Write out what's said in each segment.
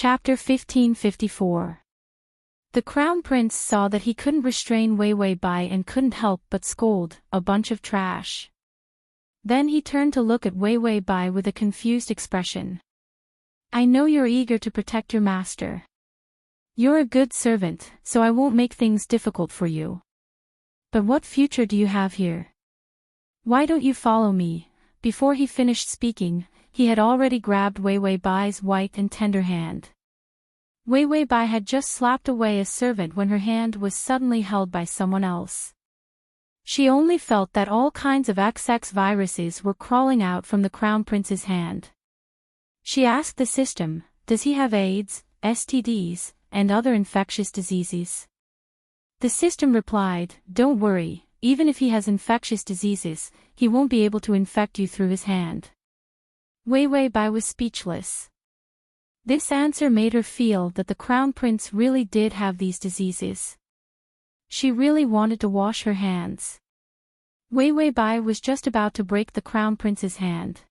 Chapter 1554. The Crown Prince saw that he couldn't restrain Wei Wei Bai and couldn't help but scold, "A bunch of trash." Then he turned to look at Wei Wei Bai with a confused expression. "I know you're eager to protect your master. You're a good servant, so I won't make things difficult for you. But what future do you have here? Why don't you follow me?" Before he finished speaking, he had already grabbed Wei Wei Bai's white and tender hand. Wei Wei Bai had just slapped away a servant when her hand was suddenly held by someone else. She only felt that all kinds of XX viruses were crawling out from the Crown Prince's hand. She asked the system, "Does he have AIDS, STDs, and other infectious diseases?" The system replied, "Don't worry, even if he has infectious diseases, he won't be able to infect you through his hand." Wei Wei Bai was speechless. This answer made her feel that the Crown Prince really did have these diseases. She really wanted to wash her hands. Wei Wei Bai was just about to break the Crown Prince's hand.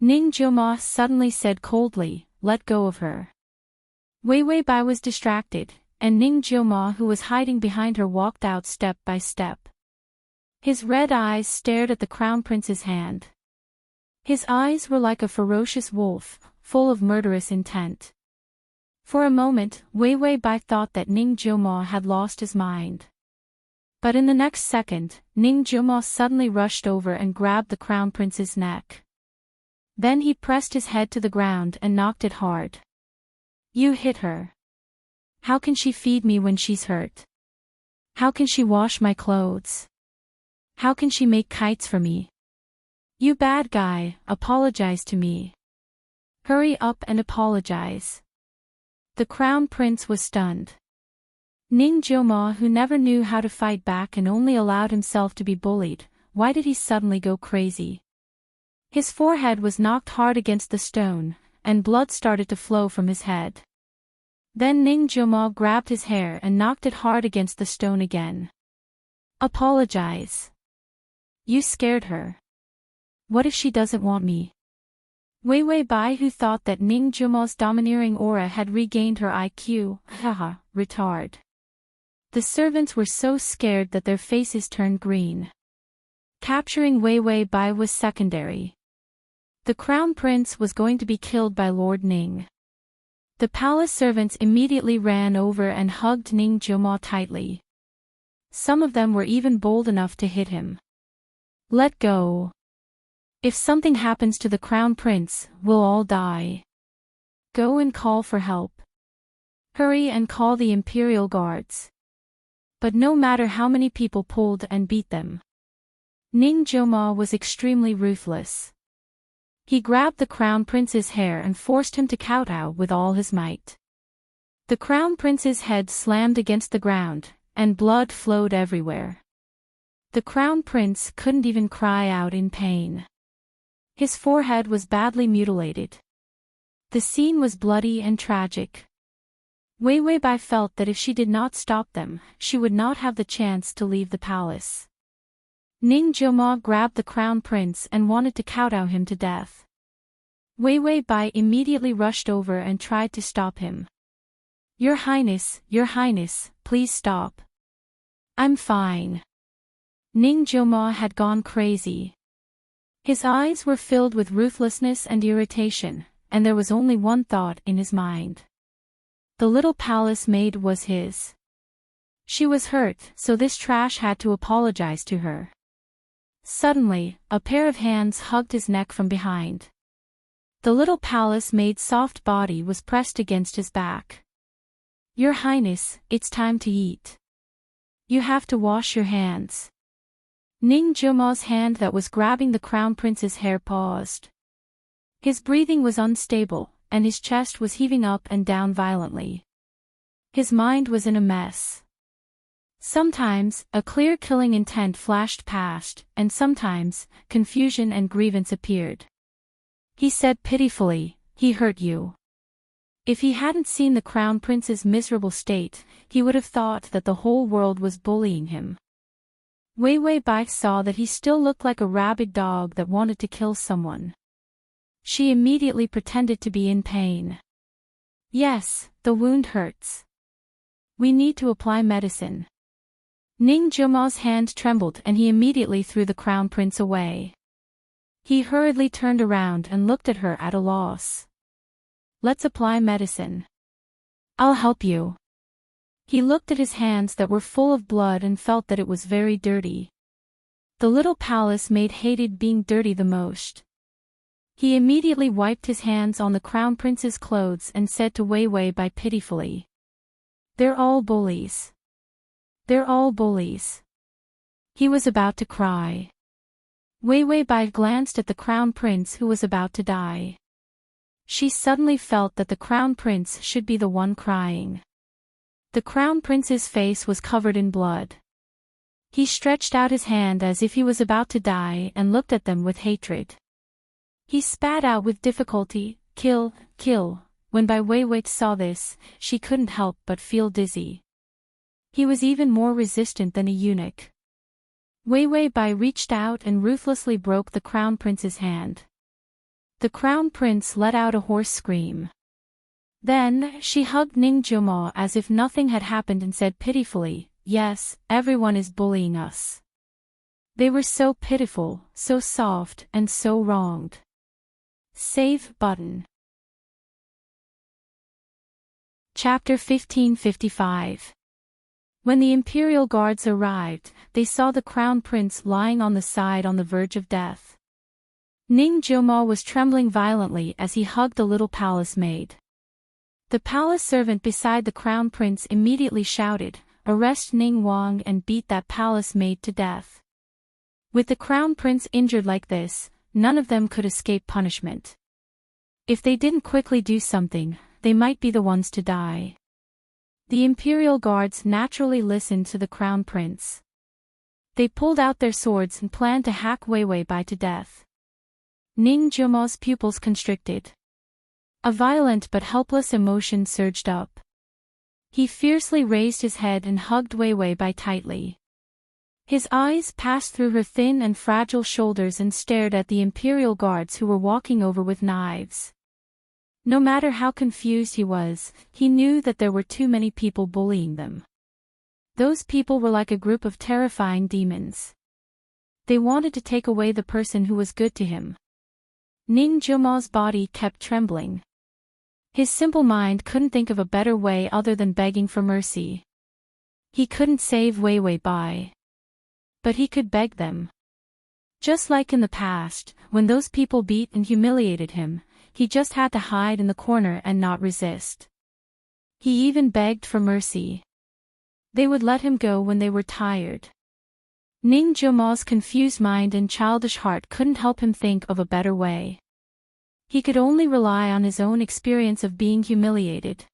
Ning Jiuma suddenly said coldly, "Let go of her." Wei Wei Bai was distracted, and Ning Jiuma, who was hiding behind her, walked out step by step. His red eyes stared at the Crown Prince's hand. His eyes were like a ferocious wolf, full of murderous intent. For a moment, Wei Wei Bai thought that Ning Jiuma had lost his mind. But in the next second, Ning Jiuma suddenly rushed over and grabbed the Crown Prince's neck. Then he pressed his head to the ground and knocked it hard. "You hit her. How can she feed me when she's hurt? How can she wash my clothes? How can she make kites for me? You bad guy, apologize to me. Hurry up and apologize." The Crown Prince was stunned. Ning Jiuma, who never knew how to fight back and only allowed himself to be bullied, why did he suddenly go crazy? His forehead was knocked hard against the stone, and blood started to flow from his head. Then Ning Jiuma grabbed his hair and knocked it hard against the stone again. "Apologize. You scared her. What if she doesn't want me?" Wei Wei Bai, who thought that Ning Jiuma's domineering aura had regained her IQ, haha, retard. The servants were so scared that their faces turned green. Capturing Wei Wei Bai was secondary. The Crown Prince was going to be killed by Lord Ning. The palace servants immediately ran over and hugged Ning Jiuma tightly. Some of them were even bold enough to hit him. "Let go. If something happens to the Crown Prince, we'll all die. Go and call for help. Hurry and call the Imperial Guards." But no matter how many people pulled and beat them, Ning Jiuma was extremely ruthless. He grabbed the Crown Prince's hair and forced him to kowtow with all his might. The Crown Prince's head slammed against the ground, and blood flowed everywhere. The Crown Prince couldn't even cry out in pain. His forehead was badly mutilated. The scene was bloody and tragic. Wei Wei Bai felt that if she did not stop them, she would not have the chance to leave the palace. Ning Jiuma grabbed the Crown Prince and wanted to kowtow him to death. Wei Wei Bai immediately rushed over and tried to stop him. Your Highness, please stop. I'm fine." Ning Jiuma had gone crazy. His eyes were filled with ruthlessness and irritation, and there was only one thought in his mind. The little palace maid was his. She was hurt, so this trash had to apologize to her. Suddenly, a pair of hands hugged his neck from behind. The little palace maid's soft body was pressed against his back. Your Highness, it's time to eat. You have to wash your hands. Ning Jiuma's hand that was grabbing the Crown Prince's hair paused. His breathing was unstable, and his chest was heaving up and down violently. His mind was in a mess. Sometimes, a clear killing intent flashed past, and sometimes, confusion and grievance appeared. He said pitifully, "He hurt you." If he hadn't seen the Crown Prince's miserable state, he would have thought that the whole world was bullying him. Wei Wei Bai saw that he still looked like a rabid dog that wanted to kill someone. She immediately pretended to be in pain. Yes, the wound hurts. We need to apply medicine. Ning Jumo's hand trembled and he immediately threw the crown prince away. He hurriedly turned around and looked at her at a loss. Let's apply medicine. I'll help you. He looked at his hands that were full of blood and felt that it was very dirty. The little palace maid hated being dirty the most. He immediately wiped his hands on the crown prince's clothes and said to Wei Wei Bai pitifully. They're all bullies. They're all bullies. He was about to cry. Wei Wei Bai glanced at the crown prince who was about to die. She suddenly felt that the crown prince should be the one crying. The crown prince's face was covered in blood. He stretched out his hand as if he was about to die and looked at them with hatred. He spat out with difficulty, "Kill, kill." When Bai Weiwei saw this, she couldn't help but feel dizzy. He was even more resistant than a eunuch. Wei Wei Bai reached out and ruthlessly broke the crown prince's hand. The crown prince let out a hoarse scream. Then, she hugged Ning Jumo as if nothing had happened and said pitifully, "Yes, everyone is bullying us. They were so pitiful, so soft, and so wronged." Save button. Chapter 1555. When the Imperial Guards arrived, they saw the Crown Prince lying on the side on the verge of death. Ning Jumo was trembling violently as he hugged the little palace maid. The palace servant beside the Crown Prince immediately shouted, "Arrest Ning Wang and beat that palace maid to death." With the Crown Prince injured like this, none of them could escape punishment. If they didn't quickly do something, they might be the ones to die. The Imperial Guards naturally listened to the Crown Prince. They pulled out their swords and planned to hack Wei Wei Bai to death. Ning Jumo's pupils constricted. A violent but helpless emotion surged up. He fiercely raised his head and hugged Wei Wei Bai tightly. His eyes passed through her thin and fragile shoulders and stared at the Imperial Guards who were walking over with knives. No matter how confused he was, he knew that there were too many people bullying them. Those people were like a group of terrifying demons. They wanted to take away the person who was good to him. Ning Jumo's body kept trembling. His simple mind couldn't think of a better way other than begging for mercy. He couldn't save Wei Wei Bai. But he could beg them. Just like in the past, when those people beat and humiliated him, he just had to hide in the corner and not resist. He even begged for mercy. They would let him go when they were tired. Ning Jumo's confused mind and childish heart couldn't help him think of a better way. He could only rely on his own experience of being humiliated.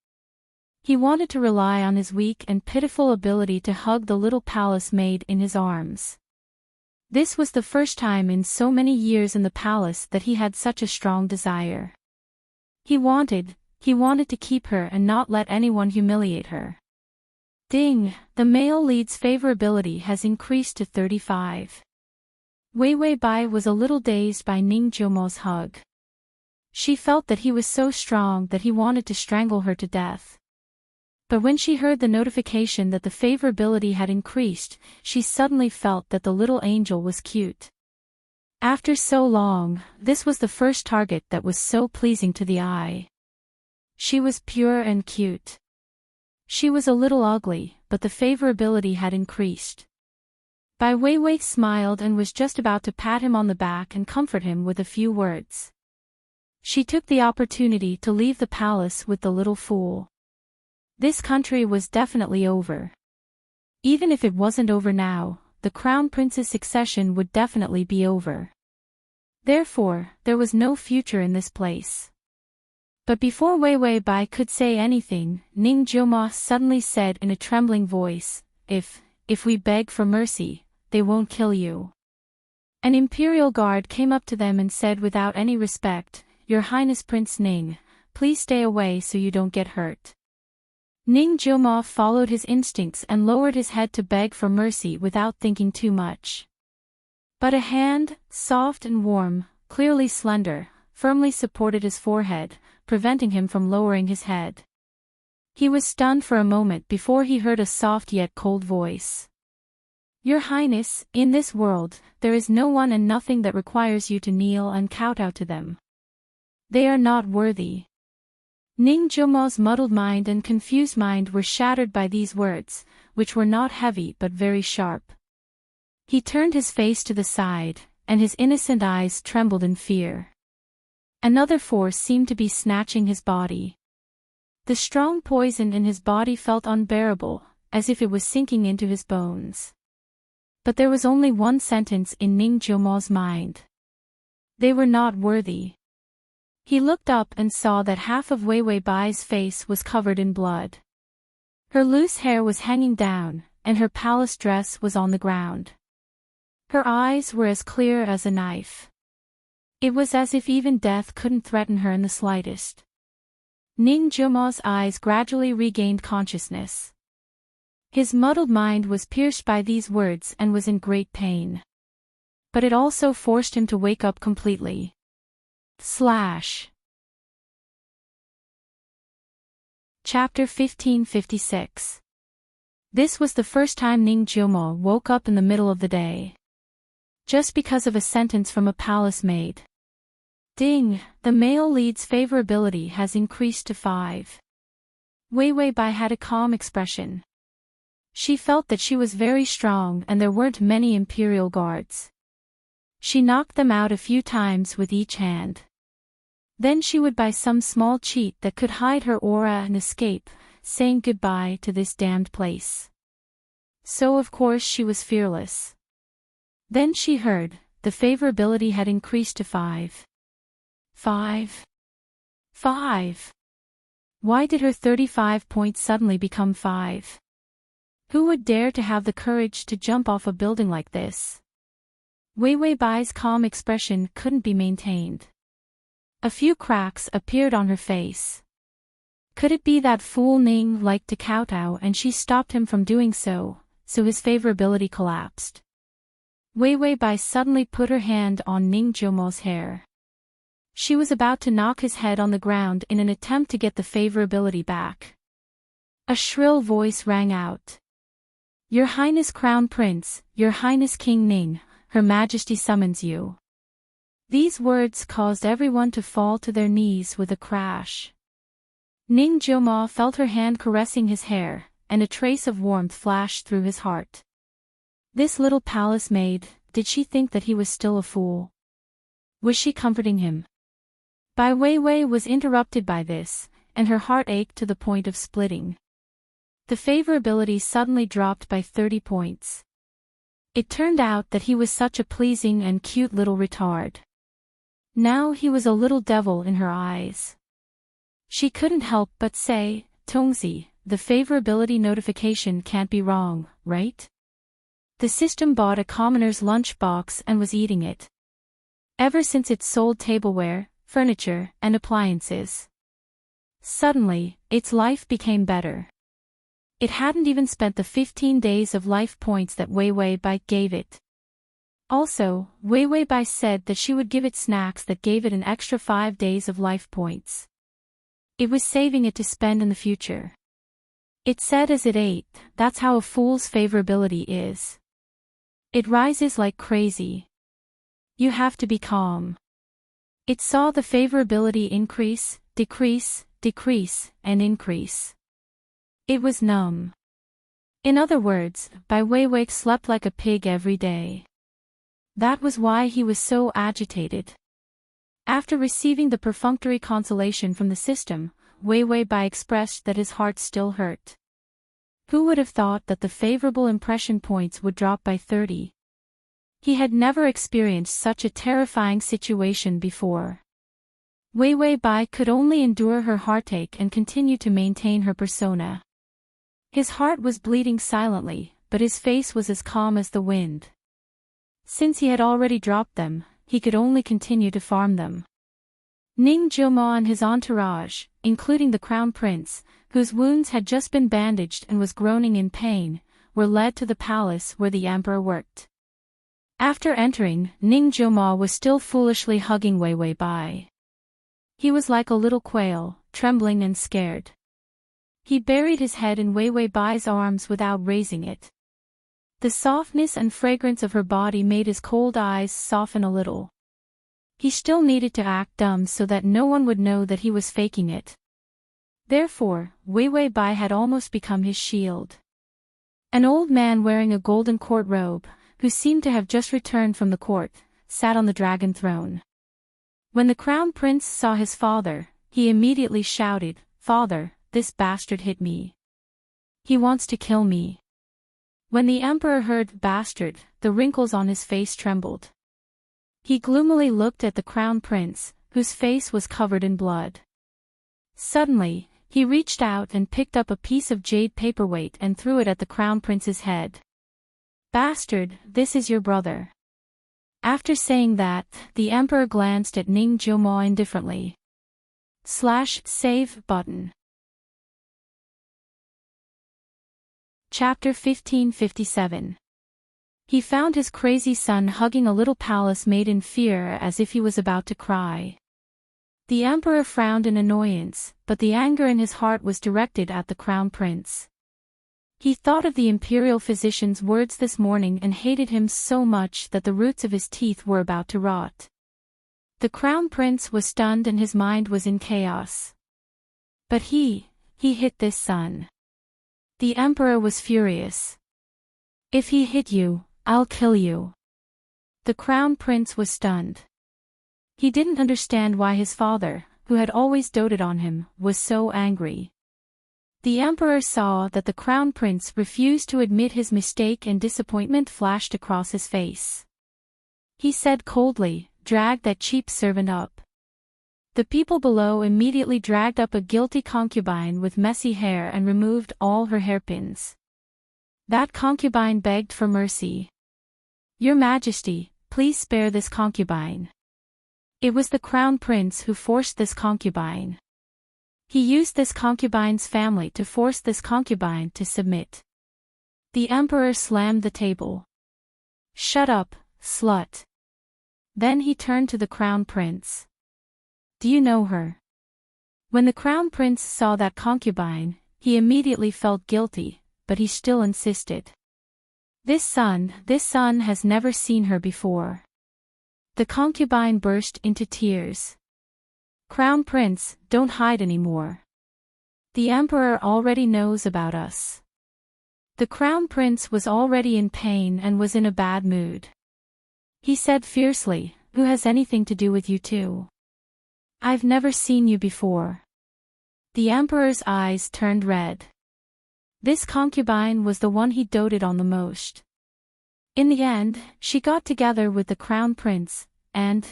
He wanted to rely on his weak and pitiful ability to hug the little palace maid in his arms. This was the first time in so many years in the palace that he had such a strong desire. He wanted to keep her and not let anyone humiliate her. Ding, the male lead's favorability has increased to 35. Wei Wei Bai was a little dazed by Ning Jumo's hug. She felt that he was so strong that he wanted to strangle her to death. But when she heard the notification that the favorability had increased, she suddenly felt that the little angel was cute. After so long, this was the first target that was so pleasing to the eye. She was pure and cute. She was a little ugly, but the favorability had increased. Bai Weiwei smiled and was just about to pat him on the back and comfort him with a few words. She took the opportunity to leave the palace with the little fool. This country was definitely over. Even if it wasn't over now, the Crown Prince's succession would definitely be over. Therefore, there was no future in this place. But before Wei Wei Bai could say anything, Ning Jumo suddenly said in a trembling voice, If we beg for mercy, they won't kill you." An imperial guard came up to them and said without any respect, "Your Highness Prince Ning, please stay away so you don't get hurt." Ning Jumo followed his instincts and lowered his head to beg for mercy without thinking too much. But a hand, soft and warm, clearly slender, firmly supported his forehead, preventing him from lowering his head. He was stunned for a moment before he heard a soft yet cold voice. Your Highness, in this world, there is no one and nothing that requires you to kneel and kowtow to them. They are not worthy. Ning Jomo's muddled mind and confused mind were shattered by these words, which were not heavy but very sharp. He turned his face to the side, and his innocent eyes trembled in fear. Another force seemed to be snatching his body. The strong poison in his body felt unbearable, as if it was sinking into his bones. But there was only one sentence in Ning Jomo's mind. They were not worthy. He looked up and saw that half of Wei Wei Bai's face was covered in blood. Her loose hair was hanging down, and her palace dress was on the ground. Her eyes were as clear as a knife. It was as if even death couldn't threaten her in the slightest. Ning Jomo's eyes gradually regained consciousness. His muddled mind was pierced by these words and was in great pain. But it also forced him to wake up completely. Chapter 1556. This was the first time Ning Jomo woke up in the middle of the day. Just because of a sentence from a palace maid. Ding, the male lead's favorability has increased to 5. Wei Wei Bai had a calm expression. She felt that she was very strong and there weren't many imperial guards. She knocked them out a few times with each hand. Then she would buy some small cheat that could hide her aura and escape, saying goodbye to this damned place. So of course she was fearless. Then she heard, the favorability had increased to 5. 5. Why did her 35 points suddenly become 5? Who would dare to have the courage to jump off a building like this? Wei Wei Bai's calm expression couldn't be maintained. A few cracks appeared on her face. Could it be that fool Ning liked to kowtow and she stopped him from doing so his favorability collapsed? Wei Wei Bai suddenly put her hand on Ning Jomo's hair. She was about to knock his head on the ground in an attempt to get the favorability back. A shrill voice rang out. Your Highness Crown Prince, Your Highness King Ning, Her Majesty summons you. These words caused everyone to fall to their knees with a crash. Ning Jomo felt her hand caressing his hair, and a trace of warmth flashed through his heart. This little palace maid, did she think that he was still a fool? Was she comforting him? Bai Wei Wei was interrupted by this, and her heart ached to the point of splitting. The favorability suddenly dropped by 30 points. It turned out that he was such a pleasing and cute little retard. Now he was a little devil in her eyes. She couldn't help but say, Tongzi, the favorability notification can't be wrong, right? The system bought a commoner's lunchbox and was eating it. Ever since it sold tableware, furniture, and appliances. Suddenly, its life became better. It hadn't even spent the 15 days of life points that Wei Wei Bai gave it. Also, Wei Wei Bai said that she would give it snacks that gave it an extra 5 days of life points. It was saving it to spend in the future. It said as it ate, that's how a fool's favorability is. It rises like crazy. You have to be calm. It saw the favorability increase, decrease, and increase. It was numb. In other words, Bai Wei Wei slept like a pig every day. That was why he was so agitated. After receiving the perfunctory consolation from the system, Wei Wei Bai expressed that his heart still hurt. Who would have thought that the favorable impression points would drop by 30? He had never experienced such a terrifying situation before. Wei Wei Bai could only endure her heartache and continue to maintain her persona. His heart was bleeding silently, but his face was as calm as the wind. Since he had already dropped them, he could only continue to farm them. Ning Jomo and his entourage, including the crown prince, whose wounds had just been bandaged and was groaning in pain, were led to the palace where the emperor worked. After entering, Ning Jomo was still foolishly hugging Wei Wei Bai. He was like a little quail, trembling and scared. He buried his head in Wei Bai's arms without raising it. The softness and fragrance of her body made his cold eyes soften a little. He still needed to act dumb so that no one would know that he was faking it. Therefore, Wei Bai had almost become his shield. An old man wearing a golden court robe, who seemed to have just returned from the court, sat on the dragon throne. When the crown prince saw his father, he immediately shouted, "Father, this bastard hit me. He wants to kill me." When the emperor heard "bastard," the wrinkles on his face trembled. He gloomily looked at the crown prince, whose face was covered in blood. Suddenly, he reached out and picked up a piece of jade paperweight and threw it at the crown prince's head. "Bastard, this is your brother." After saying that, the emperor glanced at Ning Jiumo indifferently. /save button. Chapter 1557. He found his crazy son hugging a little palace maid in fear as if he was about to cry. The emperor frowned in annoyance, but the anger in his heart was directed at the crown prince. He thought of the imperial physician's words this morning and hated him so much that the roots of his teeth were about to rot. The crown prince was stunned and his mind was in chaos. But he hit this son. The emperor was furious. "If he hit you, I'll kill you." The crown prince was stunned. He didn't understand why his father, who had always doted on him, was so angry. The emperor saw that the crown prince refused to admit his mistake and disappointment flashed across his face. He said coldly, "Drag that cheap servant up." The people below immediately dragged up a guilty concubine with messy hair and removed all her hairpins. That concubine begged for mercy. "Your Majesty, please spare this concubine." It was the crown prince who forced this concubine. He used this concubine's family to force this concubine to submit. The emperor slammed the table. "Shut up, slut." Then he turned to the crown prince. "Do you know her?" When the crown prince saw that concubine, he immediately felt guilty, but he still insisted. This son has never seen her before." The concubine burst into tears. "Crown prince, don't hide anymore. The emperor already knows about us." The crown prince was already in pain and was in a bad mood. He said fiercely, "Who has anything to do with you two? I've never seen you before." The emperor's eyes turned red. This concubine was the one he doted on the most. In the end, she got together with the crown prince, and,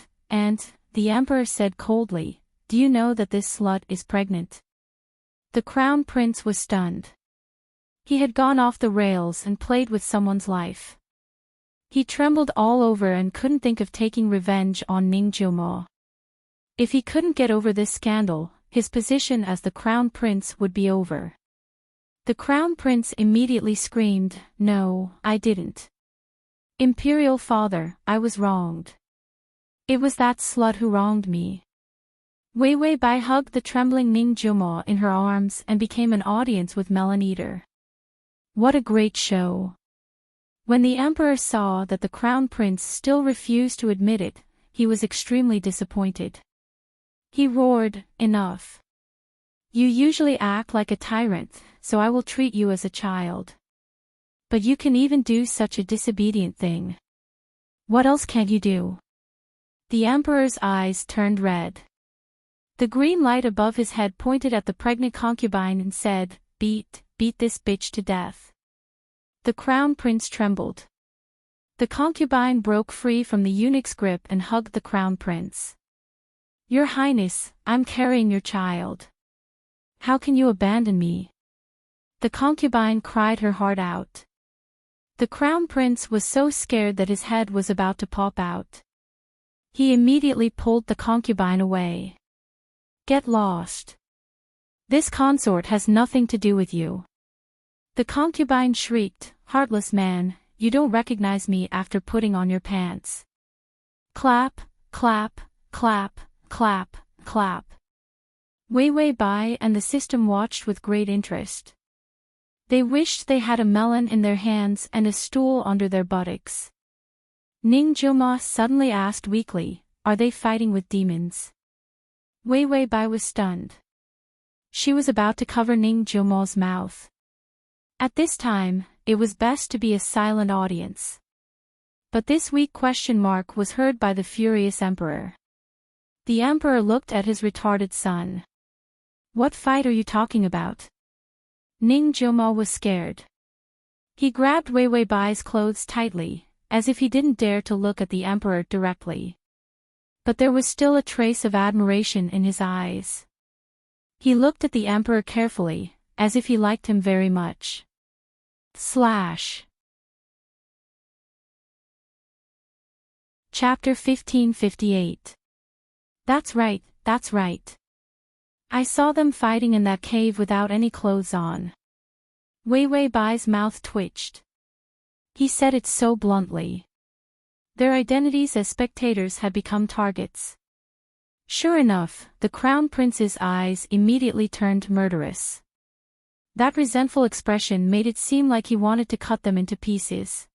the emperor said coldly, "Do you know that this slut is pregnant?" The crown prince was stunned. He had gone off the rails and played with someone's life. He trembled all over and couldn't think of taking revenge on Ning Jiumo. If he couldn't get over this scandal, his position as the crown prince would be over. The crown prince immediately screamed, "No, I didn't. Imperial father, I was wronged. It was that slut who wronged me." Wei Bai hugged the trembling Ning Jiumo in her arms and became an audience with Melon Eater. What a great show! When the emperor saw that the crown prince still refused to admit it, he was extremely disappointed. He roared, "Enough! You usually act like a tyrant, so I will treat you as a child. But you can even do such a disobedient thing. What else can't you do?" The emperor's eyes turned red. The green light above his head pointed at the pregnant concubine and said, Beat this bitch to death." The crown prince trembled. The concubine broke free from the eunuch's grip and hugged the crown prince. "Your Highness, I'm carrying your child. How can you abandon me?" The concubine cried her heart out. The crown prince was so scared that his head was about to pop out. He immediately pulled the concubine away. "Get lost. This consort has nothing to do with you." The concubine shrieked, "Heartless man, you don't recognize me after putting on your pants." Clap, clap, clap, clap, clap. Wei Wei Bai and the system watched with great interest. They wished they had a melon in their hands and a stool under their buttocks. Ning Jilma suddenly asked weakly, "Are they fighting with demons?" Wei Wei Bai was stunned. She was about to cover Ning Jilma's mouth. At this time, it was best to be a silent audience. But this weak question mark was heard by the furious emperor. The emperor looked at his retarded son. "What fight are you talking about?" Ning Jilma was scared. He grabbed Wei Wei Bai's clothes tightly, as if he didn't dare to look at the emperor directly. But there was still a trace of admiration in his eyes. He looked at the emperor carefully, as if he liked him very much. Chapter 1558. That's right, that's right. I saw them fighting in that cave without any clothes on. Wei Wei Bai's mouth twitched. He said it so bluntly. Their identities as spectators had become targets. Sure enough, the crown prince's eyes immediately turned murderous. That resentful expression made it seem like he wanted to cut them into pieces.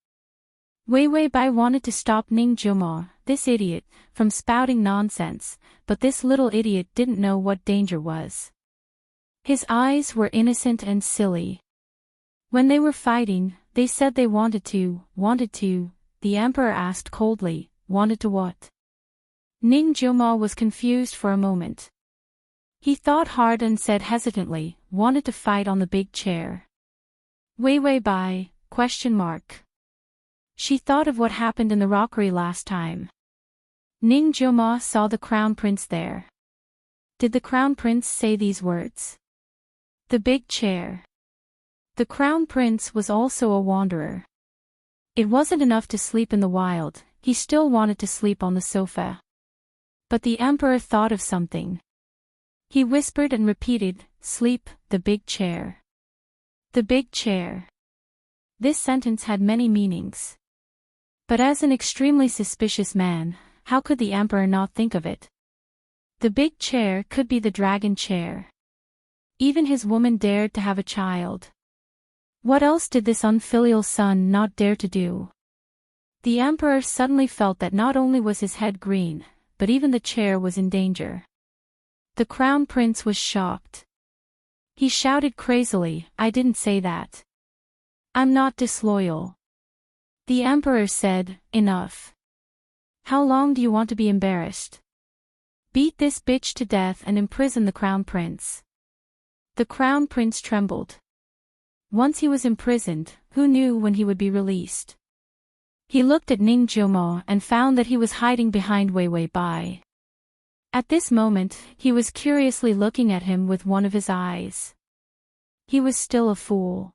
Wei Wei Bai wanted to stop Ning Jilma, this idiot, from spouting nonsense, but this little idiot didn't know what danger was. His eyes were innocent and silly. When they were fighting, they said they wanted to, the emperor asked coldly, wanted to what? Ning Jilma was confused for a moment. He thought hard and said hesitantly, wanted to fight on the big chair. Wei Wei Bai, ? She thought of what happened in the rockery last time. Ning Jilma saw the crown prince there. Did the crown prince say these words? The big chair. The crown prince was also a wanderer. It wasn't enough to sleep in the wild, he still wanted to sleep on the sofa. But the emperor thought of something. He whispered and repeated, "Sleep, the big chair." The big chair. This sentence had many meanings. But as an extremely suspicious man, how could the emperor not think of it? The big chair could be the dragon chair. Even his woman dared to have a child. What else did this unfilial son not dare to do? The emperor suddenly felt that not only was his head green, but even the chair was in danger. The crown prince was shocked. He shouted crazily, "I didn't say that. I'm not disloyal." The emperor said, "Enough. How long do you want to be embarrassed? Beat this bitch to death and imprison the crown prince." The crown prince trembled. Once he was imprisoned, who knew when he would be released? He looked at Ning Jilma and found that he was hiding behind Wei Wei Bai. At this moment, he was curiously looking at him with one of his eyes. He was still a fool.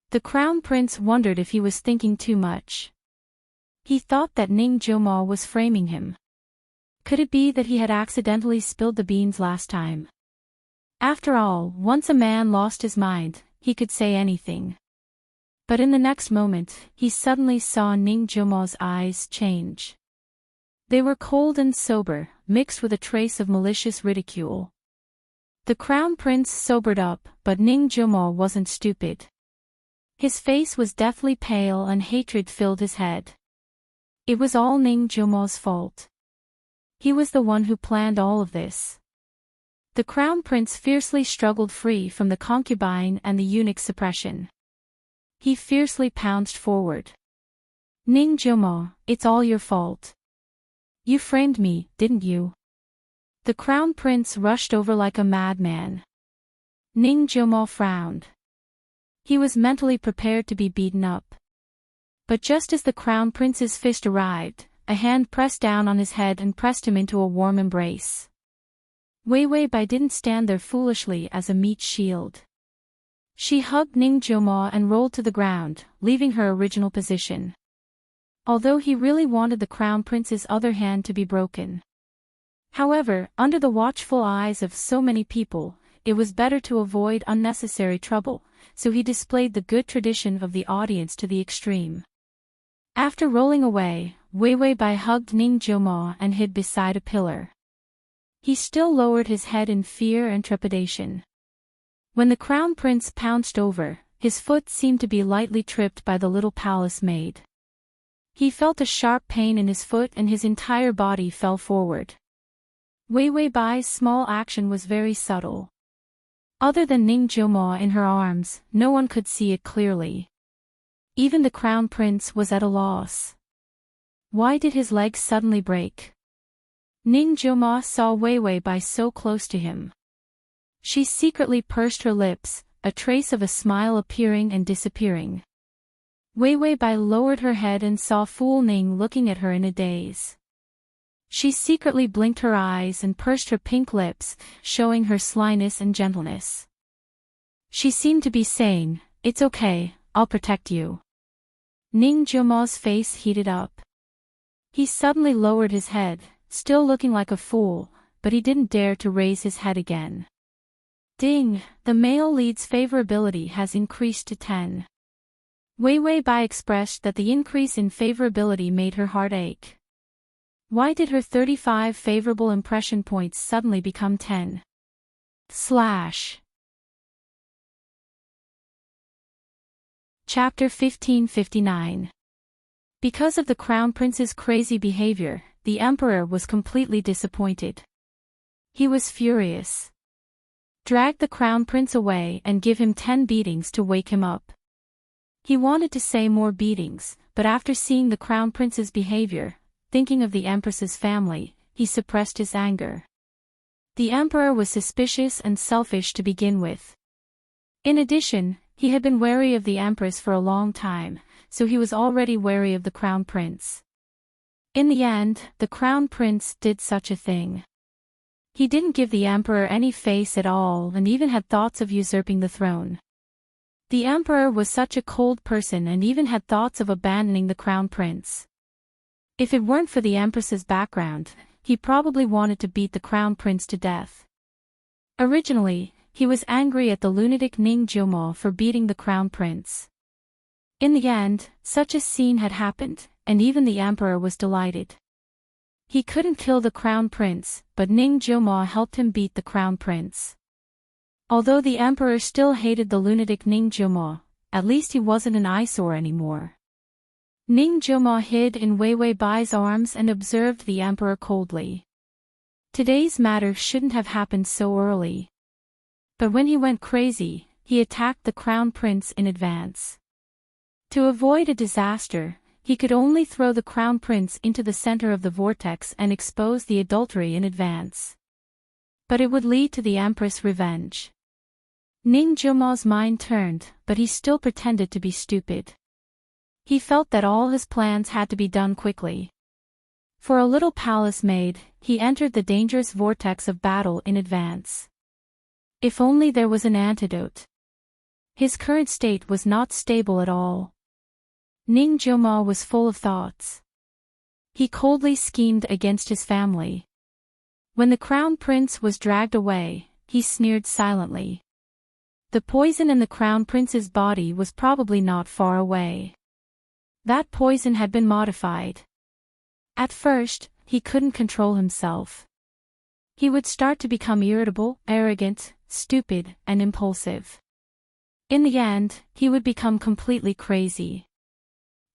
The crown prince wondered if he was thinking too much. He thought that Ning Jilma was framing him. Could it be that he had accidentally spilled the beans last time? After all, once a man lost his mind, he could say anything. But in the next moment, he suddenly saw Ning Jilma's eyes change. They were cold and sober, mixed with a trace of malicious ridicule. The crown prince sobered up, but Ning Jilma wasn't stupid. His face was deathly pale and hatred filled his head. It was all Ning Jilma's fault. He was the one who planned all of this. The crown prince fiercely struggled free from the concubine and the eunuch's suppression. He fiercely pounced forward. "Ning Jilma, it's all your fault. You framed me, didn't you?" The crown prince rushed over like a madman. Ning Jilma frowned. He was mentally prepared to be beaten up. But just as the crown prince's fist arrived, a hand pressed down on his head and pressed him into a warm embrace. Wei Wei Bai didn't stand there foolishly as a meat shield. She hugged Ning Jilma and rolled to the ground, leaving her original position. Although he really wanted the crown prince's other hand to be broken. However, under the watchful eyes of so many people, it was better to avoid unnecessary trouble, so he displayed the good tradition of the audience to the extreme. After rolling away, Wei Wei Bai hugged Ning Jilma and hid beside a pillar. He still lowered his head in fear and trepidation. When the crown prince pounced over, his foot seemed to be lightly tripped by the little palace maid. He felt a sharp pain in his foot and his entire body fell forward. Wei Wei Bai's small action was very subtle. Other than Ning Jiumo in her arms, no one could see it clearly. Even the crown prince was at a loss. Why did his legs suddenly break? Ning Jiumo saw Wei Wei Bai so close to him. She secretly pursed her lips, a trace of a smile appearing and disappearing. Wei Wei Bai lowered her head and saw Fu Ning looking at her in a daze. She secretly blinked her eyes and pursed her pink lips, showing her slyness and gentleness. She seemed to be saying, "It's okay, I'll protect you." Ning Jiumo's face heated up. He suddenly lowered his head, still looking like a fool, but he didn't dare to raise his head again. Ding, the male lead's favorability has increased to 10. Wei Wei Bai expressed that the increase in favorability made her heart ache. Why did her 35 favorable impression points suddenly become 10? Chapter 1559. Because of the crown prince's crazy behavior, the emperor was completely disappointed. He was furious. Drag the crown prince away and give him 10 beatings to wake him up. He wanted to say more beatings, but after seeing the crown prince's behavior, thinking of the empress's family, he suppressed his anger. The emperor was suspicious and selfish to begin with. In addition, he had been wary of the empress for a long time, so he was already wary of the crown prince. In the end, the crown prince did such a thing. He didn't give the emperor any face at all and even had thoughts of usurping the throne. The emperor was such a cold person and even had thoughts of abandoning the crown prince. If it weren't for the empress's background, he probably wanted to beat the crown prince to death. Originally, he was angry at the lunatic Ning Jiumo for beating the crown prince. In the end, such a scene had happened, and even the emperor was delighted. He couldn't kill the crown prince, but Ning Jiumo helped him beat the crown prince. Although the emperor still hated the lunatic Ning Jiumo, at least he wasn't an eyesore anymore. Ning Jiumo hid in Wei Wei Bai's arms and observed the emperor coldly. Today's matter shouldn't have happened so early. But when he went crazy, he attacked the crown prince in advance. To avoid a disaster, he could only throw the crown prince into the center of the vortex and expose the adultery in advance. But it would lead to the empress' revenge. Ning Jiumo's mind turned, but he still pretended to be stupid. He felt that all his plans had to be done quickly. For a little palace maid, he entered the dangerous vortex of battle in advance. If only there was an antidote. His current state was not stable at all. Ning Jiumo was full of thoughts. He coldly schemed against his family. When the crown prince was dragged away, he sneered silently. The poison in the crown prince's body was probably not far away. That poison had been modified. At first, he couldn't control himself. He would start to become irritable, arrogant, stupid, and impulsive. In the end, he would become completely crazy.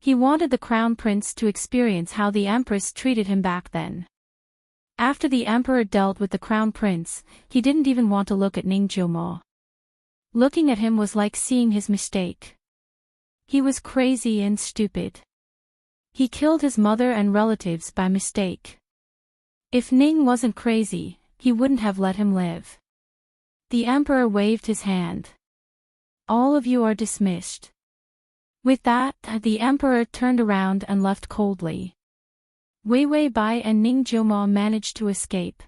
He wanted the crown prince to experience how the empress treated him back then. After the emperor dealt with the crown prince, he didn't even want to look at Ning Jiumo. Looking at him was like seeing his mistake. He was crazy and stupid. He killed his mother and relatives by mistake. If Ning wasn't crazy, he wouldn't have let him live. The emperor waved his hand. All of you are dismissed. With that, the emperor turned around and left coldly. Wei Wei Bai and Ning Jiumo managed to escape.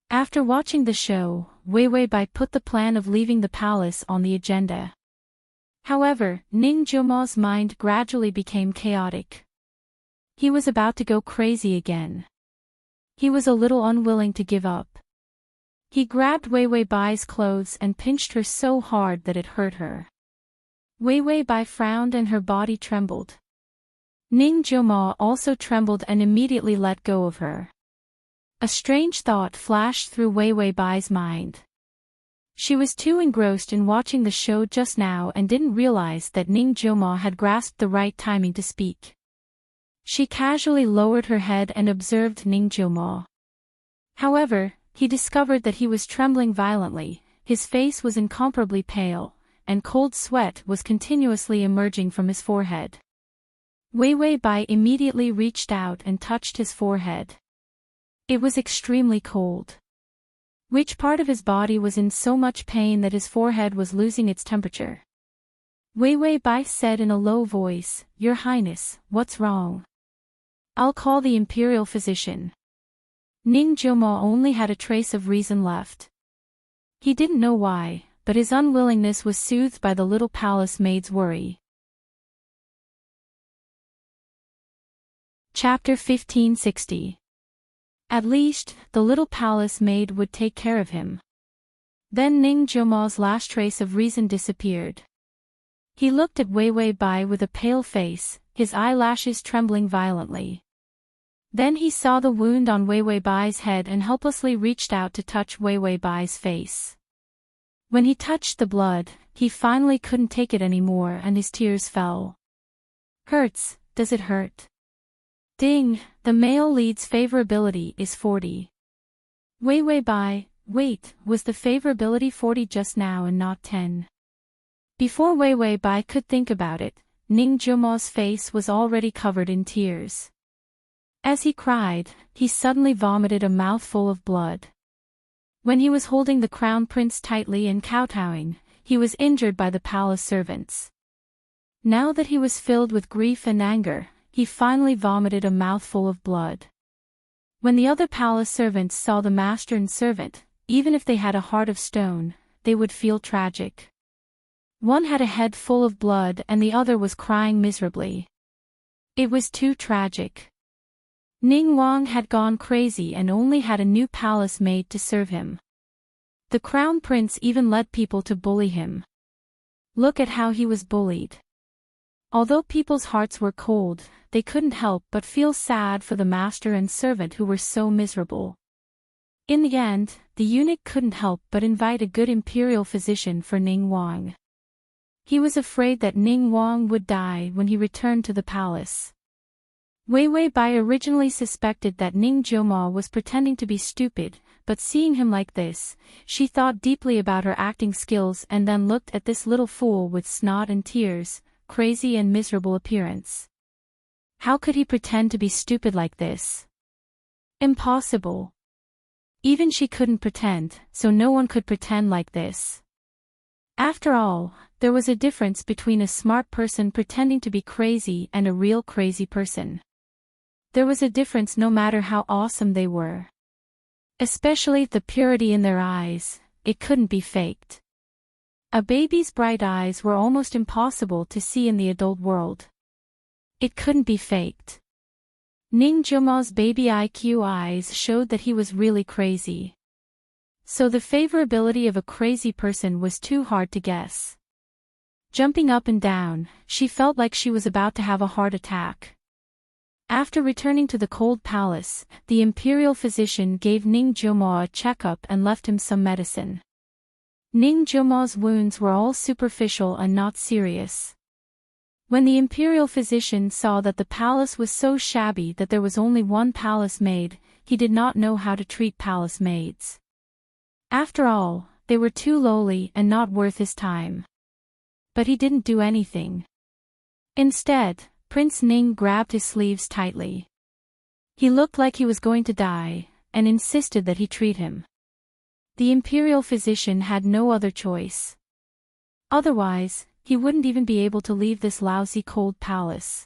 After watching the show, Wei Wei Bai put the plan of leaving the palace on the agenda. However, Ning Jiumo's mind gradually became chaotic. He was about to go crazy again. He was a little unwilling to give up. He grabbed Wei Wei Bai's clothes and pinched her so hard that it hurt her. Wei Wei Bai frowned and her body trembled. Ning Jiumo also trembled and immediately let go of her. A strange thought flashed through Wei Wei Bai's mind. She was too engrossed in watching the show just now and didn't realize that Ning Jiumo had grasped the right timing to speak. She casually lowered her head and observed Ning Jiumo. However, he discovered that he was trembling violently, his face was incomparably pale, and cold sweat was continuously emerging from his forehead. Wei Wei Bai immediately reached out and touched his forehead. It was extremely cold. Which part of his body was in so much pain that his forehead was losing its temperature? Wei Wei Bai said in a low voice, "Your Highness, what's wrong? I'll call the imperial physician." Ning Jiumo only had a trace of reason left. He didn't know why, but his unwillingness was soothed by the little palace maid's worry. Chapter 1560. At least, the little palace maid would take care of him. Then Ning Jiumo's last trace of reason disappeared. He looked at Wei Wei Bai with a pale face, his eyelashes trembling violently. Then he saw the wound on Wei Wei Bai's head and helplessly reached out to touch Wei Wei Bai's face. When he touched the blood, he finally couldn't take it anymore and his tears fell. "Hurts, does it hurt?" Ding, the male lead's favorability is 40. Wei Wei Bai, wait, was the favorability 40 just now and not 10? Before Wei Wei Bai could think about it, Ning Jiumo's face was already covered in tears. As he cried, he suddenly vomited a mouthful of blood. When he was holding the crown prince tightly and kowtowing, he was injured by the palace servants. Now that he was filled with grief and anger, he finally vomited a mouthful of blood. When the other palace servants saw the master and servant, even if they had a heart of stone, they would feel tragic. One had a head full of blood and the other was crying miserably. It was too tragic. Ning Wang had gone crazy and only had a new palace maid to serve him. The crown prince even led people to bully him. Look at how he was bullied. Although people's hearts were cold, they couldn't help but feel sad for the master and servant who were so miserable. In the end, the eunuch couldn't help but invite a good imperial physician for Ning Wang. He was afraid that Ning Wang would die when he returned to the palace. Wei Wei Bai originally suspected that Ning Jiumo was pretending to be stupid, but seeing him like this, she thought deeply about her acting skills and then looked at this little fool with snot and tears, crazy and miserable appearance. How could he pretend to be stupid like this? Impossible. Even she couldn't pretend, so no one could pretend like this. After all, there was a difference between a smart person pretending to be crazy and a real crazy person. There was a difference no matter how awesome they were. Especially the purity in their eyes, it couldn't be faked. A baby's bright eyes were almost impossible to see in the adult world. It couldn't be faked. Ning Jiumo's baby IQ eyes showed that he was really crazy. So the favorability of a crazy person was too hard to guess. Jumping up and down, she felt like she was about to have a heart attack. After returning to the cold palace, the imperial physician gave Ning Jiumo a checkup and left him some medicine. Ning Jiumo's wounds were all superficial and not serious. When the imperial physician saw that the palace was so shabby that there was only one palace maid, he did not know how to treat palace maids. After all, they were too lowly and not worth his time. But he didn't do anything. Instead, Prince Ning grabbed his sleeves tightly. He looked like he was going to die, and insisted that he treat him. The imperial physician had no other choice. Otherwise, he wouldn't even be able to leave this lousy cold palace.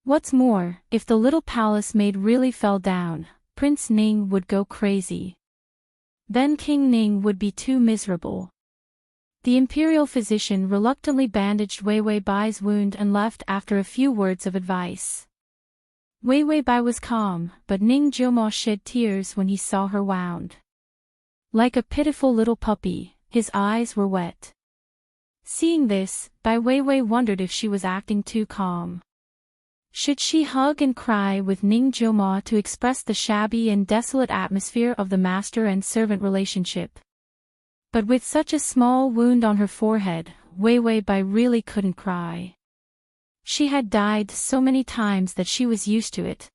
What's more, if the little palace maid really fell down, Prince Ning would go crazy. Then King Ning would be too miserable. The imperial physician reluctantly bandaged Wei Wei Bai's wound and left after a few words of advice. Wei Wei Bai was calm, but Ning Jiumo shed tears when he saw her wound. Like a pitiful little puppy, his eyes were wet. Seeing this, Bai Weiwei wondered if she was acting too calm. Should she hug and cry with Ning Jioma to express the shabby and desolate atmosphere of the master and servant relationship? But with such a small wound on her forehead, Wei Wei Bai really couldn't cry. She had died so many times that she was used to it.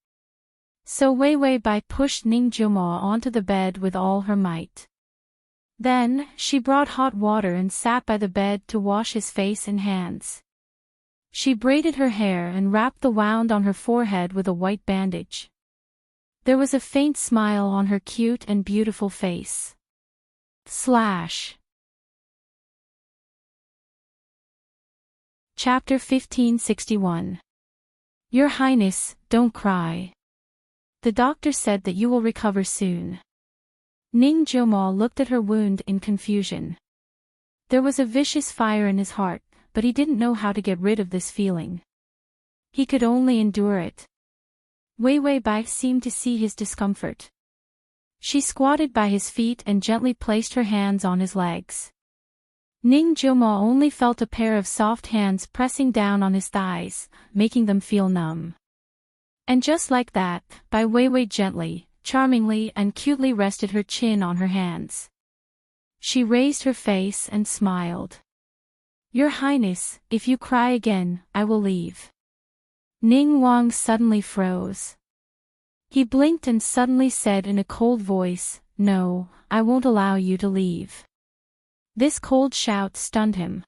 So Wei Wei Bai pushed Ning Jioma onto the bed with all her might. Then, she brought hot water and sat by the bed to wash his face and hands. She braided her hair and wrapped the wound on her forehead with a white bandage. There was a faint smile on her cute and beautiful face. Chapter 1561. Your Highness, don't cry. The doctor said that you will recover soon. Ning Jioma looked at her wound in confusion. There was a vicious fire in his heart, but he didn't know how to get rid of this feeling. He could only endure it. Wei Wei Bai seemed to see his discomfort. She squatted by his feet and gently placed her hands on his legs. Ning Jioma only felt a pair of soft hands pressing down on his thighs, making them feel numb. And just like that, Bai Weiwei gently, charmingly and cutely rested her chin on her hands. She raised her face and smiled. Your Highness, if you cry again, I will leave. Ning Wang suddenly froze. He blinked and suddenly said in a cold voice, No, I won't allow you to leave. This cold shout stunned him.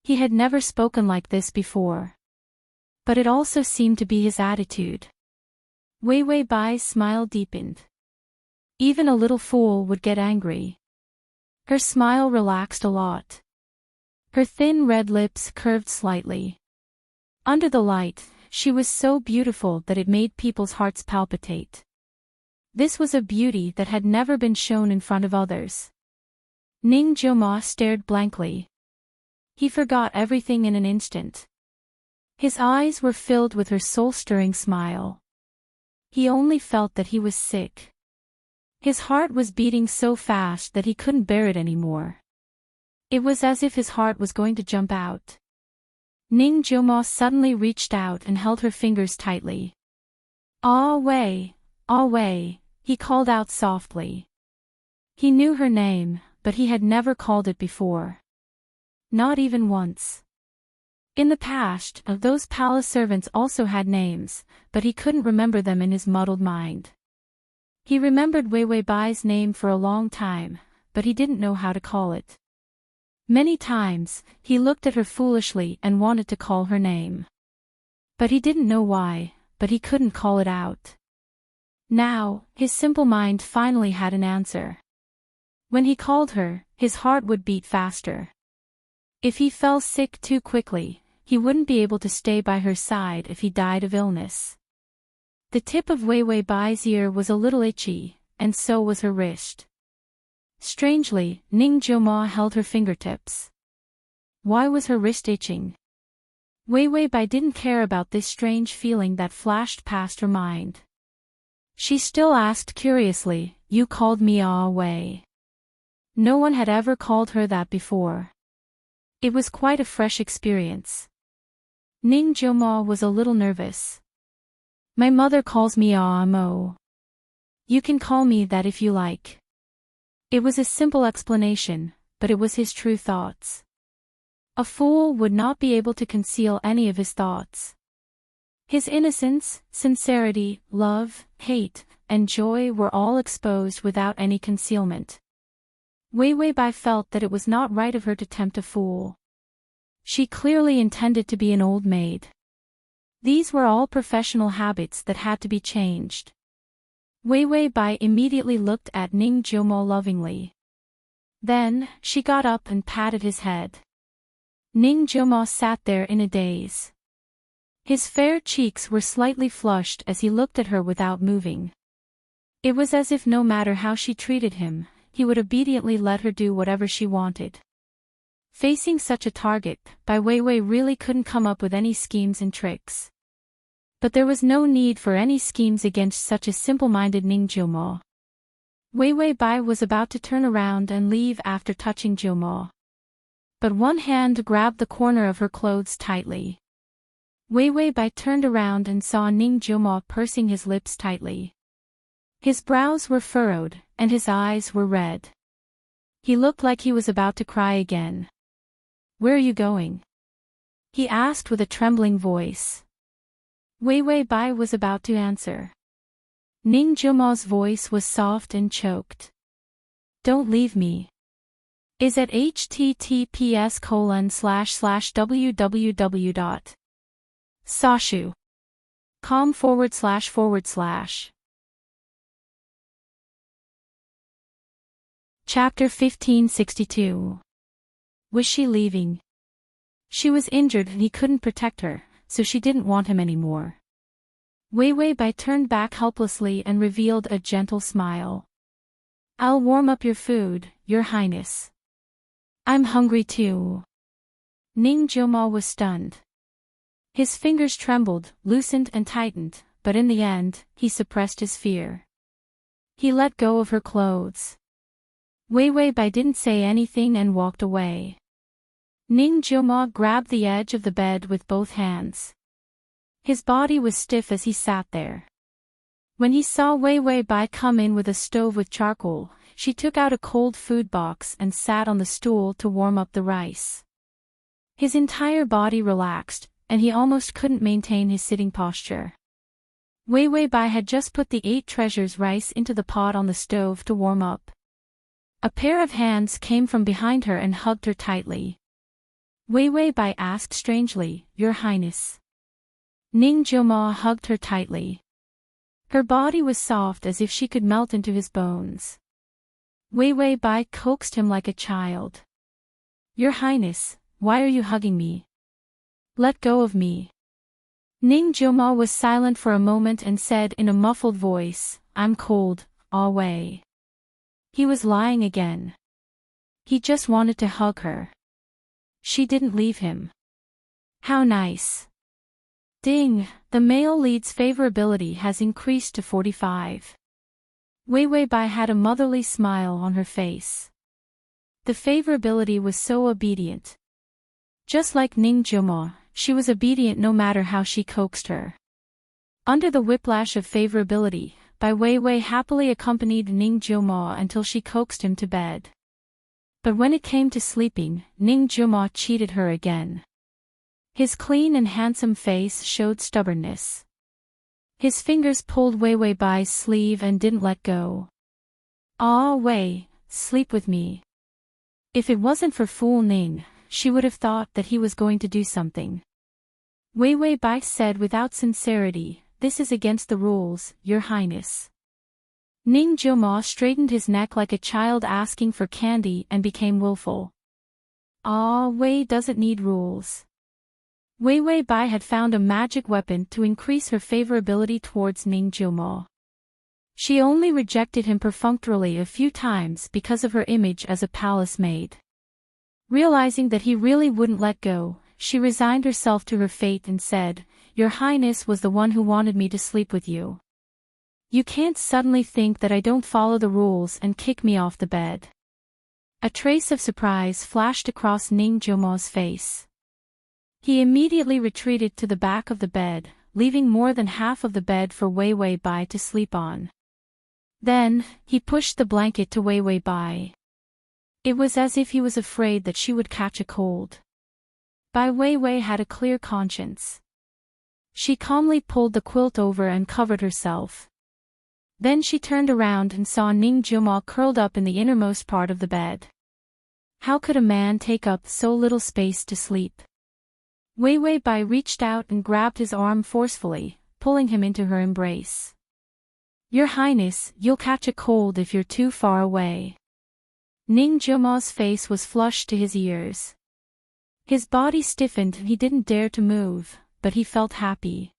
He had never spoken like this before. But it also seemed to be his attitude. Wei Wei Bai's smile deepened. Even a little fool would get angry. Her smile relaxed a lot. Her thin red lips curved slightly. Under the light, she was so beautiful that it made people's hearts palpitate. This was a beauty that had never been shown in front of others. Ning Jioma stared blankly. He forgot everything in an instant. His eyes were filled with her soul-stirring smile. He only felt that he was sick. His heart was beating so fast that he couldn't bear it anymore. It was as if his heart was going to jump out. Ning Jioma suddenly reached out and held her fingers tightly. Ah Wei, he called out softly. He knew her name, but he had never called it before. Not even once. In the past, those palace servants also had names, but he couldn't remember them in his muddled mind. He remembered Wei Wei Bai's name for a long time, but he didn't know how to call it. Many times, he looked at her foolishly and wanted to call her name. But he didn't know why, but he couldn't call it out. Now, his simple mind finally had an answer. When he called her, his heart would beat faster. If he fell sick too quickly, he wouldn't be able to stay by her side if he died of illness. The tip of Wei Wei Bai's ear was a little itchy, and so was her wrist. Strangely, Ning Jioma held her fingertips. Why was her wrist itching? Wei Wei Bai didn't care about this strange feeling that flashed past her mind. She still asked curiously, You called me Ah Wei. No one had ever called her that before. It was quite a fresh experience. Ning Jioma was a little nervous. My mother calls me Ah Mo. You can call me that if you like. It was a simple explanation, but it was his true thoughts. A fool would not be able to conceal any of his thoughts. His innocence, sincerity, love, hate, and joy were all exposed without any concealment. Wei Wei Bai felt that it was not right of her to tempt a fool. She clearly intended to be an old maid. These were all professional habits that had to be changed. Wei Wei Bai immediately looked at Ning Jioma lovingly. Then, she got up and patted his head. Ning Jioma sat there in a daze. His fair cheeks were slightly flushed as he looked at her without moving. It was as if no matter how she treated him, he would obediently let her do whatever she wanted. Facing such a target, Bai Weiwei really couldn't come up with any schemes and tricks. But there was no need for any schemes against such a simple-minded Ning Jioma. Wei Wei Bai was about to turn around and leave after touching Jioma. But one hand grabbed the corner of her clothes tightly. Wei Wei Bai turned around and saw Ning Jiumo pursing his lips tightly. His brows were furrowed, and his eyes were red. He looked like he was about to cry again. "Where are you going?" he asked with a trembling voice. Wei Wei Bai was about to answer. Ning Jiumo's voice was soft and choked. "Don't leave me. Is at https://www.sashu.com//. Chapter 1562. Was she leaving? She was injured and he couldn't protect her, so she didn't want him anymore. Wei Wei Bai turned back helplessly and revealed a gentle smile. "I'll warm up your food, Your Highness. I'm hungry too." Ning Jiumo was stunned. His fingers trembled, loosened and tightened, but in the end, he suppressed his fear. He let go of her clothes. Wei Wei Bai didn't say anything and walked away. Ning Jiumo grabbed the edge of the bed with both hands. His body was stiff as he sat there. When he saw Wei Wei Bai come in with a stove with charcoal, she took out a cold food box and sat on the stool to warm up the rice. His entire body relaxed, and he almost couldn't maintain his sitting posture. Wei Wei Bai had just put the 8 treasures rice into the pot on the stove to warm up. A pair of hands came from behind her and hugged her tightly. Wei Wei Bai asked strangely, "Your Highness?" Ning Jiumo hugged her tightly. Her body was soft as if she could melt into his bones. Wei Wei Bai coaxed him like a child. "Your Highness, why are you hugging me? Let go of me." Ning Jiumo was silent for a moment and said in a muffled voice, "I'm cold, Ah Wei." He was lying again. He just wanted to hug her. She didn't leave him. How nice. Ding, the male lead's favorability has increased to 45. Wei Wei Bai had a motherly smile on her face. The favorability was so obedient. Just like Ning Jiumo, she was obedient no matter how she coaxed her. Under the whiplash of favorability, Bai Wei Wei happily accompanied Ning Jiumo until she coaxed him to bed. But when it came to sleeping, Ning Jiumo cheated her again. His clean and handsome face showed stubbornness. His fingers pulled Wei Wei Bai's sleeve and didn't let go. "Ah Wei, sleep with me." If it wasn't for Fool Ning, she would have thought that he was going to do something. Wei Wei Bai said without sincerity, "This is against the rules, Your Highness." Ning Jiumo straightened his neck like a child asking for candy and became willful. "Ah Wei doesn't need rules." Wei Wei Bai had found a magic weapon to increase her favorability towards Ning Jiumo. She only rejected him perfunctorily a few times because of her image as a palace maid. Realizing that he really wouldn't let go, she resigned herself to her fate and said, "Your Highness was the one who wanted me to sleep with you. You can't suddenly think that I don't follow the rules and kick me off the bed." A trace of surprise flashed across Ning Jiumo's face. He immediately retreated to the back of the bed, leaving more than half of the bed for Wei Wei Bai to sleep on. Then, he pushed the blanket to Wei Wei Bai. It was as if he was afraid that she would catch a cold. Bai Wei Wei had a clear conscience. She calmly pulled the quilt over and covered herself. Then she turned around and saw Ning Jiumo curled up in the innermost part of the bed. How could a man take up so little space to sleep? Wei Wei Bai reached out and grabbed his arm forcefully, pulling him into her embrace. "Your Highness, you'll catch a cold if you're too far away." Ning Jiumo's face was flushed to his ears. His body stiffened and he didn't dare to move, but he felt happy.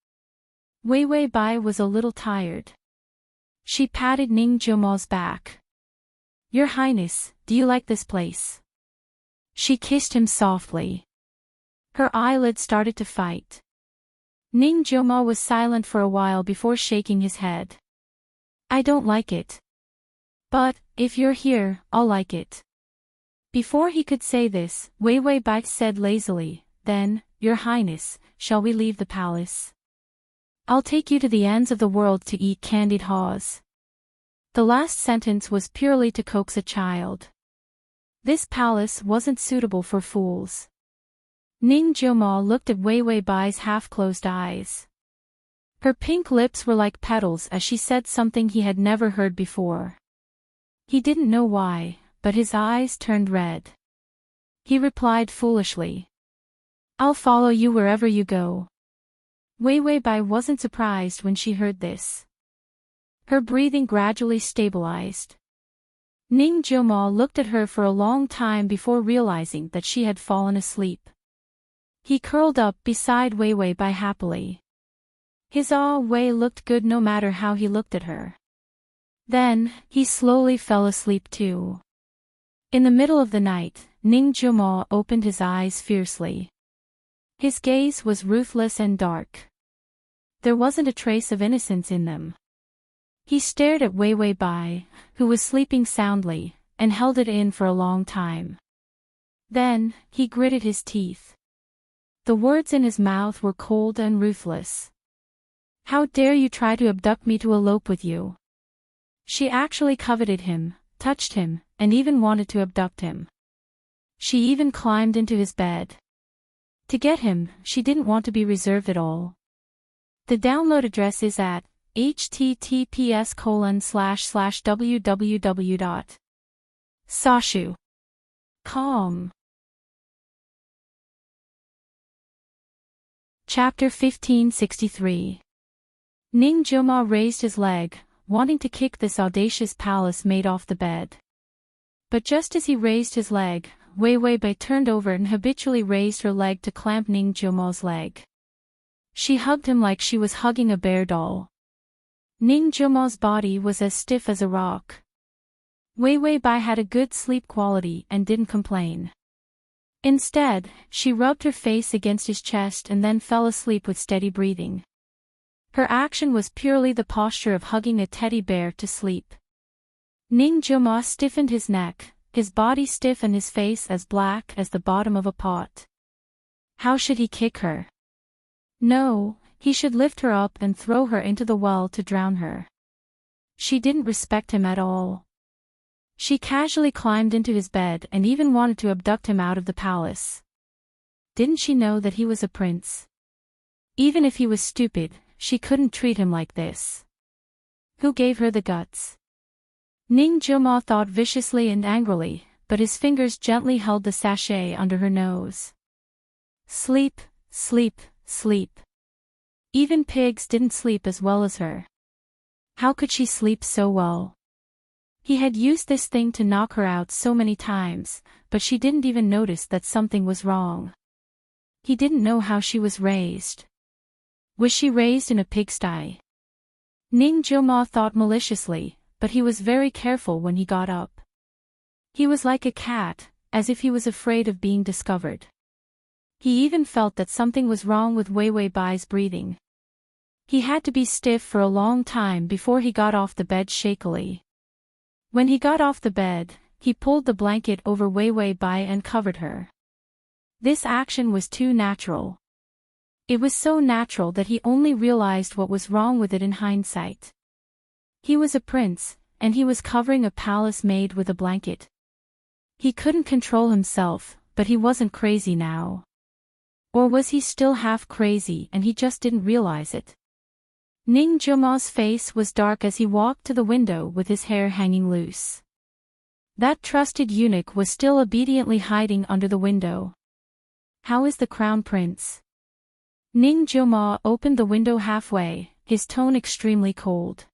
Wei Wei Bai was a little tired. She patted Ning Jiumo's back. "Your Highness, do you like this place?" She kissed him softly. Her eyelids started to fight. Ning Jiumo was silent for a while before shaking his head. "I don't like it. But, if you're here, I'll like it." Before he could say this, Wei Wei Bai said lazily, "Then, Your Highness, shall we leave the palace? I'll take you to the ends of the world to eat candied haws. The last sentence was purely to coax a child. This palace wasn't suitable for fools. Ning Jioma looked at Wei Wei Bai's half-closed eyes. Her pink lips were like petals as she said something he had never heard before. He didn't know why, but his eyes turned red. He replied foolishly. I'll follow you wherever you go. Wei Wei Bai wasn't surprised when she heard this. Her breathing gradually stabilized. Ning Jioma looked at her for a long time before realizing that she had fallen asleep. He curled up beside Wei Wei Bai happily. His Wei looked good no matter how he looked at her. Then, he slowly fell asleep too. In the middle of the night, Ning Jioma opened his eyes fiercely. His gaze was ruthless and dark. There wasn't a trace of innocence in them. He stared at Wei Wei Bai, who was sleeping soundly, and held it in for a long time. Then, he gritted his teeth. The words in his mouth were cold and ruthless. How dare you try to abduct me to elope with you? She actually coveted him, touched him, and even wanted to abduct him. She even climbed into his bed. To get him, she didn't want to be reserved at all. The download address is at https://www.sashu.com. Chapter 1563. Ning Jioma raised his leg, wanting to kick this audacious palace maid off the bed. But just as he raised his leg, Wei Wei Bai turned over and habitually raised her leg to clamp Ning Jioma's leg. She hugged him like she was hugging a bear doll. Ning Jioma's body was as stiff as a rock. Wei Wei Bai had a good sleep quality and didn't complain. Instead, she rubbed her face against his chest and then fell asleep with steady breathing. Her action was purely the posture of hugging a teddy bear to sleep. Ning Jioma stiffened his neck, his body stiff and his face as black as the bottom of a pot. How should he kick her? No, he should lift her up and throw her into the well to drown her. She didn't respect him at all. She casually climbed into his bed and even wanted to abduct him out of the palace. Didn't she know that he was a prince? Even if he was stupid, she couldn't treat him like this. Who gave her the guts? Ning Jioma thought viciously and angrily, but his fingers gently held the sachet under her nose. Sleep, sleep, sleep. Even pigs didn't sleep as well as her. How could she sleep so well? He had used this thing to knock her out so many times, but she didn't even notice that something was wrong. He didn't know how she was raised. Was she raised in a pigsty? Ning Jioma thought maliciously, but he was very careful when he got up. He was like a cat, as if he was afraid of being discovered. He even felt that something was wrong with Wei Wei Bai's breathing. He had to be stiff for a long time before he got off the bed shakily. When he got off the bed, he pulled the blanket over Wei Wei Bai and covered her. This action was too natural. It was so natural that he only realized what was wrong with it in hindsight. He was a prince, and he was covering a palace maid with a blanket. He couldn't control himself, but he wasn't crazy now. Or was he still half crazy and he just didn't realize it? Ning Jioma's face was dark as he walked to the window with his hair hanging loose. That trusted eunuch was still obediently hiding under the window. How is the crown prince? Ning Jioma opened the window halfway, his tone extremely cold.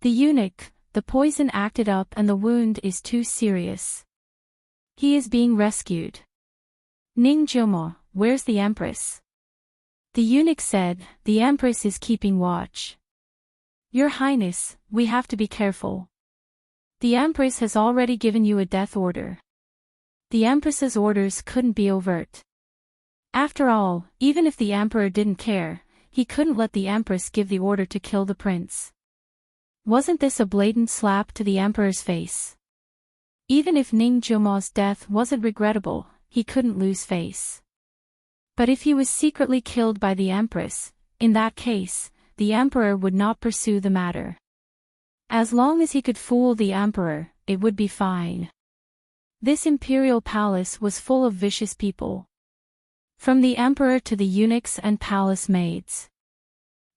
The eunuch, the poison acted up and the wound is too serious. He is being rescued. Ning Jioma, where's the empress? The eunuch said, the empress is keeping watch. Your Highness, we have to be careful. The empress has already given you a death order. The empress's orders couldn't be overt. After all, even if the emperor didn't care, he couldn't let the empress give the order to kill the prince. Wasn't this a blatant slap to the emperor's face? Even if Ning Jioma's death wasn't regrettable, he couldn't lose face. But if he was secretly killed by the Empress, in that case, the Emperor would not pursue the matter. As long as he could fool the Emperor, it would be fine. This imperial palace was full of vicious people. From the Emperor to the eunuchs and palace maids.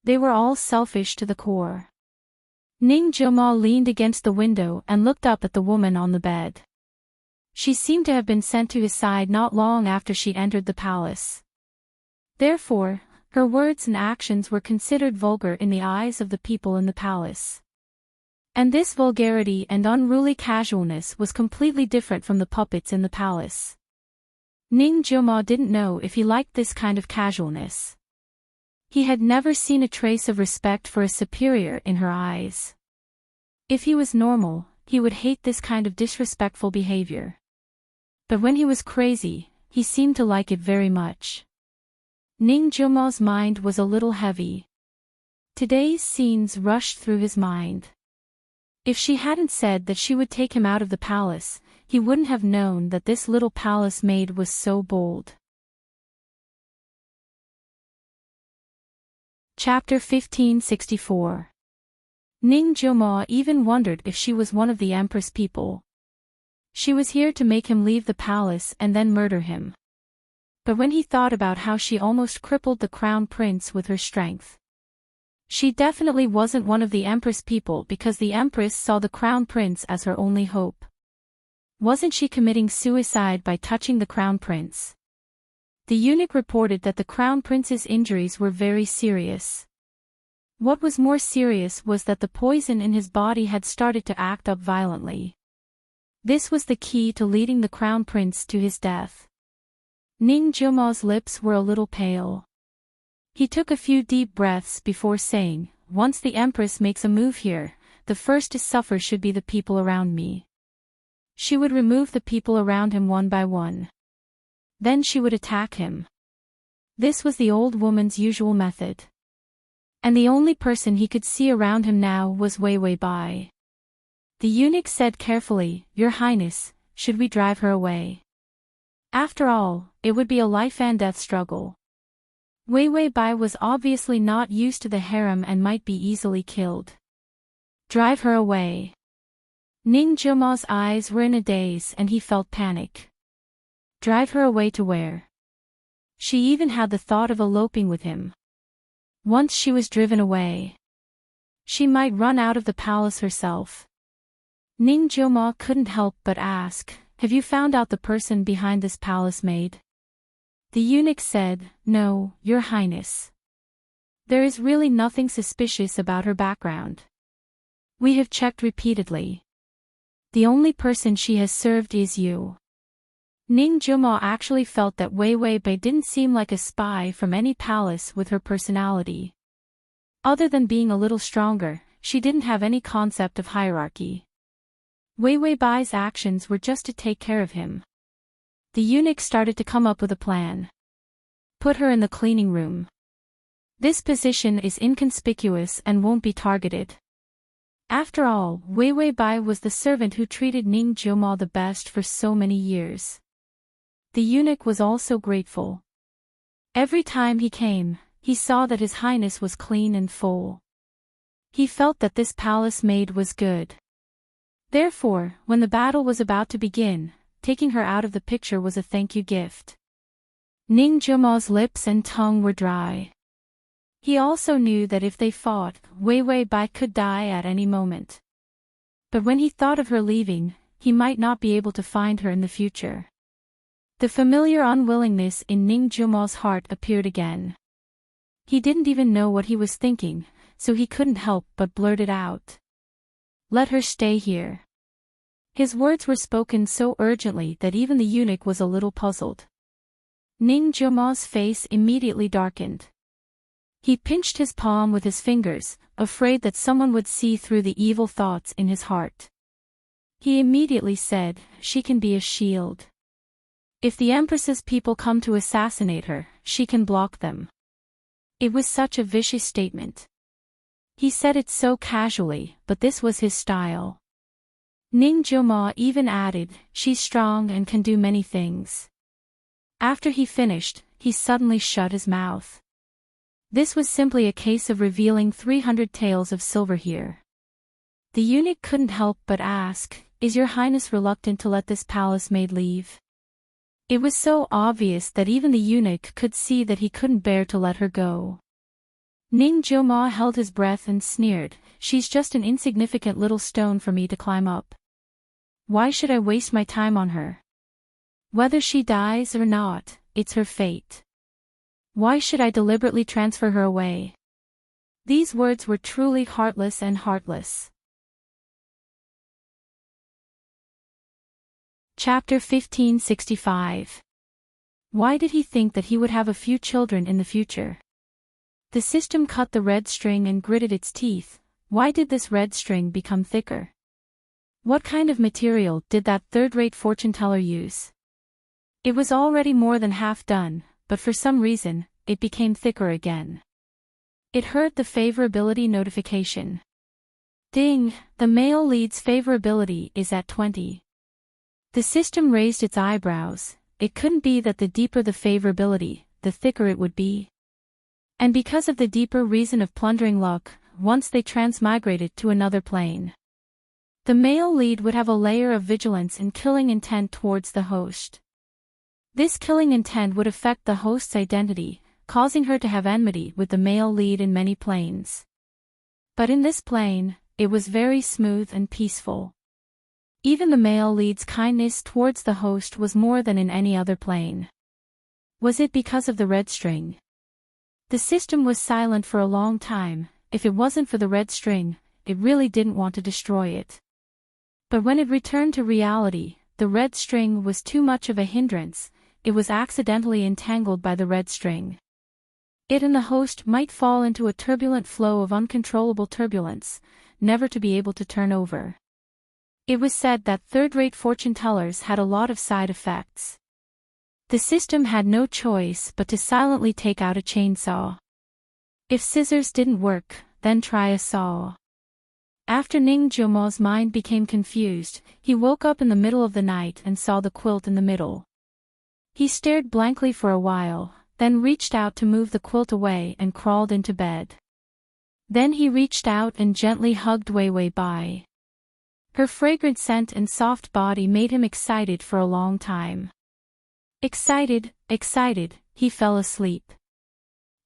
They were all selfish to the core. Ning Jioma leaned against the window and looked up at the woman on the bed. She seemed to have been sent to his side not long after she entered the palace. Therefore, her words and actions were considered vulgar in the eyes of the people in the palace. And this vulgarity and unruly casualness was completely different from the puppets in the palace. Ning Jioma didn't know if he liked this kind of casualness. He had never seen a trace of respect for a superior in her eyes. If he was normal, he would hate this kind of disrespectful behavior. But when he was crazy, he seemed to like it very much. Ning Jioma's mind was a little heavy. Today's scenes rushed through his mind. If she hadn't said that she would take him out of the palace, he wouldn't have known that this little palace maid was so bold. Chapter 1564. Ning Jioma even wondered if she was one of the Empress people. She was here to make him leave the palace and then murder him. But when he thought about how she almost crippled the crown prince with her strength. She definitely wasn't one of the Empress people because the Empress saw the crown prince as her only hope. Wasn't she committing suicide by touching the crown prince? The eunuch reported that the crown prince's injuries were very serious. What was more serious was that the poison in his body had started to act up violently. This was the key to leading the crown prince to his death. Ning Jioma's lips were a little pale. He took a few deep breaths before saying, "Once the Empress makes a move here, the first to suffer should be the people around me." She would remove the people around him one by one. Then she would attack him. This was the old woman's usual method. And the only person he could see around him now was Wei Bai. The eunuch said carefully, "Your Highness, should we drive her away? After all, it would be a life and death struggle." Wei Bai was obviously not used to the harem and might be easily killed. Drive her away. Ning Jioma's eyes were in a daze and he felt panic. Drive her away to where? She even had the thought of eloping with him. Once she was driven away, she might run out of the palace herself. Ning Jioma couldn't help but ask, "Have you found out the person behind this palace maid?" The eunuch said, "No, Your Highness. There is really nothing suspicious about her background. We have checked repeatedly. The only person she has served is you." Ning Jioma actually felt that Wei Bai didn't seem like a spy from any palace with her personality. Other than being a little stronger, she didn't have any concept of hierarchy. Wei Bai's actions were just to take care of him. The eunuch started to come up with a plan. Put her in the cleaning room. This position is inconspicuous and won't be targeted. After all, Wei Bai was the servant who treated Ning Jioma the best for so many years. The eunuch was also grateful. Every time he came, he saw that His Highness was clean and full. He felt that this palace maid was good. Therefore, when the battle was about to begin, taking her out of the picture was a thank you gift. Ning Jioma's lips and tongue were dry. He also knew that if they fought, Wei Bai could die at any moment. But when he thought of her leaving, he might not be able to find her in the future. The familiar unwillingness in Ning Jioma's heart appeared again. He didn't even know what he was thinking, so he couldn't help but blurt it out. "Let her stay here." His words were spoken so urgently that even the eunuch was a little puzzled. Ning Jioma's face immediately darkened. He pinched his palm with his fingers, afraid that someone would see through the evil thoughts in his heart. He immediately said, "She can be a shield. If the Empress's people come to assassinate her, she can block them." It was such a vicious statement. He said it so casually, but this was his style. Ning Jioma even added, "She's strong and can do many things." After he finished, he suddenly shut his mouth. This was simply a case of revealing 300 taels of silver here. The eunuch couldn't help but ask, "Is your highness reluctant to let this palace maid leave?" It was so obvious that even the eunuch could see that he couldn't bear to let her go. Ning Jioma held his breath and sneered, "She's just an insignificant little stone for me to climb up. Why should I waste my time on her? Whether she dies or not, it's her fate. Why should I deliberately transfer her away?" These words were truly heartless and heartless. Chapter 1565. Why did he think that he would have a few children in the future? The system cut the red string and gritted its teeth. Why did this red string become thicker? What kind of material did that third-rate fortune teller use? It was already more than half done, but for some reason, it became thicker again. It heard the favorability notification. Ding, the male lead's favorability is at 20. The system raised its eyebrows. It couldn't be that the deeper the favorability, the thicker it would be. And because of the deeper reason of plundering luck, once they transmigrated to another plane, the male lead would have a layer of vigilance and killing intent towards the host. This killing intent would affect the host's identity, causing her to have enmity with the male lead in many planes. But in this plane, it was very smooth and peaceful. Even the male lead's kindness towards the host was more than in any other plane. Was it because of the red string? The system was silent for a long time. If it wasn't for the red string, it really didn't want to destroy it. But when it returned to reality, the red string was too much of a hindrance. It was accidentally entangled by the red string. It and the host might fall into a turbulent flow of uncontrollable turbulence, never to be able to turn over. It was said that third-rate fortune tellers had a lot of side effects. The system had no choice but to silently take out a chainsaw. If scissors didn't work, then try a saw. After Ning Jiomo's mind became confused, he woke up in the middle of the night and saw the quilt in the middle. He stared blankly for a while, then reached out to move the quilt away and crawled into bed. Then he reached out and gently hugged Wei Wei Bai. Her fragrant scent and soft body made him excited for a long time. Excited, he fell asleep.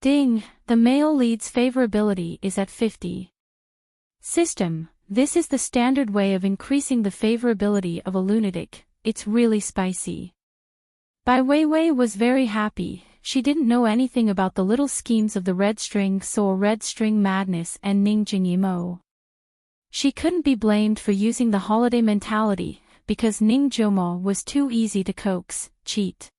Ding, the male lead's favorability is at 50. System, this is the standard way of increasing the favorability of a lunatic. It's really spicy. Bai Weiwei was very happy. She didn't know anything about the little schemes of the red string, so a red string madness and Ning Jingyimo. She couldn't be blamed for using the holiday mentality, because Ning Jiomo was too easy to coax, cheat.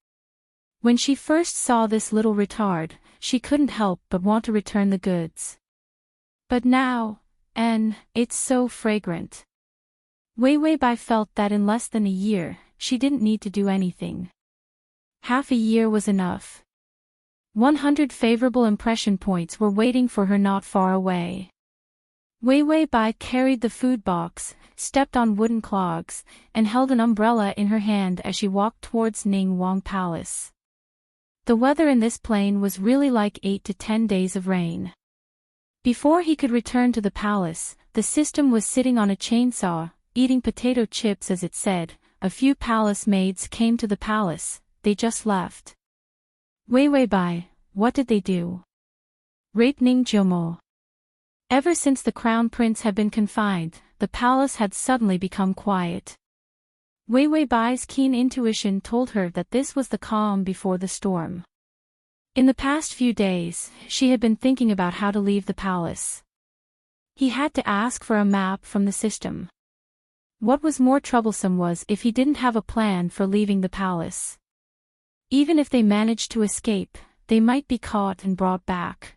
When she first saw this little retard, she couldn't help but want to return the goods. But now, it's so fragrant. Wei Wei Bai felt that in less than a year, she didn't need to do anything. Half a year was enough. 100 favorable impression points were waiting for her not far away. Wei Wei Bai carried the food box, stepped on wooden clogs, and held an umbrella in her hand as she walked towards Ning Wang Palace. The weather in this plain was really like 8 to 10 days of rain. Before he could return to the palace, the system was sitting on a chainsaw, eating potato chips as it said. A few palace maids came to the palace, they just left. Wei Wei Bai, what did they do? Rape Ning Jiomo. Ever since the crown prince had been confined, the palace had suddenly become quiet. Wei Wei Bai's keen intuition told her that this was the calm before the storm. In the past few days, she had been thinking about how to leave the palace. He had to ask for a map from the system. What was more troublesome was if he didn't have a plan for leaving the palace. Even if they managed to escape, they might be caught and brought back.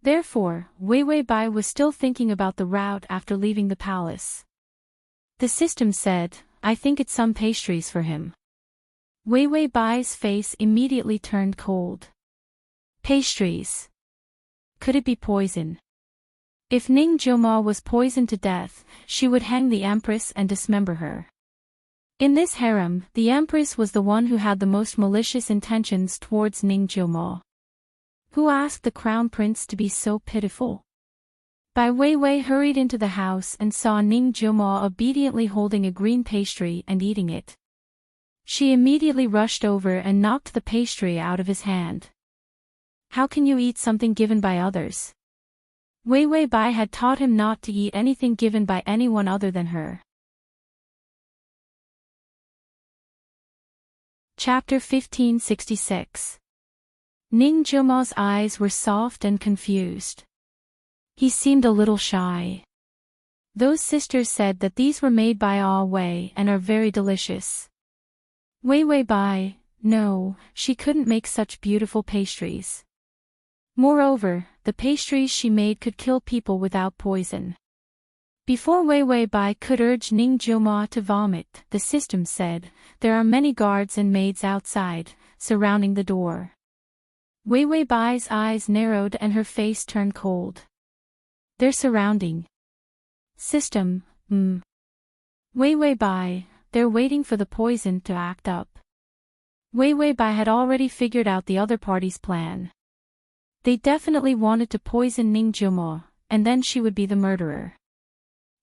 Therefore, Wei Wei Bai was still thinking about the route after leaving the palace. The system said, I think it's some pastries for him. Wei Wei Bai's face immediately turned cold. Pastries. Could it be poison? If Ning Jiomo was poisoned to death, she would hang the empress and dismember her. In this harem, the Empress was the one who had the most malicious intentions towards Ning Jilma. Who asked the Crown Prince to be so pitiful? Bai Weiwei hurried into the house and saw Ning Jilma obediently holding a green pastry and eating it. She immediately rushed over and knocked the pastry out of his hand. How can you eat something given by others? Weiwei Bai had taught him not to eat anything given by anyone other than her. Chapter 1566. Ning Jilma's eyes were soft and confused. He seemed a little shy. Those sisters said that these were made by Ah Wei and are very delicious. Weiwei Bai, no, she couldn't make such beautiful pastries. Moreover, the pastries she made could kill people without poison. Before Weiwei Bai could urge Ning Jilma to vomit, the system said, there are many guards and maids outside, surrounding the door. Weiwei Bai's eyes narrowed and her face turned cold. They're surrounding. System, Weiwei Bai, they're waiting for the poison to act up. Weiwei Bai had already figured out the other party's plan. They definitely wanted to poison Ning Jilma, and then she would be the murderer.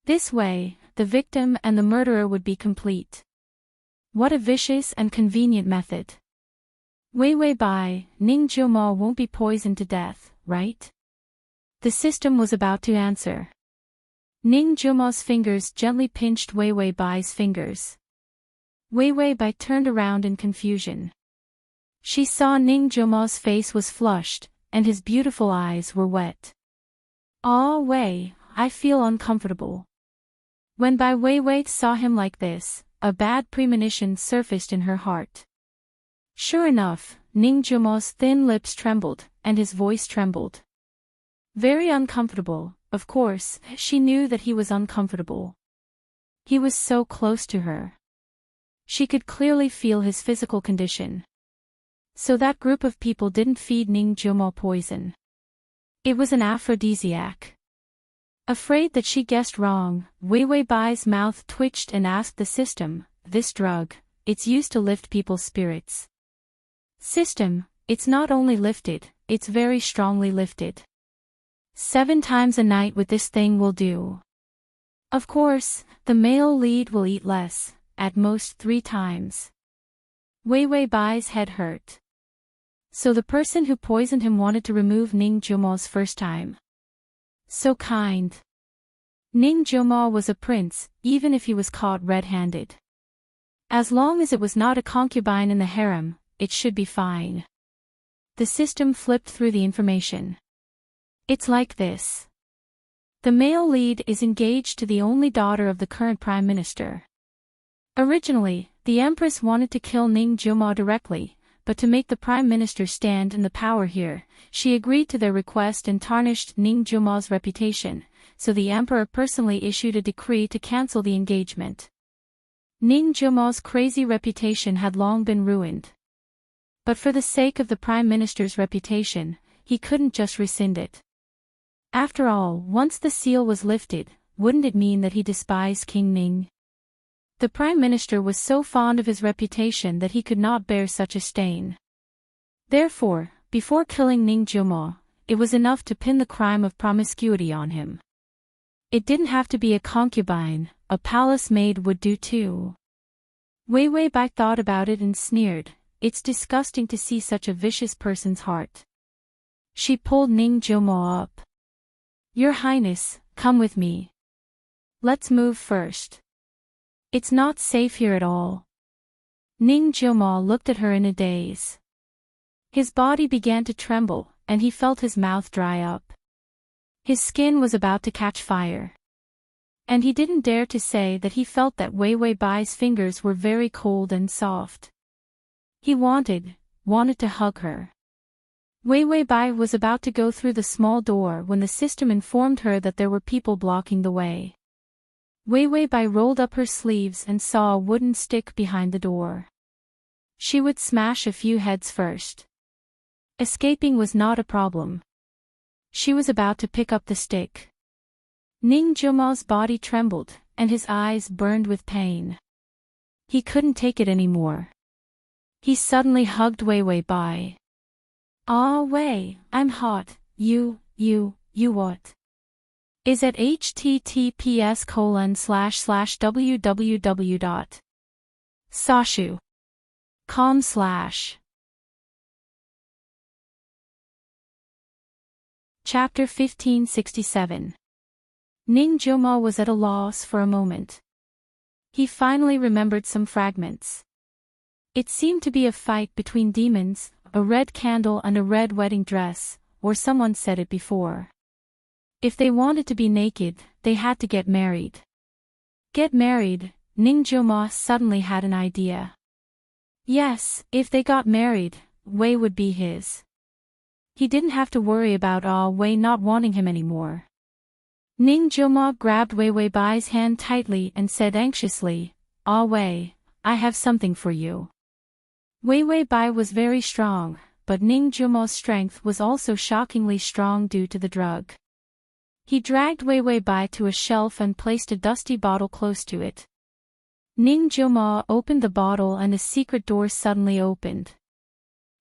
This way, the victim and the murderer would be complete. What a vicious and convenient method. Weiwei Bai, Ning Jilma won't be poisoned to death, right? The system was about to answer. Ning Jilma's fingers gently pinched Weiwei Bai's fingers. Weiwei Bai turned around in confusion. She saw Ning Jilma's face was flushed, and his beautiful eyes were wet. Ah Wei, I feel uncomfortable. When Bai Weiwei saw him like this, a bad premonition surfaced in her heart. Sure enough, Ning Jilma's thin lips trembled, and his voice trembled. Very uncomfortable, of course, she knew that he was uncomfortable. He was so close to her. She could clearly feel his physical condition. So that group of people didn't feed Ning Jilma poison. It was an aphrodisiac. Afraid that she guessed wrong, Weiwei Bai's mouth twitched and asked the system, this drug, it's used to lift people's spirits. System, it's not only lifted, it's very strongly lifted. 7 times a night with this thing will do. Of course, the male lead will eat less, at most 3 times. Weiwei Bai's head hurt. So the person who poisoned him wanted to remove Ning Jilma's first time. So kind. Ning Jilma was a prince, even if he was caught red-handed. As long as it was not a concubine in the harem, it should be fine. The system flipped through the information. It's like this. The male lead is engaged to the only daughter of the current prime minister. Originally, the Empress wanted to kill Ning Jilma directly, but to make the prime minister stand in the power here, she agreed to their request and tarnished Ning Jilma's reputation, so the emperor personally issued a decree to cancel the engagement. Ning Jilma's crazy reputation had long been ruined. But for the sake of the prime minister's reputation, he couldn't just rescind it. After all, once the seal was lifted, wouldn't it mean that he despised King Ning? The prime minister was so fond of his reputation that he could not bear such a stain. Therefore, before killing Ning Jilma, it was enough to pin the crime of promiscuity on him. It didn't have to be a concubine, a palace maid would do too. Weiwei Bai thought about it and sneered, it's disgusting to see such a vicious person's heart. She pulled Ning Jilma up. Your Highness, come with me. Let's move first. It's not safe here at all. Ning Jilma looked at her in a daze. His body began to tremble, and he felt his mouth dry up. His skin was about to catch fire. And he didn't dare to say that he felt that Weiwei Bai's fingers were very cold and soft. He wanted to hug her. Weiwei Bai was about to go through the small door when the system informed her that there were people blocking the way. Weiwei Bai rolled up her sleeves and saw a wooden stick behind the door. She would smash a few heads first. Escaping was not a problem. She was about to pick up the stick. Ning Jilma's body trembled, and his eyes burned with pain. He couldn't take it anymore. He suddenly hugged Wei Wei Bai. "Aw Wei, I'm hot, you what? Is at https://www.sashu.com/. Chapter 1567. Ning Jioma was at a loss for a moment. He finally remembered some fragments. It seemed to be a fight between demons, a red candle and a red wedding dress, or someone said it before. If they wanted to be naked, they had to get married. Get married, Ning Jioma suddenly had an idea. Yes, if they got married, Wei would be his. He didn't have to worry about Wei not wanting him anymore. Ning Jioma grabbed Wei Wei Bai's hand tightly and said anxiously, Wei, I have something for you. Wei Wei Bai was very strong, but Ning Jioma's strength was also shockingly strong due to the drug. He dragged Wei Wei Bai to a shelf and placed a dusty bottle close to it. Ning Jioma opened the bottle and a secret door suddenly opened.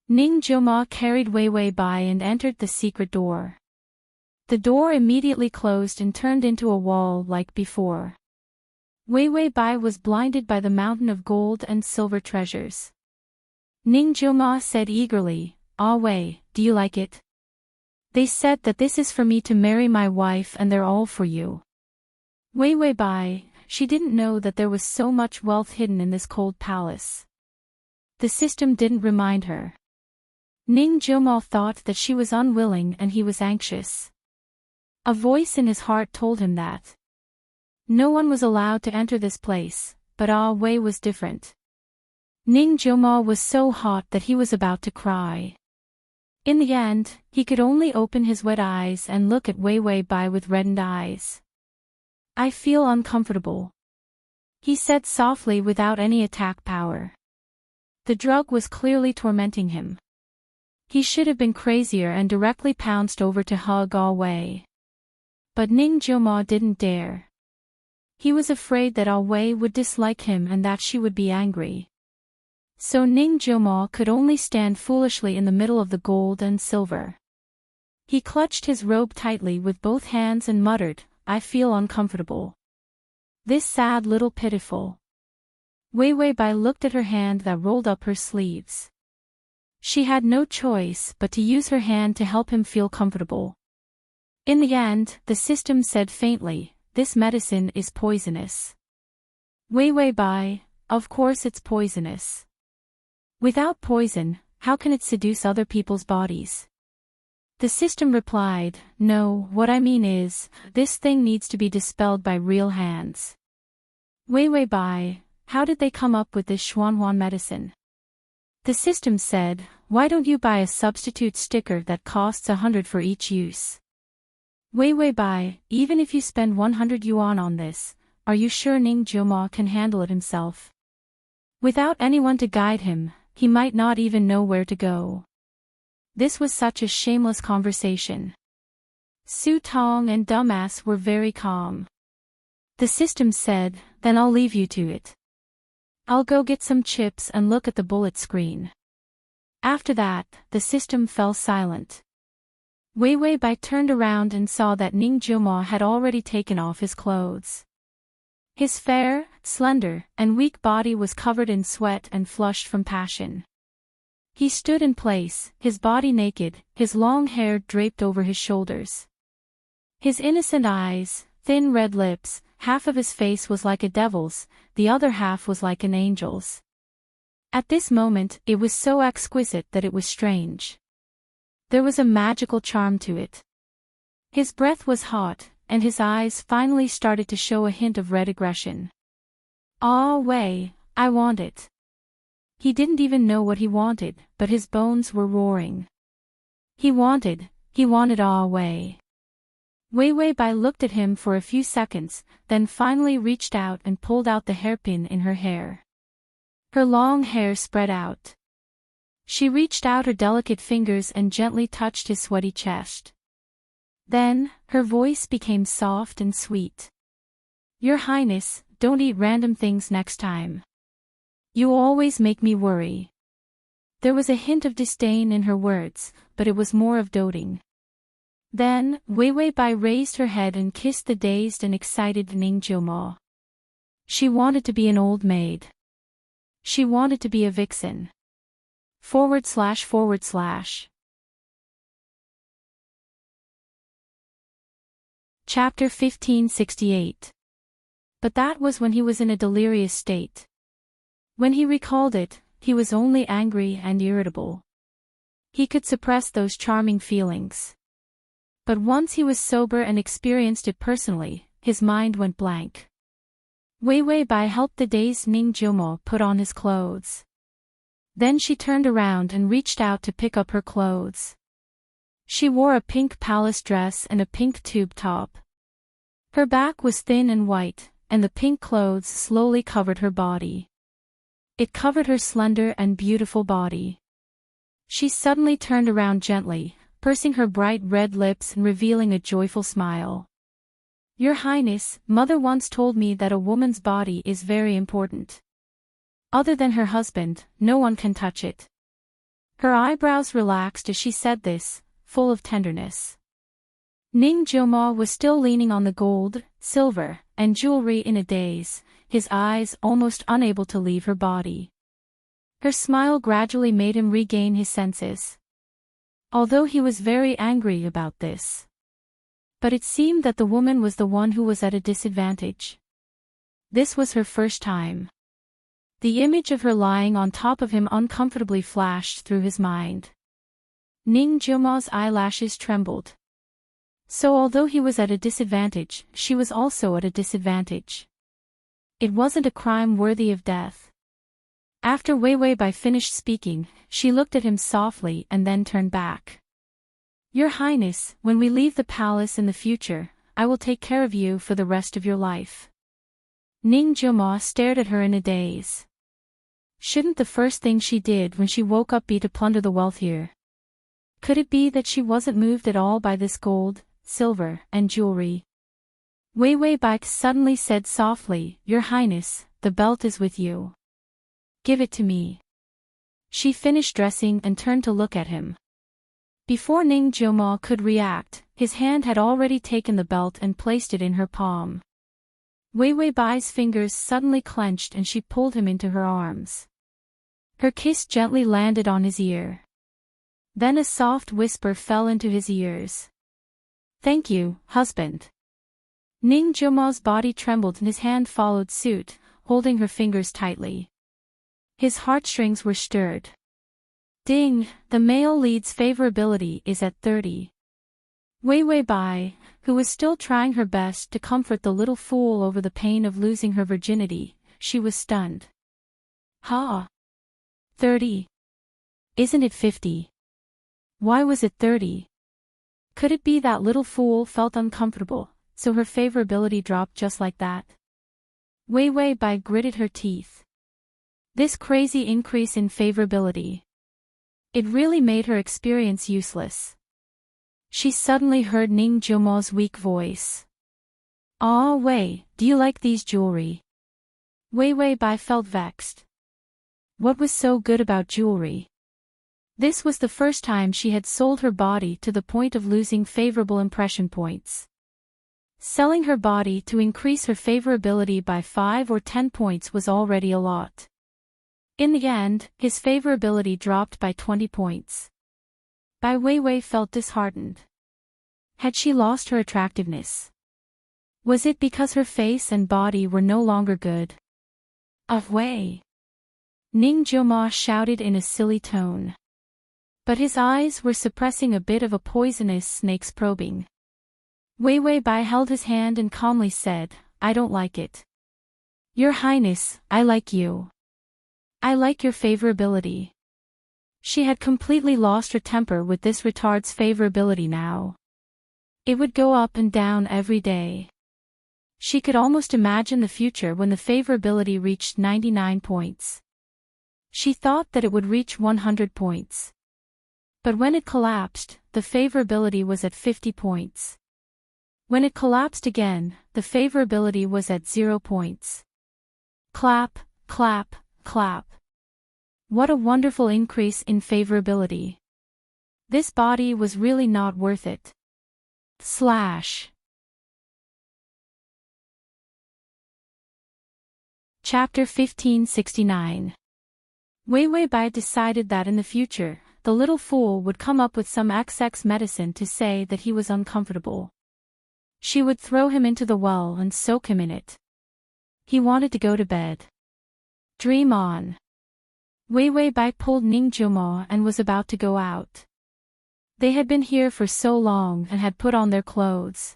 Ning Jioma carried Wei Wei Bai and entered the secret door. The door immediately closed and turned into a wall like before. Wei Wei Bai was blinded by the mountain of gold and silver treasures. Ning Jioma said eagerly, Wei, do you like it? They said that this is for me to marry my wife and they're all for you. Wei Wei Bai, she didn't know that there was so much wealth hidden in this cold palace. The system didn't remind her. Ning Jioma thought that she was unwilling and he was anxious. A voice in his heart told him that no one was allowed to enter this place, but Wei was different. Ning Jioma was so hot that he was about to cry. In the end, he could only open his wet eyes and look at Wei Wei Bai with reddened eyes. I feel uncomfortable, he said softly without any attack power. The drug was clearly tormenting him. He should have been crazier and directly pounced over to hug Wei. But Ning Jioma didn't dare. He was afraid that Wei would dislike him and that she would be angry. So Ning Jioma could only stand foolishly in the middle of the gold and silver. He clutched his robe tightly with both hands and muttered, I feel uncomfortable. This sad little pitiful. Wei Wei Bai looked at her hand that rolled up her sleeves. She had no choice but to use her hand to help him feel comfortable. In the end, the system said faintly, this medicine is poisonous. Wei Wei Bai, of course it's poisonous. Without poison, how can it seduce other people's bodies? The system replied, no, what I mean is, this thing needs to be dispelled by real hands. Wei Wei Bai, how did they come up with this Xuanhuan medicine? The system said, why don't you buy a substitute sticker that costs 100 for each use? Wei Wei Bai, even if you spend 100 yuan on this, are you sure Ning Jioma can handle it himself? Without anyone to guide him, he might not even know where to go. This was such a shameless conversation. Su Tong and Dumbass were very calm. The system said, then I'll leave you to it. I'll go get some chips and look at the bullet screen. After that, the system fell silent. Wei Wei Bai turned around and saw that Ning Jioma had already taken off his clothes. His fair, slender, and weak body was covered in sweat and flushed from passion. He stood in place, his body naked, his long hair draped over his shoulders. His innocent eyes, thin red lips, half of his face was like a devil's, the other half was like an angel's. At this moment, it was so exquisite that it was strange. There was a magical charm to it. His breath was hot, and his eyes finally started to show a hint of red aggression. Wei, I want it. He didn't even know what he wanted, but his bones were roaring. He wanted Wei. Wei Wei Bai looked at him for a few seconds, then finally reached out and pulled out the hairpin in her hair. Her long hair spread out. She reached out her delicate fingers and gently touched his sweaty chest. Then, her voice became soft and sweet. Your Highness, don't eat random things next time. You always make me worry. There was a hint of disdain in her words, but it was more of doting. Then, Wei Wei Bai raised her head and kissed the dazed and excited Ning Jiumo. She wanted to be an old maid. She wanted to be a vixen. // Chapter 1568. But that was when he was in a delirious state. When he recalled it, he was only angry and irritable. He could suppress those charming feelings. But once he was sober and experienced it personally, his mind went blank. Wei Wei Bai helped the dazed Ning Jiumo put on his clothes. Then she turned around and reached out to pick up her clothes. She wore a pink palace dress and a pink tube top. Her back was thin and white, and the pink clothes slowly covered her body. It covered her slender and beautiful body. She suddenly turned around gently, pursing her bright red lips and revealing a joyful smile. Your Highness, Mother once told me that a woman's body is very important. Other than her husband, no one can touch it. Her eyebrows relaxed as she said this, full of tenderness. Ning Jiumo was still leaning on the gold, silver, and jewelry in a daze, his eyes almost unable to leave her body. Her smile gradually made him regain his senses. Although he was very angry about this. But it seemed that the woman was the one who was at a disadvantage. This was her first time. The image of her lying on top of him uncomfortably flashed through his mind. Ning Jiumo's eyelashes trembled. So although he was at a disadvantage, she was also at a disadvantage. It wasn't a crime worthy of death. After Wei Wei Bai finished speaking, she looked at him softly and then turned back. Your Highness, when we leave the palace in the future, I will take care of you for the rest of your life. Ning Jiumo stared at her in a daze. Shouldn't the first thing she did when she woke up be to plunder the wealth here? Could it be that she wasn't moved at all by this gold, silver, and jewelry? Wei Wei Bai suddenly said softly, Your Highness, the belt is with you. Give it to me. She finished dressing and turned to look at him. Before Ning Jiumo could react, his hand had already taken the belt and placed it in her palm. Wei Wei Bai's fingers suddenly clenched and she pulled him into her arms. Her kiss gently landed on his ear. Then a soft whisper fell into his ears. Thank you, husband. Ning Jiumo's body trembled and his hand followed suit, holding her fingers tightly. His heartstrings were stirred. Ding, the male lead's favorability is at 30. Wei Wei Bai, who was still trying her best to comfort the little fool over the pain of losing her virginity, she was stunned. Ha! 30. Isn't it 50? Why was it 30? Could it be that little fool felt uncomfortable, so her favorability dropped just like that? Wei Wei Bai gritted her teeth. This crazy increase in favorability. It really made her experience useless. She suddenly heard Ning Jiumo's weak voice. Ah Wei, do you like these jewelry? Wei Wei Bai felt vexed. What was so good about jewelry? This was the first time she had sold her body to the point of losing favorable impression points. Selling her body to increase her favorability by 5 or 10 points was already a lot. In the end, his favorability dropped by 20 points. Bai Weiwei felt disheartened. Had she lost her attractiveness? Was it because her face and body were no longer good? Wei! Ning Jiumo shouted in a silly tone. But his eyes were suppressing a bit of a poisonous snake's probing. Wei Wei Bai held his hand and calmly said, I don't like it. Your Highness, I like you. I like your favorability. She had completely lost her temper with this retard's favorability now. It would go up and down every day. She could almost imagine the future when the favorability reached 99 points. She thought that it would reach 100 points. But when it collapsed, the favorability was at 50 points. When it collapsed again, the favorability was at 0 points. Clap, clap, Clap. What a wonderful increase in favorability. This body was really not worth it. Slash. Chapter 1569. Wei Wei Bai decided that in the future, the little fool would come up with some XX medicine to say that he was uncomfortable. She would throw him into the well and soak him in it. He wanted to go to bed. Dream on. Wei Wei Bai pulled Ning Jiumo and was about to go out. They had been here for so long and had put on their clothes.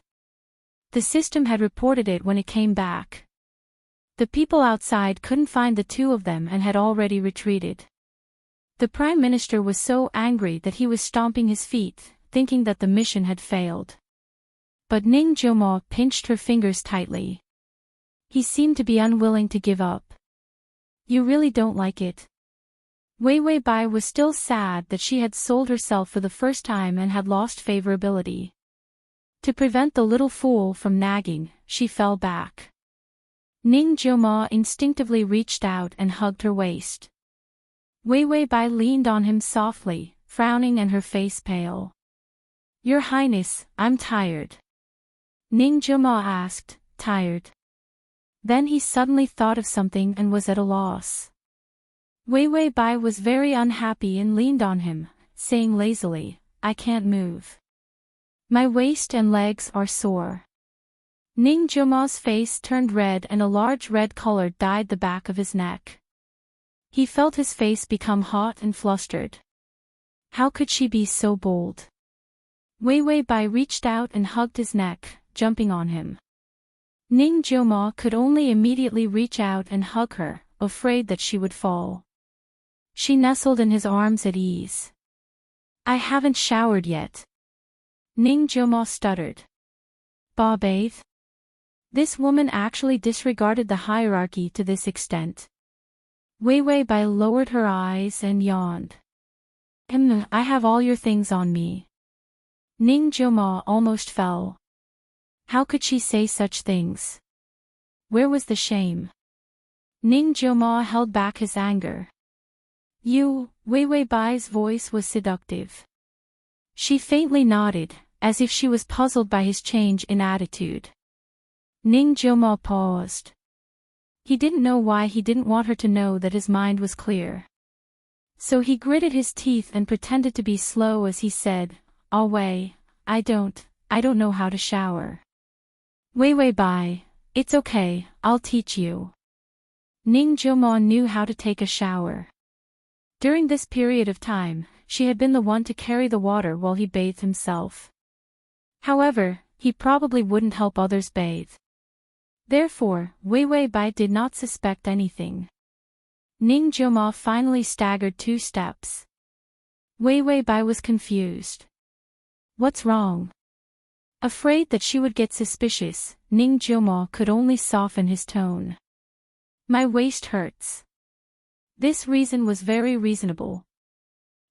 The system had reported it when it came back. The people outside couldn't find the two of them and had already retreated. The Prime Minister was so angry that he was stomping his feet, thinking that the mission had failed. But Ning Jiumo pinched her fingers tightly. He seemed to be unwilling to give up. You really don't like it? Wei Wei Bai was still sad that she had sold herself for the first time and had lost favorability. To prevent the little fool from nagging, she fell back. Ning Jiumo instinctively reached out and hugged her waist. Wei Wei Bai leaned on him softly, frowning and her face pale. Your Highness, I'm tired. Ning Jiumo asked, tired? Then he suddenly thought of something and was at a loss. Wei Wei Bai was very unhappy and leaned on him, saying lazily, I can't move. My waist and legs are sore. Ning Jiumo's face turned red and a large red color dyed the back of his neck. He felt his face become hot and flustered. How could she be so bold? Wei Wei Bai reached out and hugged his neck, jumping on him. Ning Jiumo could only immediately reach out and hug her, afraid that she would fall. She nestled in his arms at ease. I haven't showered yet. Ning Jiumo stuttered. Ba bathe? This woman actually disregarded the hierarchy to this extent. Wei Wei Bai lowered her eyes and yawned. I have all your things on me. Ning Jiumo almost fell. How could she say such things? Where was the shame? Ning Jiumo held back his anger. Wei Wei Bai's voice was seductive. She faintly nodded, as if she was puzzled by his change in attitude. Ning Jiumo paused. He didn't know why he didn't want her to know that his mind was clear. So he gritted his teeth and pretended to be slow as he said, Wei, I don't know how to shower. Wei Wei Bai, it's okay, I'll teach you. Ning Jiumo knew how to take a shower. During this period of time, she had been the one to carry the water while he bathed himself. However, he probably wouldn't help others bathe. Therefore, Wei Wei Bai did not suspect anything. Ning Jiumo finally staggered 2 steps. Wei Wei Bai was confused. What's wrong? Afraid that she would get suspicious, Ning Jiumo could only soften his tone. My waist hurts. This reason was very reasonable.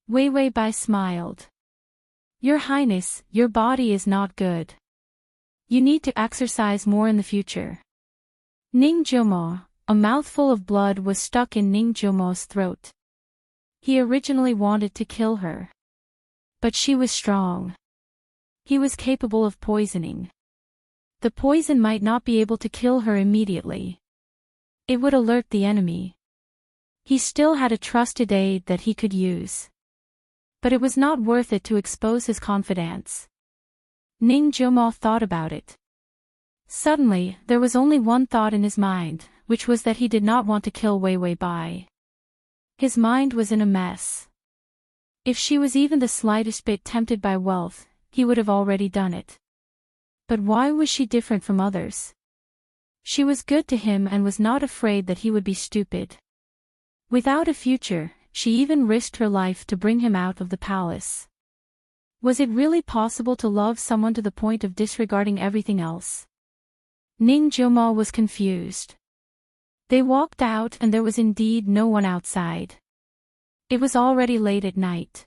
Wei Wei Bai smiled. Your Highness, your body is not good. You need to exercise more in the future. Ning Jiumo, a mouthful of blood was stuck in Ning Jiumo's throat. He originally wanted to kill her. But she was strong. He was capable of poisoning. The poison might not be able to kill her immediately. It would alert the enemy. He still had a trusted aide that he could use. But it was not worth it to expose his confidence. Ning Jiumo thought about it. Suddenly, there was only one thought in his mind, which was that he did not want to kill Wei Wei Bai. His mind was in a mess. If she was even the slightest bit tempted by wealth, he would have already done it. But why was she different from others? She was good to him and was not afraid that he would be stupid. Without a future, she even risked her life to bring him out of the palace. Was it really possible to love someone to the point of disregarding everything else? Ning Jiumo was confused. They walked out and there was indeed no one outside. It was already late at night.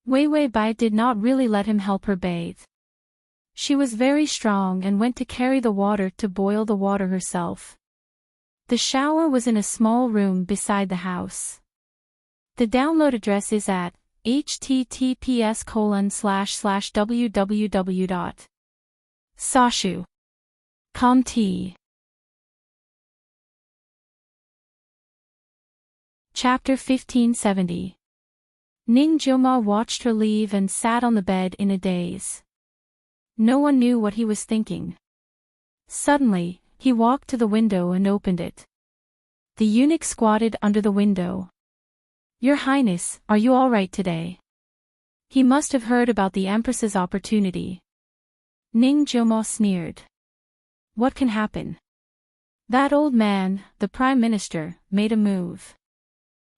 Wei Wei Bai did not really let him help her bathe. She was very strong and went to carry the water to boil the water herself. The shower was in a small room beside the house. The download address is at https://www.sashu.com. Chapter 1570. Ning Joma watched her leave and sat on the bed in a daze. No one knew what he was thinking. Suddenly, he walked to the window and opened it. The eunuch squatted under the window. "Your Highness, are you all right today?" He must have heard about the Empress's opportunity. Ning Joma sneered. "What can happen?" "That old man, the Prime Minister, made a move.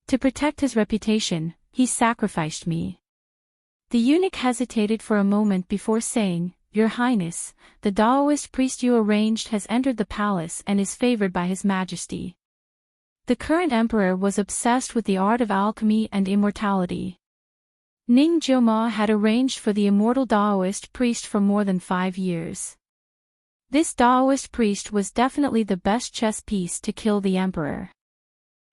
To protect his reputation, he sacrificed me." The eunuch hesitated for a moment before saying, "Your Highness, the Taoist priest you arranged has entered the palace and is favored by His Majesty. The current emperor was obsessed with the art of alchemy and immortality." Ning Joma had arranged for the immortal Taoist priest for more than 5 years. This Taoist priest was definitely the best chess piece to kill the emperor.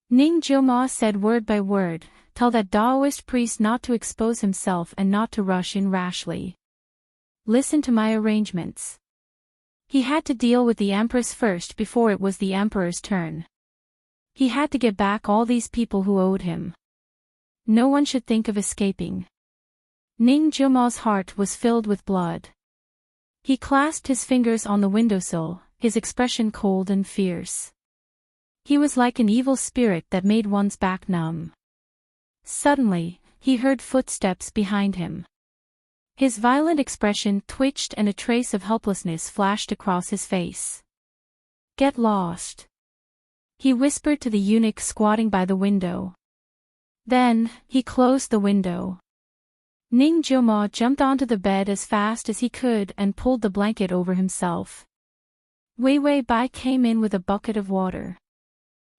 Ning Joma said word by word, "Tell that Taoist priest not to expose himself and not to rush in rashly. Listen to my arrangements." He had to deal with the Empress first before it was the Emperor's turn. He had to get back all these people who owed him. No one should think of escaping. Ning Joma's heart was filled with blood. He clasped his fingers on the windowsill, his expression cold and fierce. He was like an evil spirit that made one's back numb. Suddenly, he heard footsteps behind him. His violent expression twitched and a trace of helplessness flashed across his face. "Get lost," he whispered to the eunuch squatting by the window. Then, he closed the window. Ning Joma jumped onto the bed as fast as he could and pulled the blanket over himself. Wei Wei Bai came in with a bucket of water.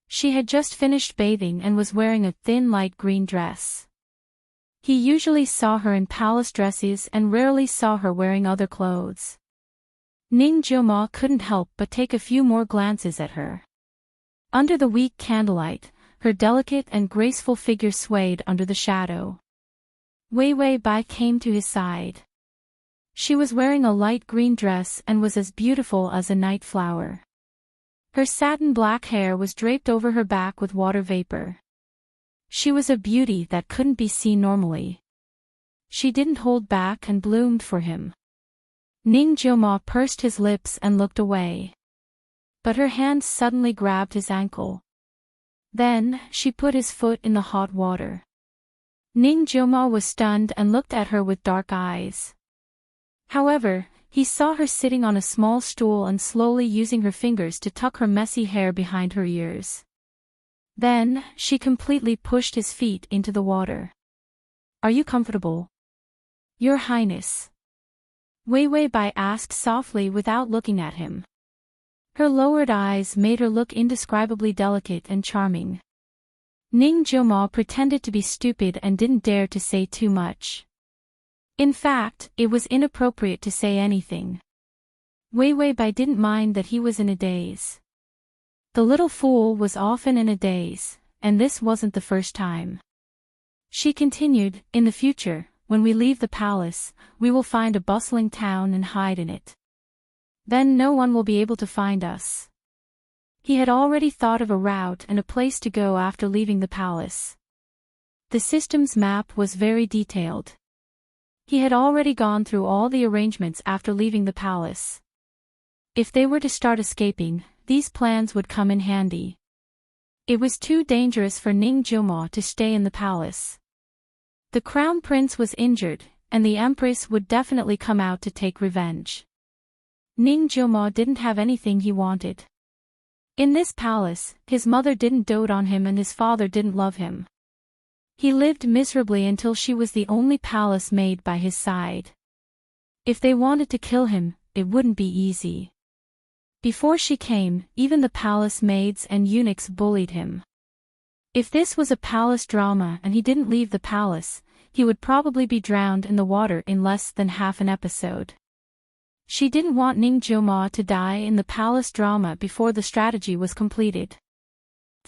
She had just finished bathing and was wearing a thin light green dress. He usually saw her in palace dresses and rarely saw her wearing other clothes. Ning Joma couldn't help but take a few more glances at her. Under the weak candlelight, her delicate and graceful figure swayed under the shadow. Wei Wei Bai came to his side. She was wearing a light green dress and was as beautiful as a night flower. Her satin black hair was draped over her back with water vapor. She was a beauty that couldn't be seen normally. She didn't hold back and bloomed for him. Ning Joma pursed his lips and looked away. But her hand suddenly grabbed his ankle. Then, she put his foot in the hot water. Ning Joma was stunned and looked at her with dark eyes. However, he saw her sitting on a small stool and slowly using her fingers to tuck her messy hair behind her ears. Then, she completely pushed his feet into the water. "Are you comfortable?" "Your Highness?" Wei Wei Bai asked softly without looking at him. Her lowered eyes made her look indescribably delicate and charming. Ning Joma pretended to be stupid and didn't dare to say too much. In fact, it was inappropriate to say anything. Wei Wei Bai didn't mind that he was in a daze. The little fool was often in a daze, and this wasn't the first time. She continued, "In the future, when we leave the palace, we will find a bustling town and hide in it. Then no one will be able to find us." He had already thought of a route and a place to go after leaving the palace. The system's map was very detailed. He had already gone through all the arrangements after leaving the palace. If they were to start escaping, these plans would come in handy. It was too dangerous for Ning Joma to stay in the palace. The crown prince was injured, and the empress would definitely come out to take revenge. Ning Joma didn't have anything he wanted. In this palace, his mother didn't dote on him and his father didn't love him. He lived miserably until she was the only palace maid by his side. If they wanted to kill him, it wouldn't be easy. Before she came, even the palace maids and eunuchs bullied him. If this was a palace drama and he didn't leave the palace, he would probably be drowned in the water in less than half an episode. She didn't want Ning Joma to die in the palace drama before the strategy was completed.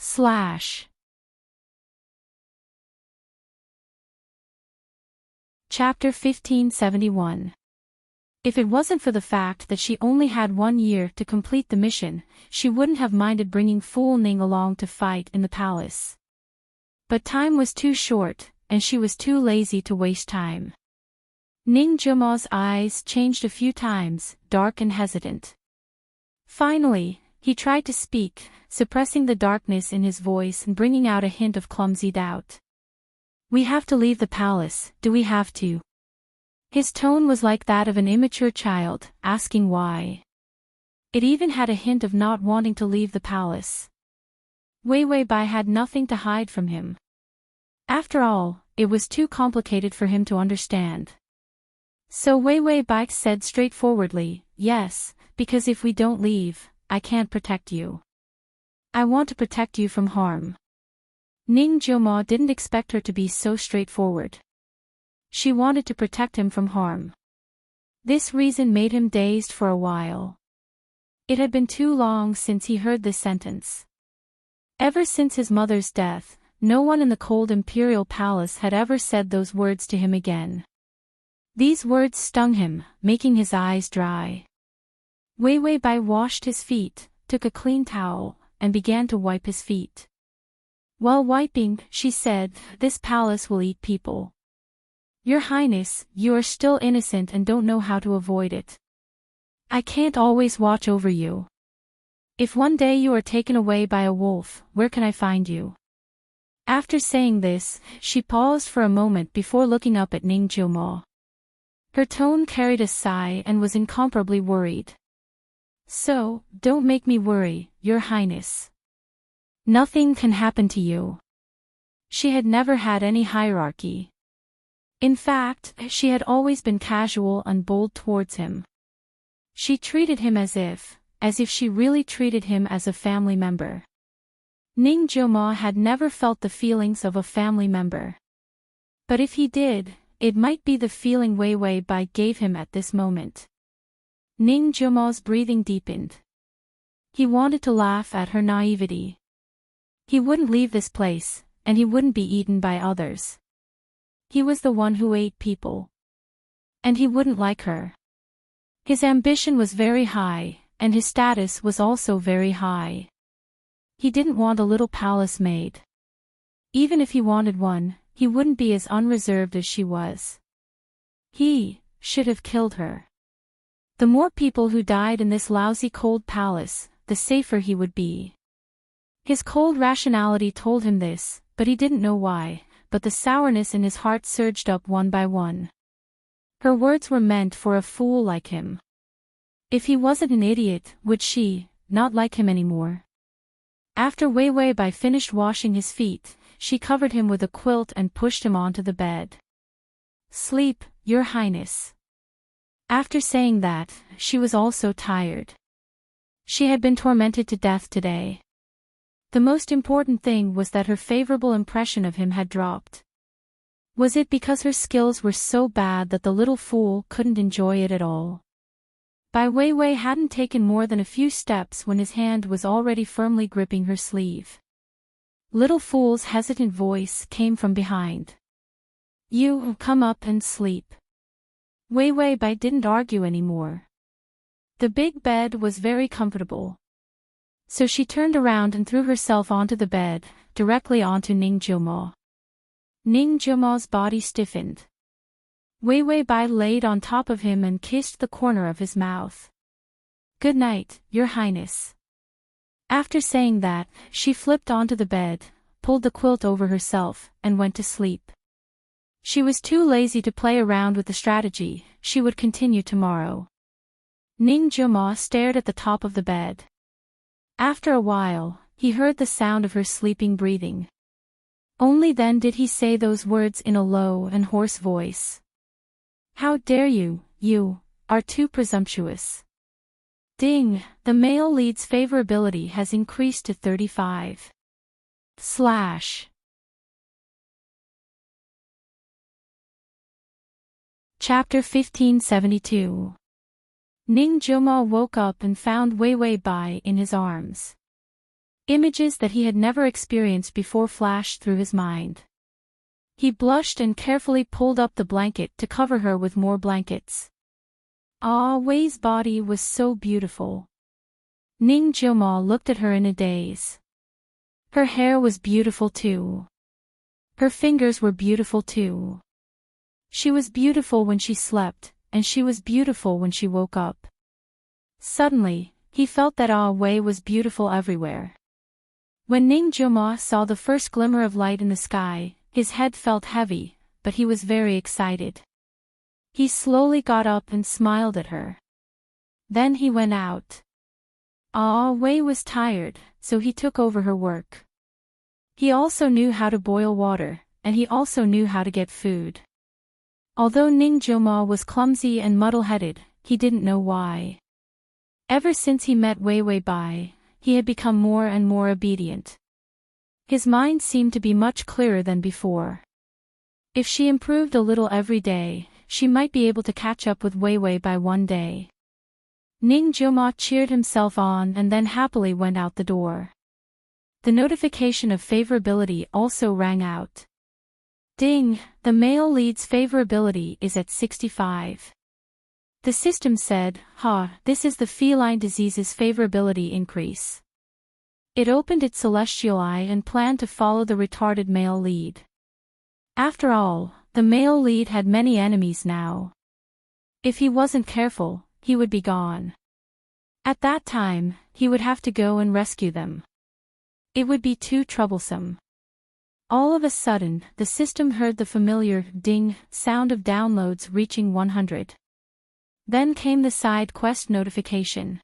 Slash. Chapter 1571. If it wasn't for the fact that she only had 1 year to complete the mission, she wouldn't have minded bringing Fool Ning along to fight in the palace. But time was too short, and she was too lazy to waste time. Ning Jumo's eyes changed a few times, dark and hesitant. Finally, he tried to speak, suppressing the darkness in his voice and bringing out a hint of clumsy doubt. "We have to leave the palace, do we have to?" His tone was like that of an immature child, asking why. It even had a hint of not wanting to leave the palace. Wei Wei Bai had nothing to hide from him. After all, it was too complicated for him to understand. So Wei Wei Bai said straightforwardly, "Yes, because if we don't leave, I can't protect you. I want to protect you from harm." Ning Jumo didn't expect her to be so straightforward. She wanted to protect him from harm. This reason made him dazed for a while. It had been too long since he heard this sentence. Ever since his mother's death, no one in the cold imperial palace had ever said those words to him again. These words stung him, making his eyes dry. Wei Wei Bai washed his feet, took a clean towel, and began to wipe his feet. While wiping, she said, "This palace will eat people. Your Highness, you are still innocent and don't know how to avoid it. I can't always watch over you. If one day you are taken away by a wolf, where can I find you?" After saying this, she paused for a moment before looking up at Ning Jumo. Her tone carried a sigh and was incomparably worried. "So, don't make me worry, Your Highness. Nothing can happen to you." She had never had any hierarchy. In fact, she had always been casual and bold towards him. She treated him as if she really treated him as a family member. Ning Jumo had never felt the feelings of a family member. But if he did, it might be the feeling Wei Wei Bai gave him at this moment. Ning Jumo's breathing deepened. He wanted to laugh at her naivety. He wouldn't leave this place, and he wouldn't be eaten by others. He was the one who ate people. And he wouldn't like her. His ambition was very high, and his status was also very high. He didn't want a little palace maid. Even if he wanted one, he wouldn't be as unreserved as she was. He should have killed her. The more people who died in this lousy cold palace, the safer he would be. His cold rationality told him this, but he didn't know why, but the sourness in his heart surged up one by one. Her words were meant for a fool like him. If he wasn't an idiot, would she not like him anymore? After Wei Wei Bai finished washing his feet, she covered him with a quilt and pushed him onto the bed. "Sleep, Your Highness." After saying that, she was also tired. She had been tormented to death today. The most important thing was that her favorable impression of him had dropped. Was it because her skills were so bad that the little fool couldn't enjoy it at all? Bai Wei Wei hadn't taken more than a few steps when his hand was already firmly gripping her sleeve. Little fool's hesitant voice came from behind. "You come up and sleep." Wei Wei Bai didn't argue anymore. The big bed was very comfortable. So she turned around and threw herself onto the bed, directly onto Ning Jumo. Ning Jumo's body stiffened. Wei Wei Bai laid on top of him and kissed the corner of his mouth. "Good night, Your Highness." After saying that, she flipped onto the bed, pulled the quilt over herself, and went to sleep. She was too lazy to play around with the strategy. She would continue tomorrow. Ning Jumo stared at the top of the bed. After a while, he heard the sound of her sleeping breathing. Only then did he say those words in a low and hoarse voice. "How dare you, you are too presumptuous." Ding, the male lead's favorability has increased to 35. Chapter 1572. Ning Jumo woke up and found Wei Wei Bai in his arms. Images that he had never experienced before flashed through his mind. He blushed and carefully pulled up the blanket to cover her with more blankets. Ah, Wei's body was so beautiful. Ning Jioma looked at her in a daze. Her hair was beautiful too. Her fingers were beautiful too. She was beautiful when she slept, and she was beautiful when she woke up. Suddenly, he felt that Wei was beautiful everywhere. When Ning Jioma saw the first glimmer of light in the sky, his head felt heavy, but he was very excited. He slowly got up and smiled at her. Then he went out. Wei was tired, so he took over her work. He also knew how to boil water, and he also knew how to get food. Although Ning Jioma was clumsy and muddle-headed, he didn't know why. Ever since he met Wei Bai, he had become more and more obedient. His mind seemed to be much clearer than before. If she improved a little every day, she might be able to catch up with Wei by one day. Ning Jioma cheered himself on and then happily went out the door. The notification of favorability also rang out. Ding, the male lead's favorability is at 65. The system said, this is the feline disease's favorability increase. It opened its celestial eye and planned to follow the retarded male lead. After all, the male lead had many enemies now. If he wasn't careful, he would be gone. At that time, he would have to go and rescue them. It would be too troublesome. All of a sudden, the system heard the familiar ding sound of downloads reaching 100. Then came the side quest notification.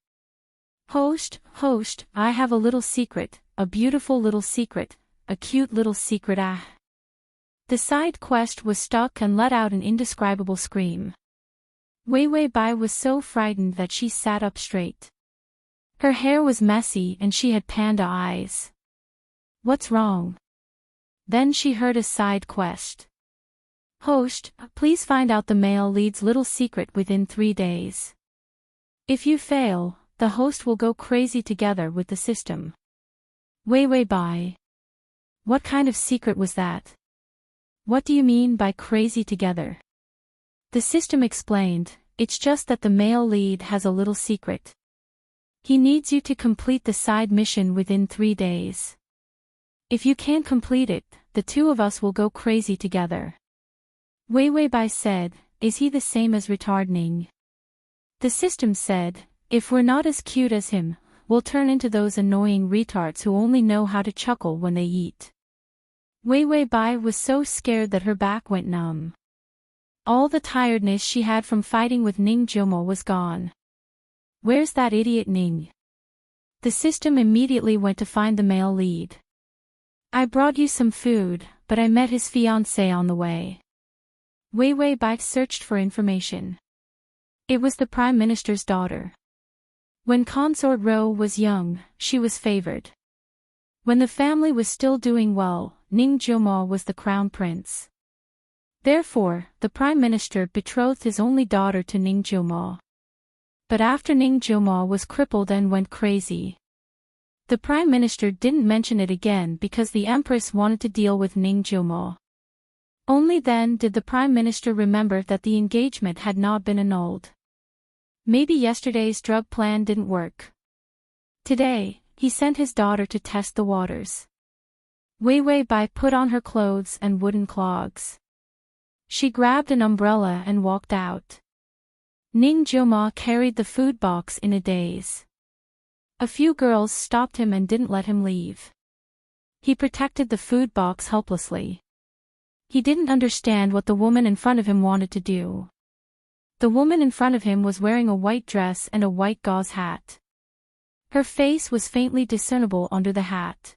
Host, I have a little secret, a beautiful little secret, a cute little secret The side quest was stuck and let out an indescribable scream. Wei Bai was so frightened that she sat up straight. Her hair was messy and she had panda eyes. What's wrong? Then she heard a side quest. Host, please find out the male lead's little secret within 3 days. If you fail, the host will go crazy together with the system. Wei Bai. What kind of secret was that? What do you mean by crazy together? The system explained, it's just that the male lead has a little secret. He needs you to complete the side mission within 3 days. If you can't complete it, the two of us will go crazy together. Wei Bai said, is he the same as retarding? The system said, if we're not as cute as him, we'll turn into those annoying retards who only know how to chuckle when they eat. Wei Bai was so scared that her back went numb. All the tiredness she had from fighting with Ning Jioma was gone. Where's that idiot Ning? The system immediately went to find the male lead. I brought you some food, but I met his fiancée on the way. Wei Bai searched for information. It was the Prime Minister's daughter. When Consort Ro was young, she was favored. When the family was still doing well, Ning Jioma was the crown prince. Therefore, the Prime Minister betrothed his only daughter to Ning Jioma. But after Ning Jioma was crippled and went crazy, the Prime Minister didn't mention it again because the Empress wanted to deal with Ning Jioma. Only then did the Prime Minister remember that the engagement had not been annulled. Maybe yesterday's drug plan didn't work. Today, he sent his daughter to test the waters. Wei Bai put on her clothes and wooden clogs. She grabbed an umbrella and walked out. Ning Jioma carried the food box in a daze. A few girls stopped him and didn't let him leave. He protected the food box helplessly. He didn't understand what the woman in front of him wanted to do. The woman in front of him was wearing a white dress and a white gauze hat. Her face was faintly discernible under the hat.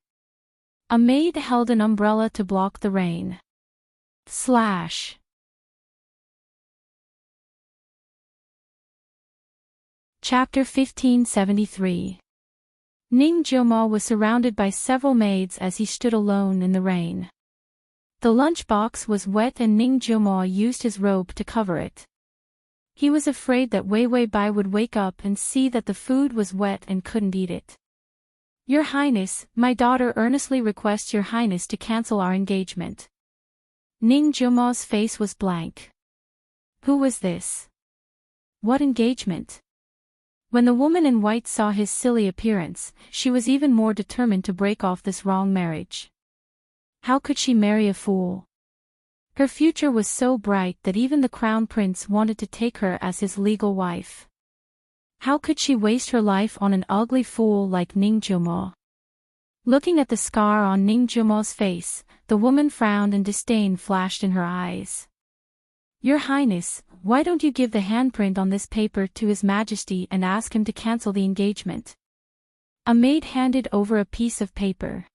A maid held an umbrella to block the rain. Chapter 1573. Ning Jioma was surrounded by several maids as he stood alone in the rain. The lunchbox was wet and Ning Jioma used his robe to cover it. He was afraid that Wei Bai would wake up and see that the food was wet and couldn't eat it. Your Highness, my daughter earnestly requests Your Highness to cancel our engagement. Ning Jumo's face was blank. Who was this? What engagement? When the woman in white saw his silly appearance, she was even more determined to break off this wrong marriage. How could she marry a fool? Her future was so bright that even the crown prince wanted to take her as his legal wife. How could she waste her life on an ugly fool like Ning Jumo? Looking at the scar on Ning Jumo's face, the woman frowned and disdain flashed in her eyes. Your Highness, why don't you give the handprint on this paper to His Majesty and ask him to cancel the engagement? A maid handed over a piece of paper.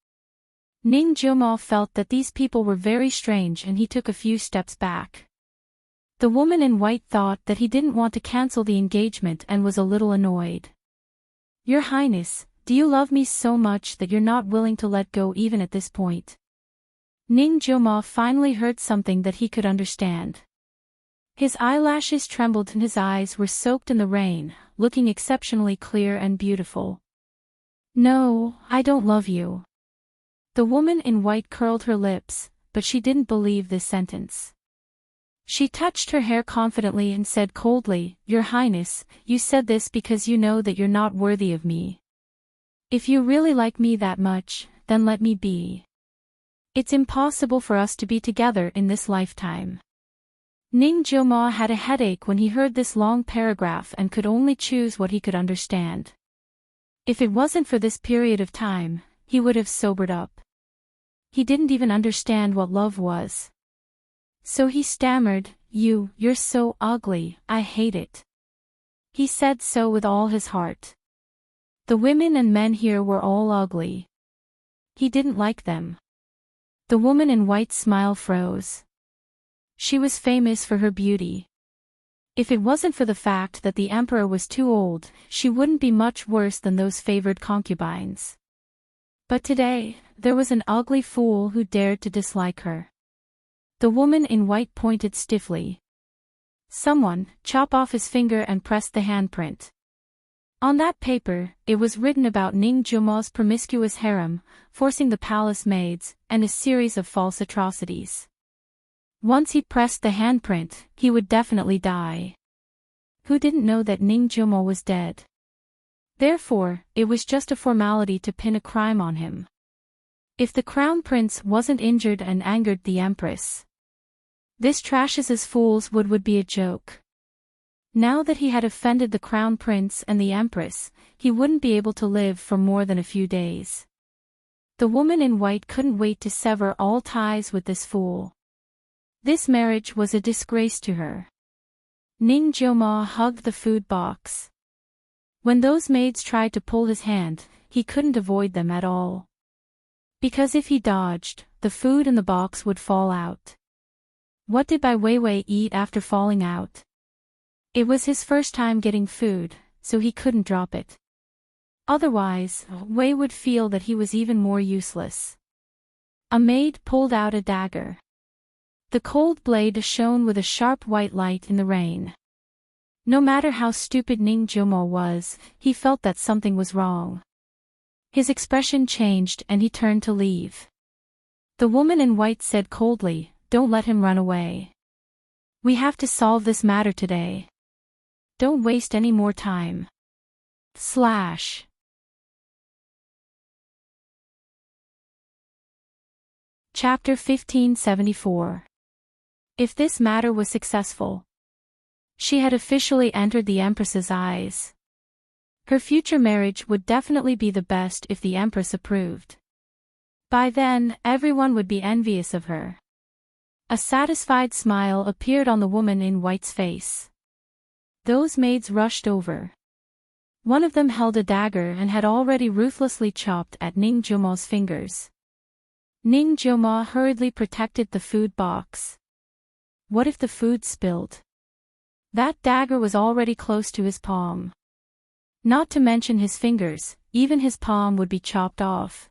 Ning Jumo felt that these people were very strange and he took a few steps back. The woman in white thought that he didn't want to cancel the engagement and was a little annoyed. Your Highness, do you love me so much that you're not willing to let go even at this point? Ning Jumo finally heard something that he could understand. His eyelashes trembled and his eyes were soaked in the rain, looking exceptionally clear and beautiful. No, I don't love you. The woman in white curled her lips, but she didn't believe this sentence. She touched her hair confidently and said coldly, Your Highness, you said this because you know that you're not worthy of me. If you really like me that much, then let me be. It's impossible for us to be together in this lifetime. Ning Jumo had a headache when he heard this long paragraph and could only choose what he could understand. If it wasn't for this period of time, he would have sobered up. He didn't even understand what love was. So he stammered, You're so ugly, I hate it. He said so with all his heart. The women and men here were all ugly. He didn't like them. The woman in white smile froze. She was famous for her beauty. If it wasn't for the fact that the emperor was too old, she wouldn't be much worse than those favored concubines. But today, there was an ugly fool who dared to dislike her. The woman in white pointed stiffly. Someone, chop off his finger and press the handprint. On that paper, it was written about Ning Jumo's promiscuous harem, forcing the palace maids, and a series of false atrocities. Once he pressed the handprint, he would definitely die. Who didn't know that Ning Jumo was dead? Therefore, it was just a formality to pin a crime on him. If the crown prince wasn't injured and angered the empress, this trashes fools would be a joke. Now that he had offended the crown prince and the empress, he wouldn't be able to live for more than a few days. The woman in white couldn't wait to sever all ties with this fool. This marriage was a disgrace to her. Ning Jumo hugged the food box. When those maids tried to pull his hand, he couldn't avoid them at all. Because if he dodged, the food in the box would fall out. What did Bai Weiwei eat after falling out? It was his first time getting food, so he couldn't drop it. Otherwise, Wei would feel that he was even more useless. A maid pulled out a dagger. The cold blade shone with a sharp white light in the rain. No matter how stupid Ning Jumo was, he felt that something was wrong. His expression changed and he turned to leave. The woman in white said coldly, Don't let him run away. We have to solve this matter today. Don't waste any more time. Slash. Chapter 1574. If this matter was successful, she had officially entered the Empress's eyes. Her future marriage would definitely be the best if the Empress approved. By then, everyone would be envious of her. A satisfied smile appeared on the woman in white's face. Those maids rushed over. One of them held a dagger and had already ruthlessly chopped at Ning Jumo's fingers. Ning Jumo hurriedly protected the food box. What if the food spilled? That dagger was already close to his palm. Not to mention his fingers, even his palm would be chopped off.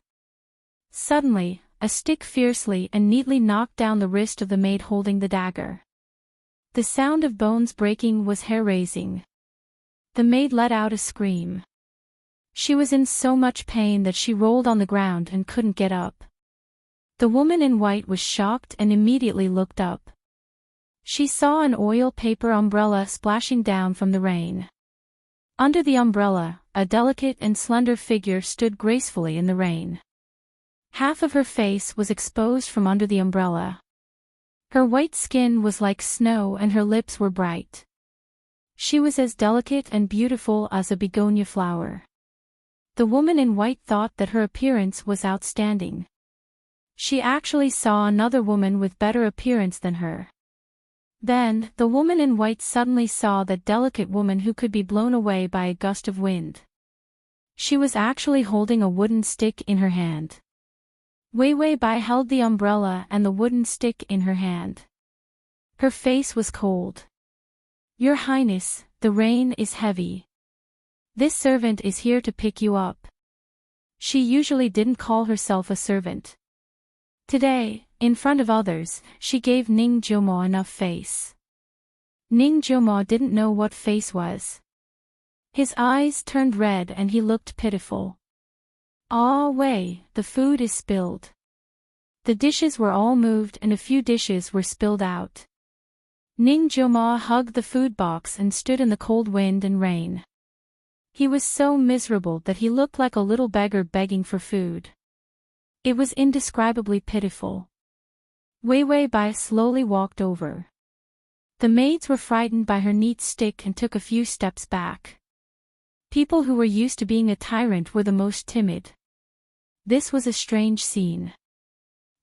Suddenly, a stick fiercely and neatly knocked down the wrist of the maid holding the dagger. The sound of bones breaking was hair-raising. The maid let out a scream. She was in so much pain that she rolled on the ground and couldn't get up. The woman in white was shocked and immediately looked up. She saw an oil paper umbrella splashing down from the rain. Under the umbrella, a delicate and slender figure stood gracefully in the rain. Half of her face was exposed from under the umbrella. Her white skin was like snow and her lips were bright. She was as delicate and beautiful as a begonia flower. The woman in white thought that her appearance was outstanding. She actually saw another woman with better appearance than her. Then, the woman in white suddenly saw that delicate woman who could be blown away by a gust of wind. She was actually holding a wooden stick in her hand. Wei Bai held the umbrella and the wooden stick in her hand. Her face was cold. "Your Highness, the rain is heavy. This servant is here to pick you up." She usually didn't call herself a servant. Today, in front of others, she gave Ning Jiumo enough face. Ning Jiumo didn't know what face was. His eyes turned red and he looked pitiful. "Ah Wei, the food is spilled." The dishes were all moved and a few dishes were spilled out. Ning Jiumo hugged the food box and stood in the cold wind and rain. He was so miserable that he looked like a little beggar begging for food. It was indescribably pitiful. Wei Bai slowly walked over. The maids were frightened by her neat stick and took a few steps back. People who were used to being a tyrant were the most timid. This was a strange scene.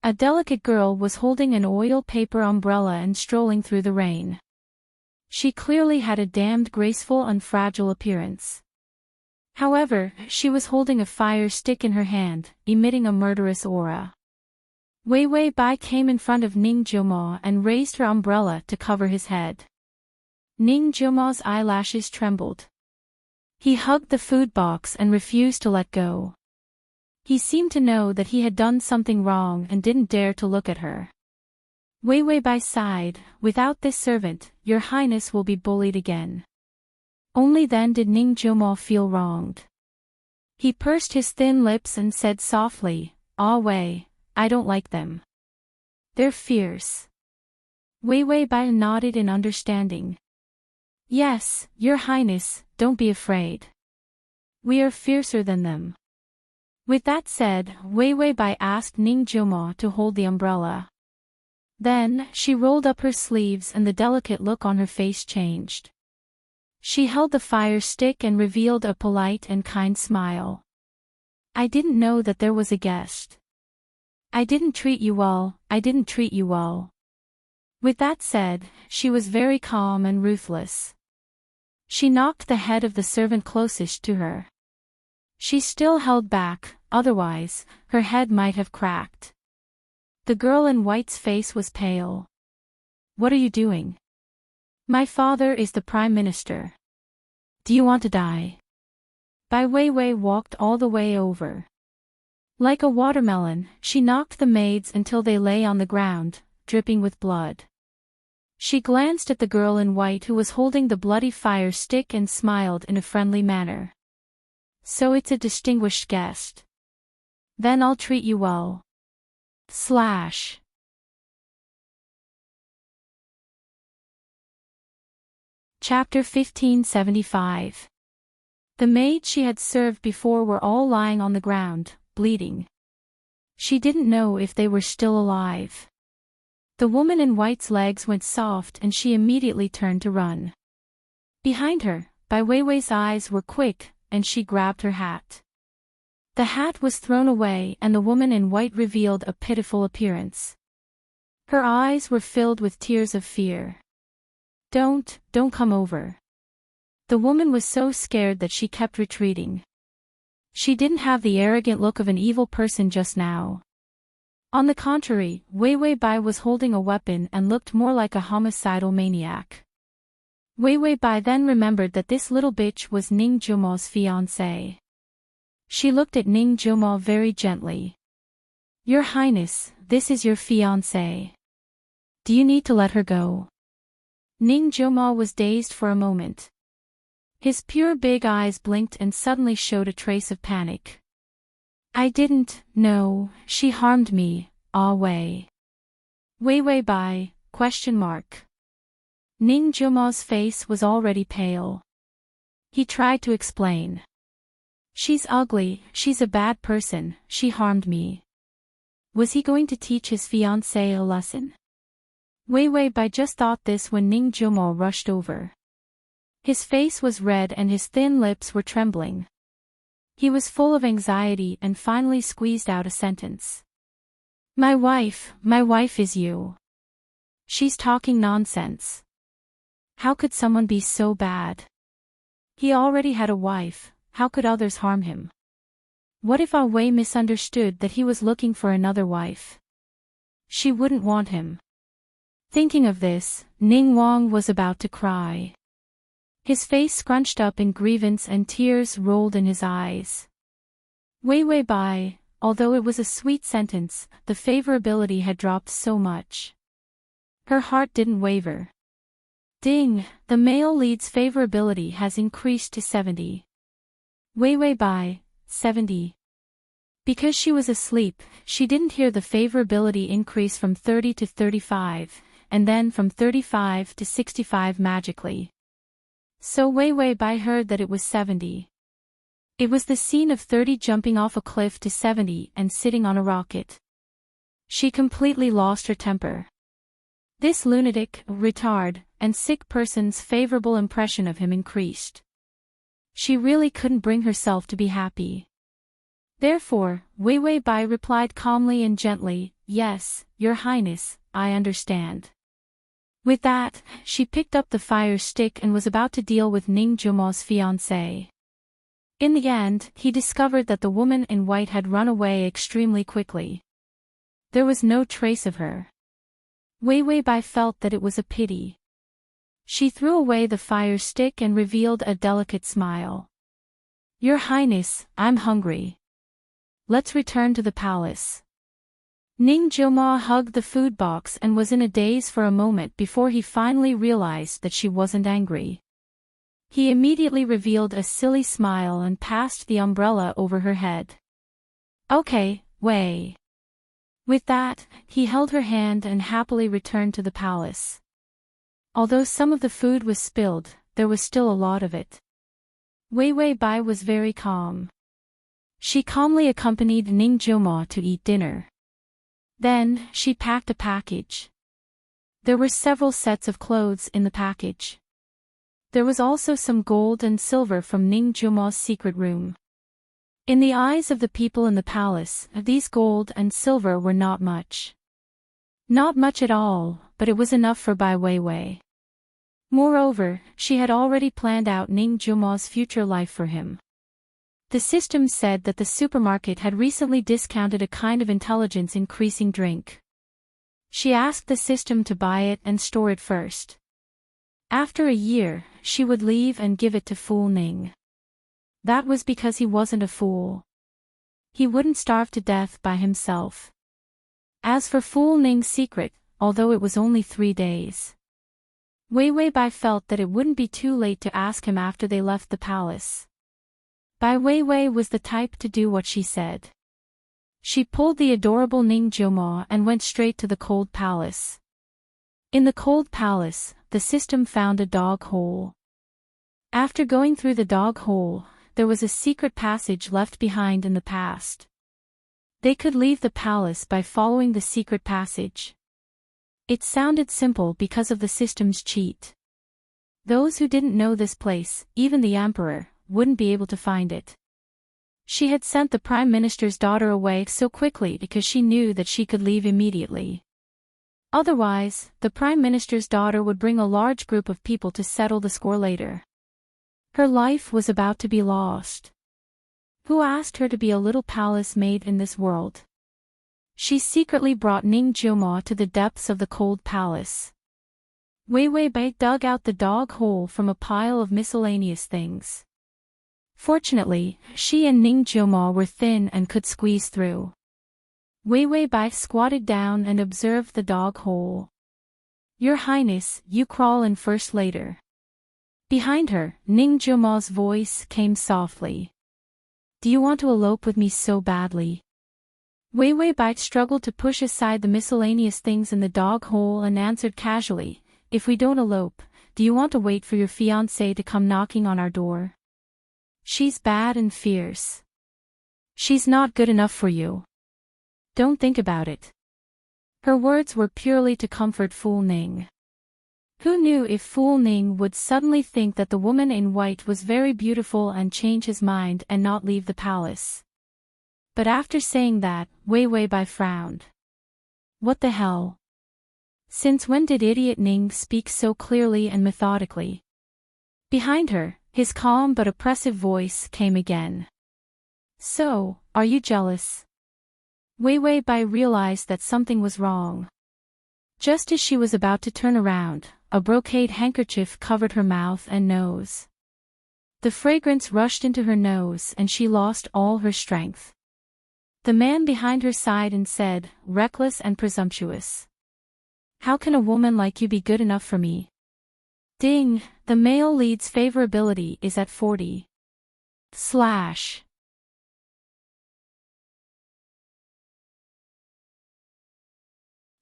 A delicate girl was holding an oil paper umbrella and strolling through the rain. She clearly had a damned graceful and fragile appearance. However, she was holding a fire stick in her hand, emitting a murderous aura. Wei Bai came in front of Ning Jiumo and raised her umbrella to cover his head. Ning Jiumo's eyelashes trembled. He hugged the food box and refused to let go. He seemed to know that he had done something wrong and didn't dare to look at her. Wei Bai sighed, "Without this servant, your Highness will be bullied again." Only then did Ning Jiumo feel wronged. He pursed his thin lips and said softly, "Ah Wei, I don't like them. They're fierce." Wei Bai nodded in understanding. "Yes, your Highness, don't be afraid. We are fiercer than them." With that said, Wei Bai asked Ning Jiumo to hold the umbrella. Then, she rolled up her sleeves and the delicate look on her face changed. She held the fire stick and revealed a polite and kind smile. "I didn't know that there was a guest. I didn't treat you well, I didn't treat you well." With that said, she was very calm and ruthless. She knocked the head of the servant closest to her. She still held back, otherwise, her head might have cracked. The girl in white's face was pale. "What are you doing?" "My father is the Prime Minister. Do you want to die?" Bai Wei walked all the way over. Like a watermelon, she knocked the maids until they lay on the ground, dripping with blood. She glanced at the girl in white who was holding the bloody fire stick and smiled in a friendly manner. "So it's a distinguished guest. Then I'll treat you well." Slash. Chapter 1575. The maids she had served before were all lying on the ground, bleeding. She didn't know if they were still alive. The woman in white's legs went soft and she immediately turned to run. Behind her, Bai Weiwei's eyes were quick, and she grabbed her hat. The hat was thrown away and the woman in white revealed a pitiful appearance. Her eyes were filled with tears of fear. Don't come over." The woman was so scared that she kept retreating. She didn't have the arrogant look of an evil person just now. On the contrary, Wei Bai was holding a weapon and looked more like a homicidal maniac. Wei Bai then remembered that this little bitch was Ning Jiumo's fiancée. She looked at Ning Jiumo very gently. "Your Highness, this is your fiancée. Do you need to let her go?" Ning Jiumo was dazed for a moment. His pure big eyes blinked and suddenly showed a trace of panic. I didn't know, she harmed me, ah Wei. Wei bai, ? Ning Jumo's face was already pale. He tried to explain. She's ugly, she's a bad person, she harmed me. Was he going to teach his fiancée a lesson? Wei bai just thought this when Ning Jumo rushed over. His face was red and his thin lips were trembling. He was full of anxiety and finally squeezed out a sentence. My wife is you. She's talking nonsense. How could someone be so bad? He already had a wife, how could others harm him? What if Ah Wei misunderstood that he was looking for another wife? She wouldn't want him. Thinking of this, Ning Wang was about to cry. His face scrunched up in grievance and tears rolled in his eyes. Wei bai, although it was a sweet sentence, the favorability had dropped so much. Her heart didn't waver. Ding, the male lead's favorability has increased to 70. Wei bai, 70. Because she was asleep, she didn't hear the favorability increase from 30 to 35, and then from 35 to 65 magically. So Wei bai heard that it was 70. It was the scene of 30 jumping off a cliff to 70 and sitting on a rocket. She completely lost her temper. This lunatic, retard, and sick person's favorable impression of him increased. She really couldn't bring herself to be happy. Therefore, Wei bai replied calmly and gently, Yes, Your Highness, I understand. With that, she picked up the fire stick and was about to deal with Ning Jumo's fiancé. In the end, he discovered that the woman in white had run away extremely quickly. There was no trace of her. Wei bai felt that it was a pity. She threw away the fire stick and revealed a delicate smile. Your Highness, I'm hungry. Let's return to the palace. Ning Jumo hugged the food box and was in a daze for a moment before he finally realized that she wasn't angry. He immediately revealed a silly smile and passed the umbrella over her head. Okay, Wei. With that, he held her hand and happily returned to the palace. Although some of the food was spilled, there was still a lot of it. Wei bai was very calm. She calmly accompanied Ning Jumo to eat dinner. Then, she packed a package. There were several sets of clothes in the package. There was also some gold and silver from Ning Jumo's secret room. In the eyes of the people in the palace, these gold and silver were not much. Not much at all, but it was enough for Bai Wei. Moreover, she had already planned out Ning Jumo's future life for him. The system said that the supermarket had recently discounted a kind of intelligence-increasing drink. She asked the system to buy it and store it first. After a year, she would leave and give it to Fool Ning. That was because he wasn't a fool. He wouldn't starve to death by himself. As for Fool Ning's secret, although it was only 3 days, Wei bai felt that it wouldn't be too late to ask him after they left the palace. Bai Wei was the type to do what she said. She pulled the adorable Ning Jumo and went straight to the cold palace. In the cold palace, the system found a dog hole. After going through the dog hole, there was a secret passage left behind in the past. They could leave the palace by following the secret passage. It sounded simple because of the system's cheat. Those who didn't know this place, even the emperor, wouldn't be able to find it. She had sent the prime minister's daughter away so quickly because she knew that she could leave immediately. Otherwise, the prime minister's daughter would bring a large group of people to settle the score later. Her life was about to be lost. Who asked her to be a little palace maid in this world? She secretly brought Ning Jumo to the depths of the cold palace. Wei bai dug out the dog hole from a pile of miscellaneous things. Fortunately, she and Ning Jumo were thin and could squeeze through. Wei bai squatted down and observed the dog hole. Your Highness, you crawl in first later. Behind her, Ning Jioma's voice came softly. Do you want to elope with me so badly? Wei Wei Bai struggled to push aside the miscellaneous things in the dog hole and answered casually, if we don't elope, do you want to wait for your fiancé to come knocking on our door? She's bad and fierce. She's not good enough for you. Don't think about it. Her words were purely to comfort Fu Ning. Who knew if Fu Ning would suddenly think that the woman in white was very beautiful and change his mind and not leave the palace. But after saying that, Wei Wei Bai frowned. What the hell? Since when did idiot Ning speak so clearly and methodically? Behind her, his calm but oppressive voice came again. So, are you jealous? Wei Wei Bai realized that something was wrong. Just as she was about to turn around, a brocade handkerchief covered her mouth and nose. The fragrance rushed into her nose and she lost all her strength. The man behind her sighed and said, reckless and presumptuous. How can a woman like you be good enough for me? Ding, the male lead's favorability is at 40.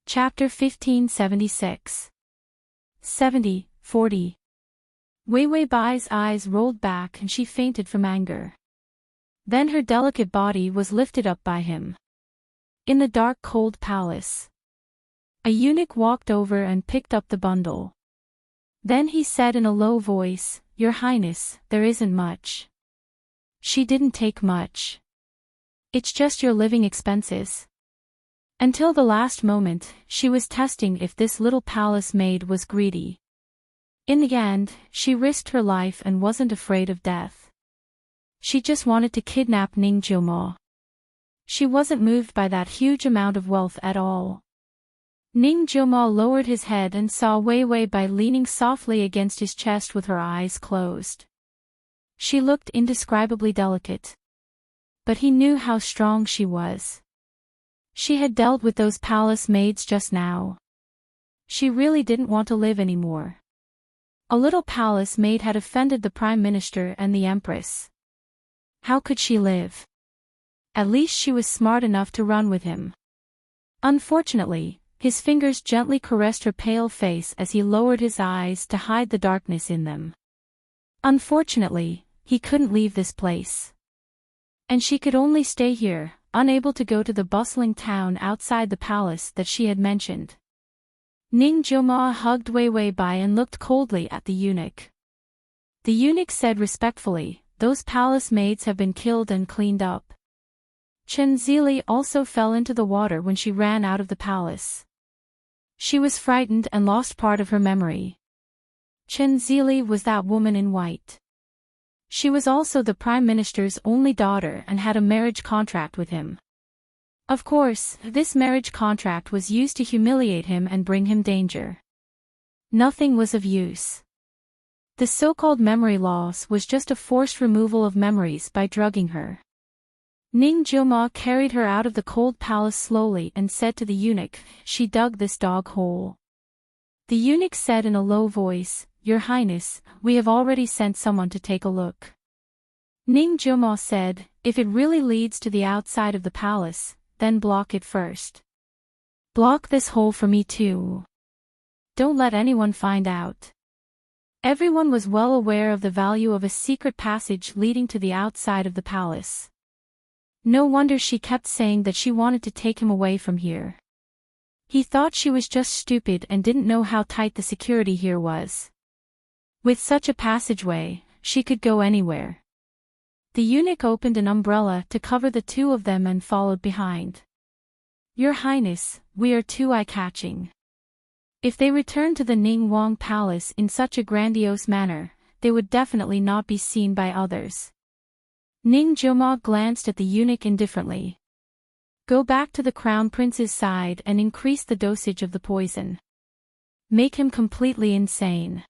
Chapter 1576. 40. Wei Wei Bai's eyes rolled back and she fainted from anger. Then her delicate body was lifted up by him. In the dark cold palace, a eunuch walked over and picked up the bundle. Then he said in a low voice, Your Highness, there isn't much. She didn't take much. It's just your living expenses. Until the last moment, she was testing if this little palace maid was greedy. In the end, she risked her life and wasn't afraid of death. She just wanted to kidnap Ning Jioma. She wasn't moved by that huge amount of wealth at all. Ning Jioma lowered his head and saw Wei Wei Bai leaning softly against his chest with her eyes closed. She looked indescribably delicate. But he knew how strong she was. She had dealt with those palace maids just now. She really didn't want to live anymore. A little palace maid had offended the Prime Minister and the Empress. How could she live? At least she was smart enough to run with him. Unfortunately, his fingers gently caressed her pale face as he lowered his eyes to hide the darkness in them. Unfortunately, he couldn't leave this place. And she could only stay here, unable to go to the bustling town outside the palace that she had mentioned. Ning Jioma hugged Wei Wei Bai and looked coldly at the eunuch. The eunuch said respectfully, Those palace maids have been killed and cleaned up. Chen Zili also fell into the water when she ran out of the palace. She was frightened and lost part of her memory. Chen Zili was that woman in white. She was also the Prime Minister's only daughter and had a marriage contract with him. Of course, this marriage contract was used to humiliate him and bring him danger. Nothing was of use. The so-called memory loss was just a forced removal of memories by drugging her. Ning Jioma carried her out of the cold palace slowly and said to the eunuch, She dug this dog hole. The eunuch said in a low voice, Your Highness, we have already sent someone to take a look. Ning Jioma said, If it really leads to the outside of the palace, then block it first. Block this hole for me too. Don't let anyone find out. Everyone was well aware of the value of a secret passage leading to the outside of the palace. No wonder she kept saying that she wanted to take him away from here. He thought she was just stupid and didn't know how tight the security here was. With such a passageway, she could go anywhere. The eunuch opened an umbrella to cover the two of them and followed behind. Your Highness, we are too eye-catching. If they returned to the Ning Wang Palace in such a grandiose manner, they would definitely not be seen by others. Ning Jioma glanced at the eunuch indifferently. Go back to the Crown Prince's side and increase the dosage of the poison. Make him completely insane.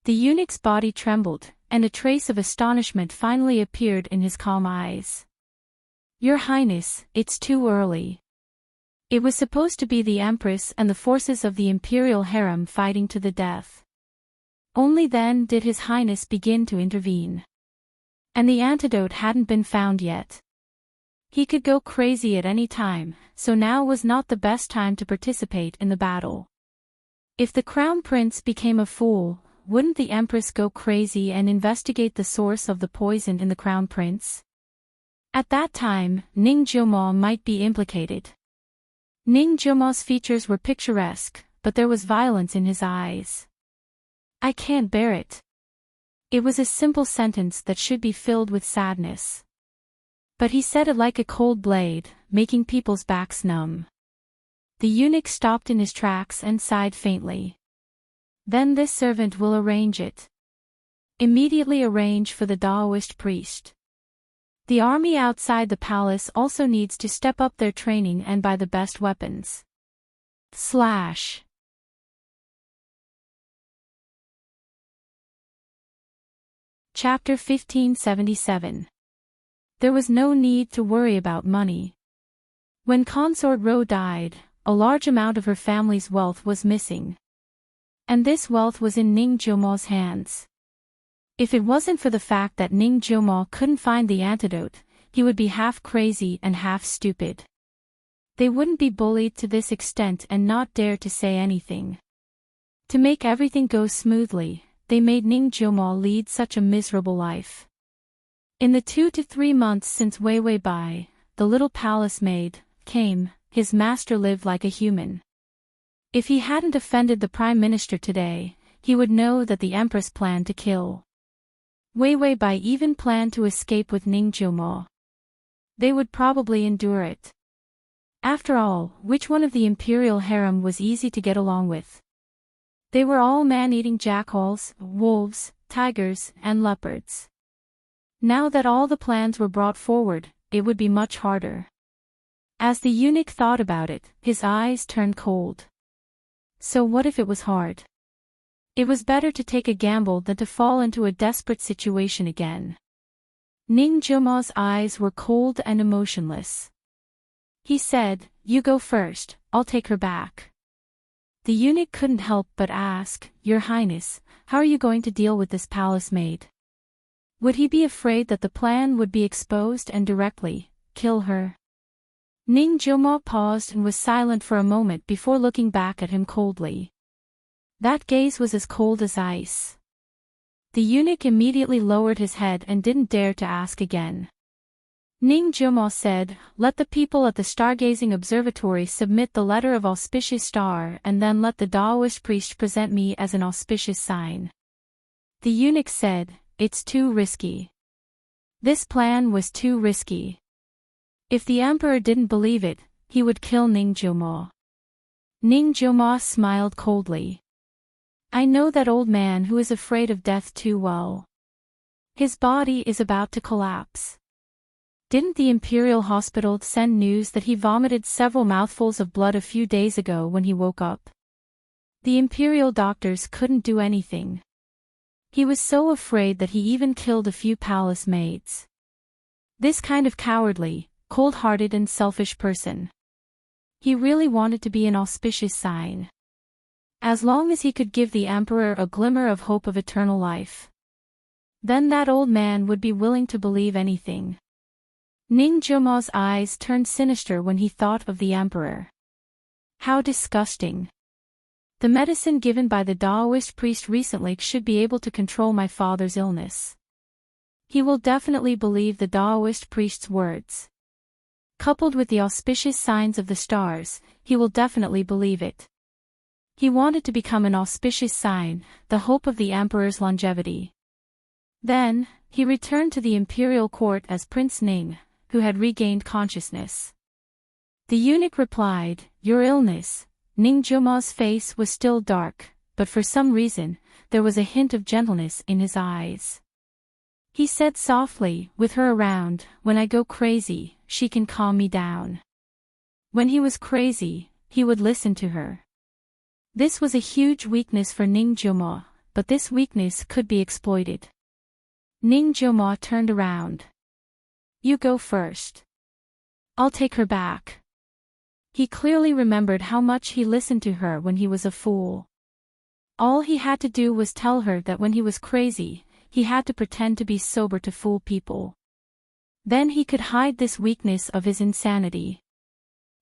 The eunuch's body trembled, and a trace of astonishment finally appeared in his calm eyes. Your Highness, it's too early. It was supposed to be the Empress and the forces of the Imperial Harem fighting to the death. Only then did His Highness begin to intervene. And the antidote hadn't been found yet. He could go crazy at any time, so now was not the best time to participate in the battle. If the Crown Prince became a fool, wouldn't the Empress go crazy and investigate the source of the poison in the Crown Prince? At that time, Ning Jiumo might be implicated. Ning Jiumo's features were picturesque, but there was violence in his eyes. I can't bear it. It was a simple sentence that should be filled with sadness. But he said it like a cold blade, making people's backs numb. The eunuch stopped in his tracks and sighed faintly. Then this servant will arrange it. Immediately arrange for the Taoist priest. The army outside the palace also needs to step up their training and buy the best weapons. Chapter 1577. There was no need to worry about money. When Consort Ro died, a large amount of her family's wealth was missing. And this wealth was in Ning Jiumo's hands. If it wasn't for the fact that Ning Jiumo couldn't find the antidote, he would be half crazy and half stupid. They wouldn't be bullied to this extent and not dare to say anything. To make everything go smoothly, they made Ning Jiumo lead such a miserable life. In the 2 to 3 months since Wei Wei Bai, the little palace maid, came, his master lived like a human. If he hadn't offended the Prime Minister today, he would know that the Empress planned to kill. Wei Wei Bai even planned to escape with Ning Jiumo. They would probably endure it. After all, which one of the imperial harem was easy to get along with? They were all man-eating jackals, wolves, tigers, and leopards. Now that all the plans were brought forward, it would be much harder. As the eunuch thought about it, his eyes turned cold. So what if it was hard? It was better to take a gamble than to fall into a desperate situation again. Ning Jiumo's eyes were cold and emotionless. He said, "You go first, I'll take her back." The eunuch couldn't help but ask, "Your Highness, how are you going to deal with this palace maid? Would he be afraid that the plan would be exposed and directly kill her?" Ning Jiumo paused and was silent for a moment before looking back at him coldly. That gaze was as cold as ice. The eunuch immediately lowered his head and didn't dare to ask again. Ning Jiumo said, "Let the people at the Stargazing Observatory submit the letter of auspicious star and then let the Taoist priest present me as an auspicious sign." The eunuch said, "It's too risky." This plan was too risky. If the emperor didn't believe it, he would kill Ning Jiumo. Ning Jiumo smiled coldly. "I know that old man who is afraid of death too well. His body is about to collapse. Didn't the Imperial Hospital send news that he vomited several mouthfuls of blood a few days ago when he woke up? The Imperial doctors couldn't do anything. He was so afraid that he even killed a few palace maids. This kind of cowardly, cold-hearted and selfish person. He really wanted to be an auspicious sign. As long as he could give the emperor a glimmer of hope of eternal life. Then that old man would be willing to believe anything." Ning Jiumo's eyes turned sinister when he thought of the emperor. How disgusting. The medicine given by the Taoist priest recently should be able to control my father's illness. He will definitely believe the Taoist priest's words. Coupled with the auspicious signs of the stars, he will definitely believe it. He wanted to become an auspicious sign, the hope of the emperor's longevity. Then, he returned to the imperial court as Prince Ning, who had regained consciousness. The eunuch replied, "Your illness." Ning Jiumo's face was still dark, but for some reason, there was a hint of gentleness in his eyes. He said softly, "With her around, when I go crazy, she can calm me down." When he was crazy, he would listen to her. This was a huge weakness for Ning Jiumo, but this weakness could be exploited. Ning Jiumo turned around. "You go first. I'll take her back." He clearly remembered how much he listened to her when he was a fool. All he had to do was tell her that when he was crazy, he had to pretend to be sober to fool people. Then he could hide this weakness of his insanity.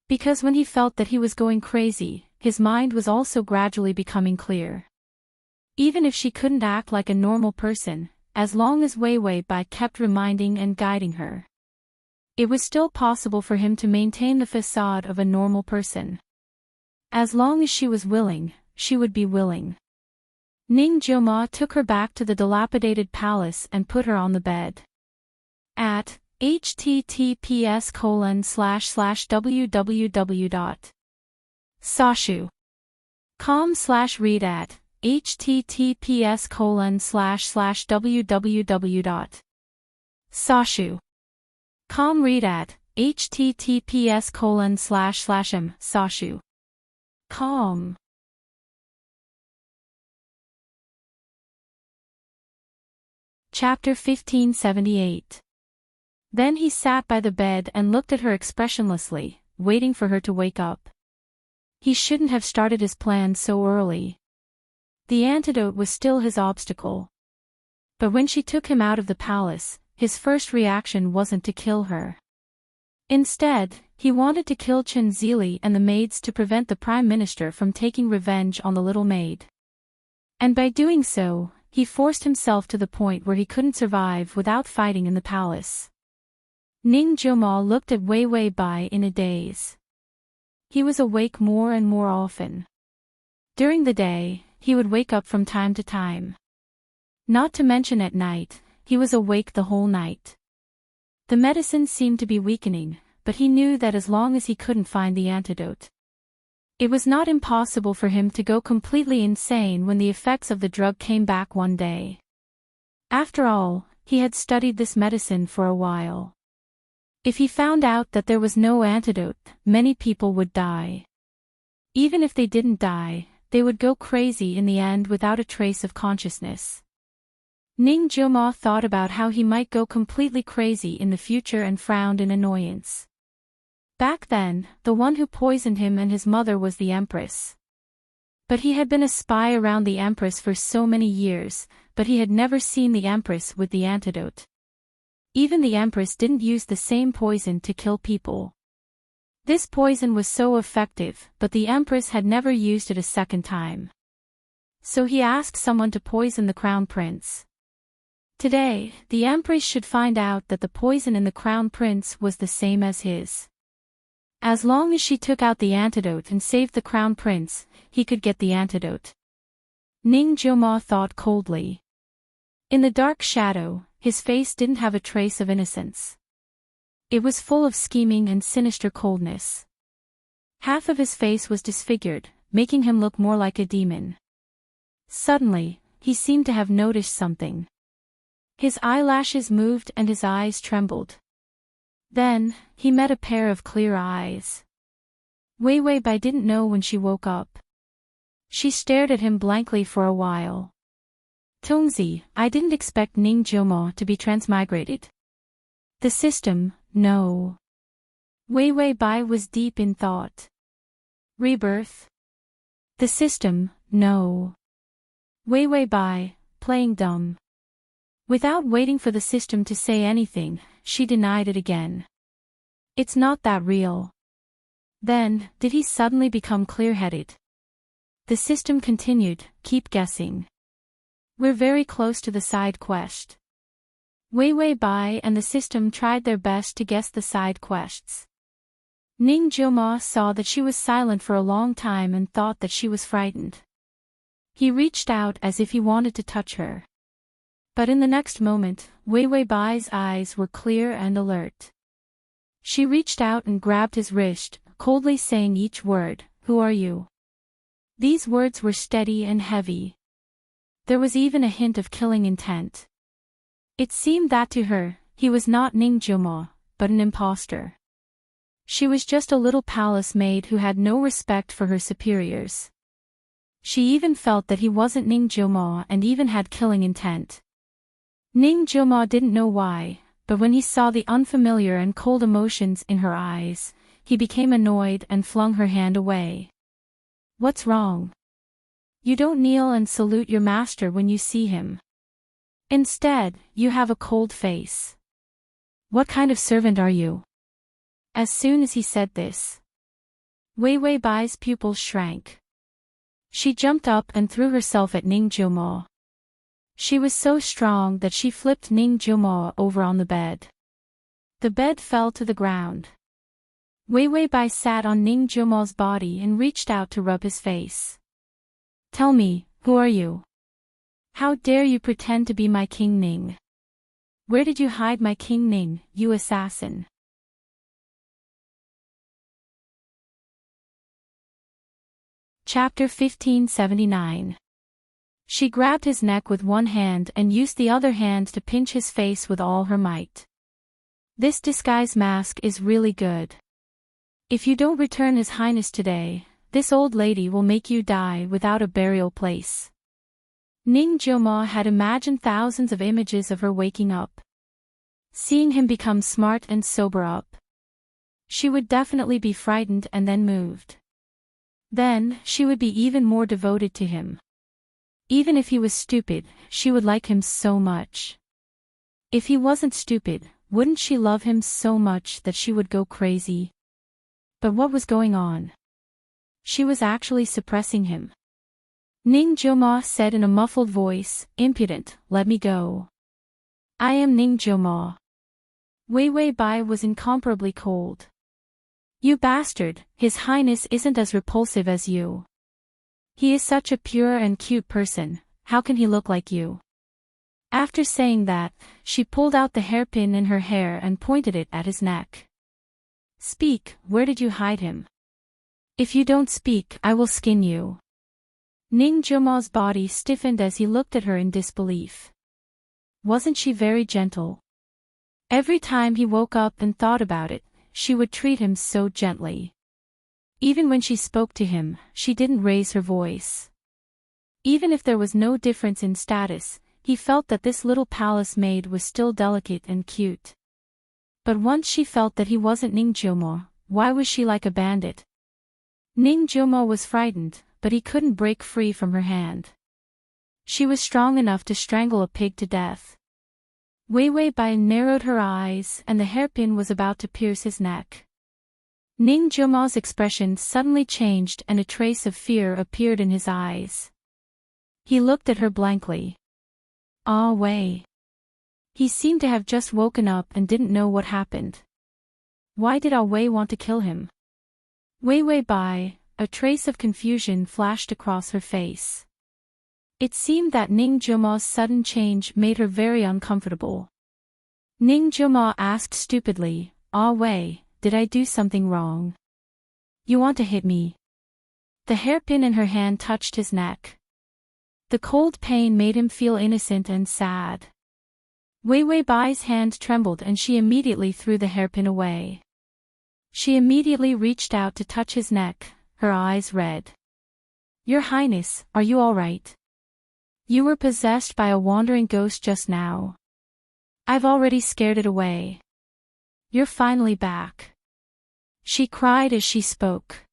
Because when he felt that he was going crazy, his mind was also gradually becoming clear. Even if she couldn't act like a normal person, as long as Wei Wei Bai kept reminding and guiding her, it was still possible for him to maintain the facade of a normal person. As long as she was willing, she would be willing. Ning Jioma took her back to the dilapidated palace and put her on the bed. At https://www.sashu.com/read at https://www.sashu.com read at https://m/sashu.com. Chapter 1578. Then he sat by the bed and looked at her expressionlessly, waiting for her to wake up. He shouldn't have started his plan so early. The antidote was still his obstacle. But when she took him out of the palace, his first reaction wasn't to kill her. Instead, he wanted to kill Chen Zili and the maids to prevent the Prime Minister from taking revenge on the little maid. And by doing so, he forced himself to the point where he couldn't survive without fighting in the palace. Ning Jioma looked at Wei Wei Bai in a daze. He was awake more and more often. During the day, he would wake up from time to time. Not to mention at night, he was awake the whole night. The medicine seemed to be weakening, but he knew that as long as he couldn't find the antidote, it was not impossible for him to go completely insane when the effects of the drug came back one day. After all, he had studied this medicine for a while. If he found out that there was no antidote, many people would die. Even if they didn't die, they would go crazy in the end without a trace of consciousness. Ning Jioma thought about how he might go completely crazy in the future and frowned in annoyance. Back then, the one who poisoned him and his mother was the Empress. But he had been a spy around the Empress for so many years, but he had never seen the Empress with the antidote. Even the Empress didn't use the same poison to kill people. This poison was so effective, but the Empress had never used it a second time. So he asked someone to poison the Crown Prince. Today, the Empress should find out that the poison in the Crown Prince was the same as his. As long as she took out the antidote and saved the Crown Prince, he could get the antidote. Ning Jioma thought coldly. In the dark shadow, his face didn't have a trace of innocence. It was full of scheming and sinister coldness. Half of his face was disfigured, making him look more like a demon. Suddenly, he seemed to have noticed something. His eyelashes moved and his eyes trembled. Then, he met a pair of clear eyes. Wei Wei Bai didn't know when she woke up. She stared at him blankly for a while. Tongzi, I didn't expect Ning Jioma to be transmigrated. The system, no. Wei Wei Bai was deep in thought. Rebirth? The system, no. Wei Wei Bai, playing dumb. Without waiting for the system to say anything, she denied it again. It's not that real. Then, did he suddenly become clear-headed? The system continued, keep guessing. We're very close to the side quest. Wei Wei Bai and the system tried their best to guess the side quests. Ning Jioma saw that she was silent for a long time and thought that she was frightened. He reached out as if he wanted to touch her. But in the next moment, Wei Wei Bai's eyes were clear and alert. She reached out and grabbed his wrist, coldly saying each word, "Who are you?" These words were steady and heavy. There was even a hint of killing intent. It seemed that to her, he was not Ning Jioma, but an impostor. She was just a little palace maid who had no respect for her superiors. She even felt that he wasn't Ning Jioma and even had killing intent. Ning Jioma didn't know why, but when he saw the unfamiliar and cold emotions in her eyes, he became annoyed and flung her hand away. What's wrong? You don't kneel and salute your master when you see him. Instead, you have a cold face. What kind of servant are you? As soon as he said this, Wei Wei Bai's pupils shrank. She jumped up and threw herself at Ning Jiumo. She was so strong that she flipped Ning Jiumo over on the bed. The bed fell to the ground. Wei Wei Bai sat on Ning Jiumo's body and reached out to rub his face. Tell me, who are you? How dare you pretend to be my King Ning? Where did you hide my King Ning, you assassin? Chapter 1579. She grabbed his neck with one hand and used the other hand to pinch his face with all her might. This disguise mask is really good. If you don't return His Highness today, this old lady will make you die without a burial place. Ning Jiumo had imagined thousands of images of her waking up, seeing him become smart and sober up. She would definitely be frightened and then moved. Then, she would be even more devoted to him. Even if he was stupid, she would like him so much. If he wasn't stupid, wouldn't she love him so much that she would go crazy? But what was going on? She was actually suppressing him. Ning Jiumo said in a muffled voice, "Impudent, let me go. I am Ning Jiumo." Wei Wei Bai was incomparably cold. You bastard, His Highness isn't as repulsive as you. He is such a pure and cute person, how can he look like you? After saying that, she pulled out the hairpin in her hair and pointed it at his neck. Speak, where did you hide him? If you don't speak, I will skin you. Ning Jiumo's body stiffened as he looked at her in disbelief. Wasn't she very gentle? Every time he woke up and thought about it, she would treat him so gently. Even when she spoke to him, she didn't raise her voice. Even if there was no difference in status, he felt that this little palace maid was still delicate and cute. But once she felt that he wasn't Ning Jiumo, why was she like a bandit? Ning Jiumo was frightened, but he couldn't break free from her hand. She was strong enough to strangle a pig to death. Wei Wei Bai narrowed her eyes and the hairpin was about to pierce his neck. Ning Jiumo's expression suddenly changed and a trace of fear appeared in his eyes. He looked at her blankly. Ah Wei. He seemed to have just woken up and didn't know what happened. Why did Ah Wei want to kill him? Wei Wei Bai, a trace of confusion flashed across her face. It seemed that Ning Jiumo's sudden change made her very uncomfortable. Ning Jiumo asked stupidly, Ah Wei, did I do something wrong? You want to hit me? The hairpin in her hand touched his neck. The cold pain made him feel innocent and sad. Wei Wei Bai's hand trembled and she immediately threw the hairpin away. She immediately reached out to touch his neck, her eyes red. Your Highness, are you all right? You were possessed by a wandering ghost just now. I've already scared it away. You're finally back. She cried as she spoke.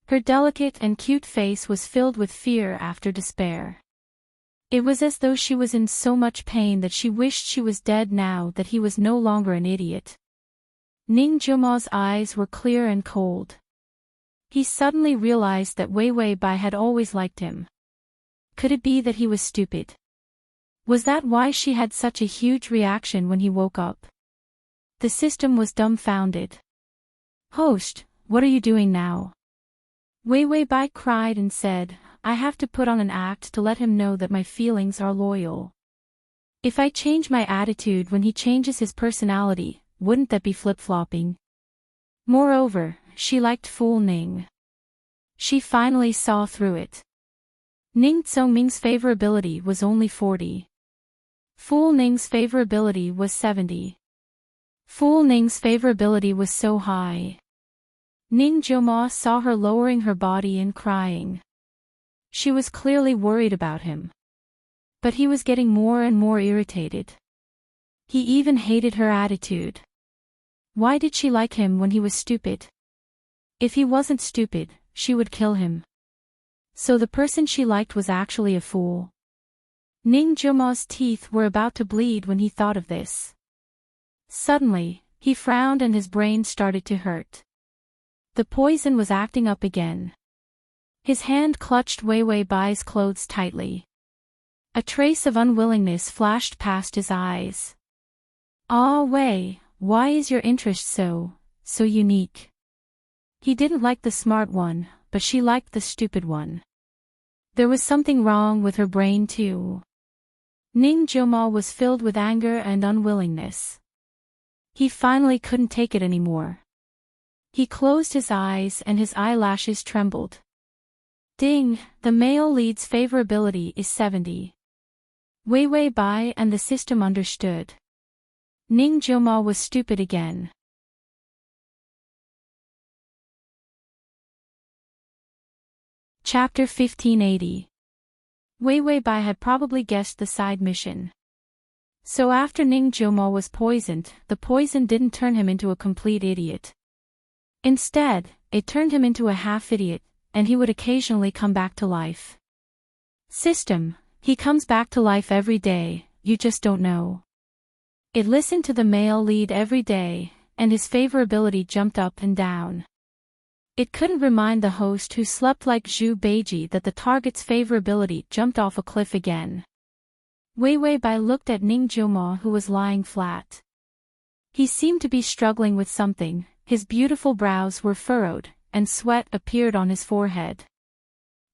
Her delicate and cute face was filled with fear after despair. It was as though she was in so much pain that she wished she was dead now that he was no longer an idiot. Ning Jiumo's eyes were clear and cold. He suddenly realized that Wei Wei Bai had always liked him. Could it be that he was stupid? Was that why she had such a huge reaction when he woke up? The system was dumbfounded. Host, what are you doing now? Wei Wei Bai cried and said, I have to put on an act to let him know that my feelings are loyal. If I change my attitude when he changes his personality, wouldn't that be flip-flopping? Moreover, she liked Fool Ning. She finally saw through it. Ning Zongming's favorability was only 40. Fool Ning's favorability was 70. Fool Ning's favorability was so high. Ning Jiumo saw her lowering her body and crying. She was clearly worried about him. But he was getting more and more irritated. He even hated her attitude. Why did she like him when he was stupid? If he wasn't stupid, she would kill him. So the person she liked was actually a fool. Ning Jumo's teeth were about to bleed when he thought of this. Suddenly, he frowned and his brain started to hurt. The poison was acting up again. His hand clutched Wei Wei Bai's clothes tightly. A trace of unwillingness flashed past his eyes. "Ah, Wei, why is your interest so unique?" He didn't like the smart one, but she liked the stupid one. There was something wrong with her brain too. Ning Jumo was filled with anger and unwillingness. He finally couldn't take it anymore. He closed his eyes and his eyelashes trembled. Ding, the male lead's favorability is 70. Wei Wei Bai and the system understood. Ning Jumo was stupid again. Chapter 1580. Wei Wei Bai had probably guessed the side mission. So after Ning Jumo was poisoned, the poison didn't turn him into a complete idiot. Instead, it turned him into a half-idiot, and he would occasionally come back to life. System, he comes back to life every day, you just don't know. It listened to the male lead every day, and his favorability jumped up and down. It couldn't remind the host who slept like Zhu Beiji that the target's favorability jumped off a cliff again. Wei Wei Bai looked at Ning Jumo who was lying flat. He seemed to be struggling with something, his beautiful brows were furrowed, and sweat appeared on his forehead.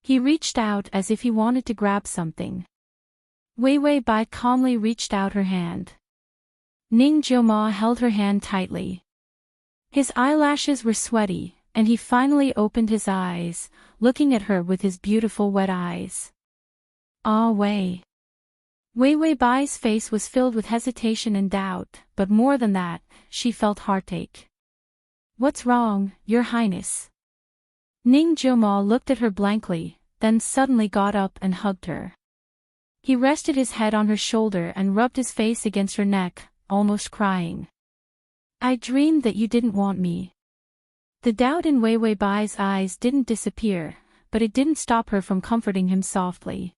He reached out as if he wanted to grab something. Wei Wei Bai calmly reached out her hand. Ning Jumo held her hand tightly. His eyelashes were sweaty, and he finally opened his eyes, looking at her with his beautiful wet eyes. "Ah, Wei." Wei Wei Bai's face was filled with hesitation and doubt, but more than that, she felt heartache. "What's wrong, Your Highness?" Ning Jumo looked at her blankly, then suddenly got up and hugged her. He rested his head on her shoulder and rubbed his face against her neck, almost crying. "I dreamed that you didn't want me." The doubt in Wei Wei Bai's eyes didn't disappear, but it didn't stop her from comforting him softly.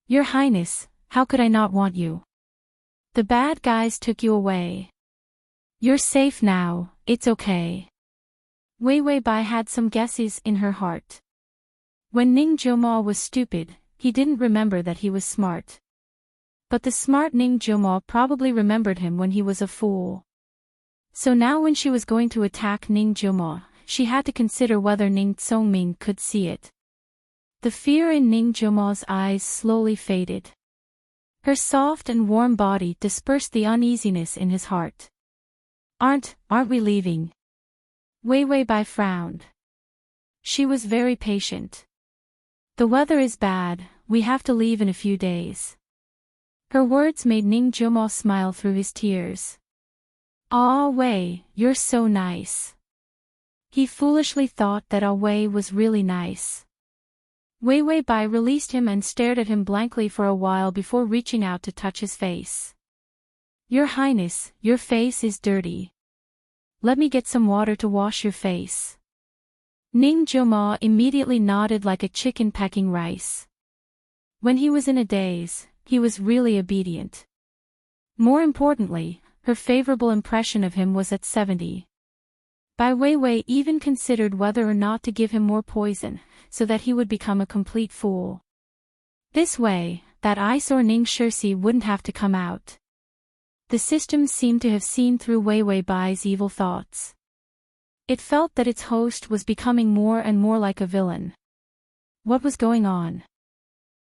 "Your Highness, how could I not want you? The bad guys took you away. You're safe now, it's okay." Wei Wei Bai had some guesses in her heart. When Ning Jumo was stupid, he didn't remember that he was smart. But the smart Ning Jumo probably remembered him when he was a fool. So now when she was going to attack Ning Jumo, she had to consider whether Ning Tsongming could see it. The fear in Ning Jumo's eyes slowly faded. Her soft and warm body dispersed the uneasiness in his heart. Aren't we leaving?" Wei Wei Bai frowned. She was very patient. "The weather is bad, we have to leave in a few days." Her words made Ning Jumo smile through his tears. "Ah, Wei, you're so nice." He foolishly thought that Ah Wei was really nice. Wei Wei Bai released him and stared at him blankly for a while before reaching out to touch his face. "Your Highness, your face is dirty. Let me get some water to wash your face." Ning Jumo immediately nodded like a chicken pecking rice. When he was in a daze, he was really obedient. More importantly, her favorable impression of him was at 70. Bai Wei Wei even considered whether or not to give him more poison, so that he would become a complete fool. This way, that eyesore Ning Shirsi wouldn't have to come out. The system seemed to have seen through Wei Wei Bai's evil thoughts. It felt that its host was becoming more and more like a villain. What was going on?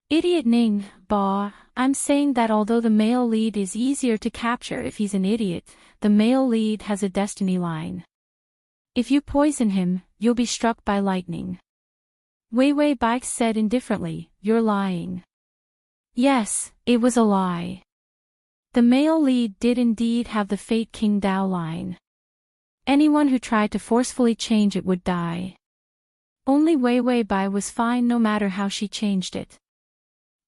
"Idiot Ning, Ba, I'm saying that although the male lead is easier to capture if he's an idiot, the male lead has a destiny line. If you poison him, you'll be struck by lightning." Wei Wei Bai said indifferently, "You're lying." Yes, it was a lie. The male lead did indeed have the Fate King Dao line. Anyone who tried to forcefully change it would die. Only Wei Wei Bai was fine no matter how she changed it.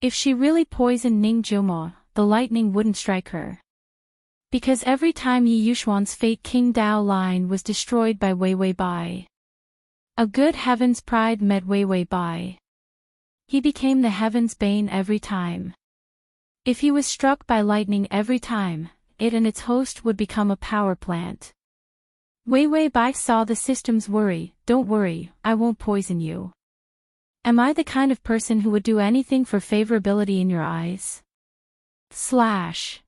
If she really poisoned Ning Jumo, the lightning wouldn't strike her. Because every time Yi Yushuan's Fate King Dao line was destroyed by Wei Wei Bai. A good heaven's pride met Wei Wei Bai. He became the heaven's bane every time. If he was struck by lightning every time, it and its host would become a power plant. Wei Wei Bai saw the system's worry. Don't worry, I won't poison you. Am I the kind of person who would do anything for favorability in your eyes? Slash.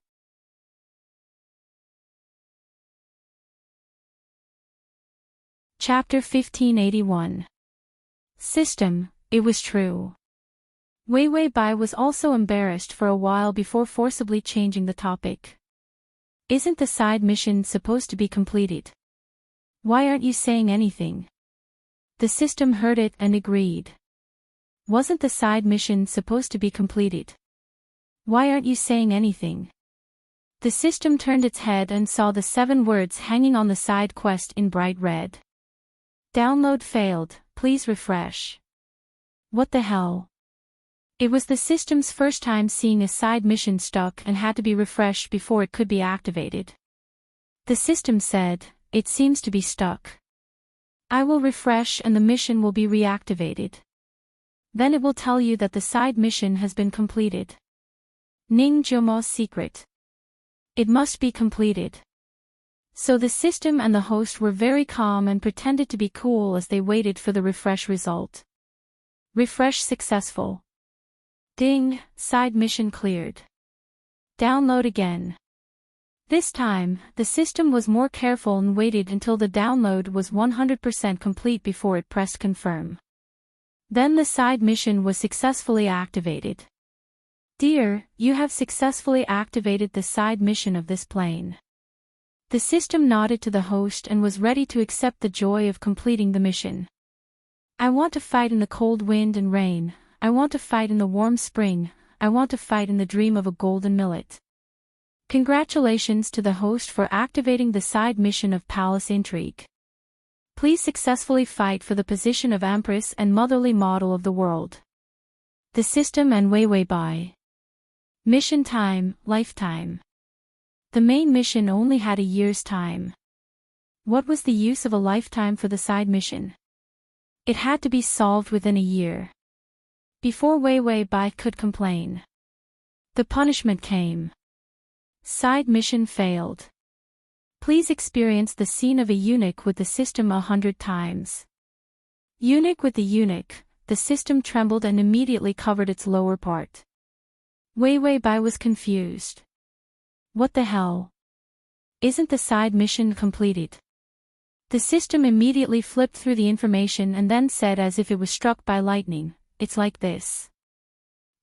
Chapter 1581. System, it was true. Wei Wei Bai was also embarrassed for a while before forcibly changing the topic. Isn't the side mission supposed to be completed? Why aren't you saying anything? The system heard it and agreed. Wasn't the side mission supposed to be completed? Why aren't you saying anything? The system turned its head and saw the 7 words hanging on the side quest in bright red. Download failed, please refresh. What the hell? It was the system's first time seeing a side mission stuck and had to be refreshed before it could be activated. The system said, "It seems to be stuck. I will refresh and the mission will be reactivated. Then it will tell you that the side mission has been completed. Ning Jumo's secret. It must be completed." So the system and the host were very calm and pretended to be cool as they waited for the refresh result. Refresh successful. Ding, side mission cleared. Download again. This time, the system was more careful and waited until the download was 100% complete before it pressed confirm. Then the side mission was successfully activated. Dear, you have successfully activated the side mission of this plane. The system nodded to the host and was ready to accept the joy of completing the mission. I want to fight in the cold wind and rain. I want to fight in the warm spring. I want to fight in the dream of a golden millet. Congratulations to the host for activating the side mission of Palace Intrigue. Please successfully fight for the position of Empress and motherly model of the world. The system and Wei Wei Bai. Mission time, lifetime. The main mission only had a year's time. What was the use of a lifetime for the side mission? It had to be solved within a year. Before Wei Wei Bai could complain. The punishment came. Side mission failed. Please experience the scene of a eunuch with the system 100 times. Eunuch with the eunuch, the system trembled and immediately covered its lower part. Wei Wei Bai was confused. What the hell? Isn't the side mission completed? The system immediately flipped through the information and then said as if it was struck by lightning, "It's like this.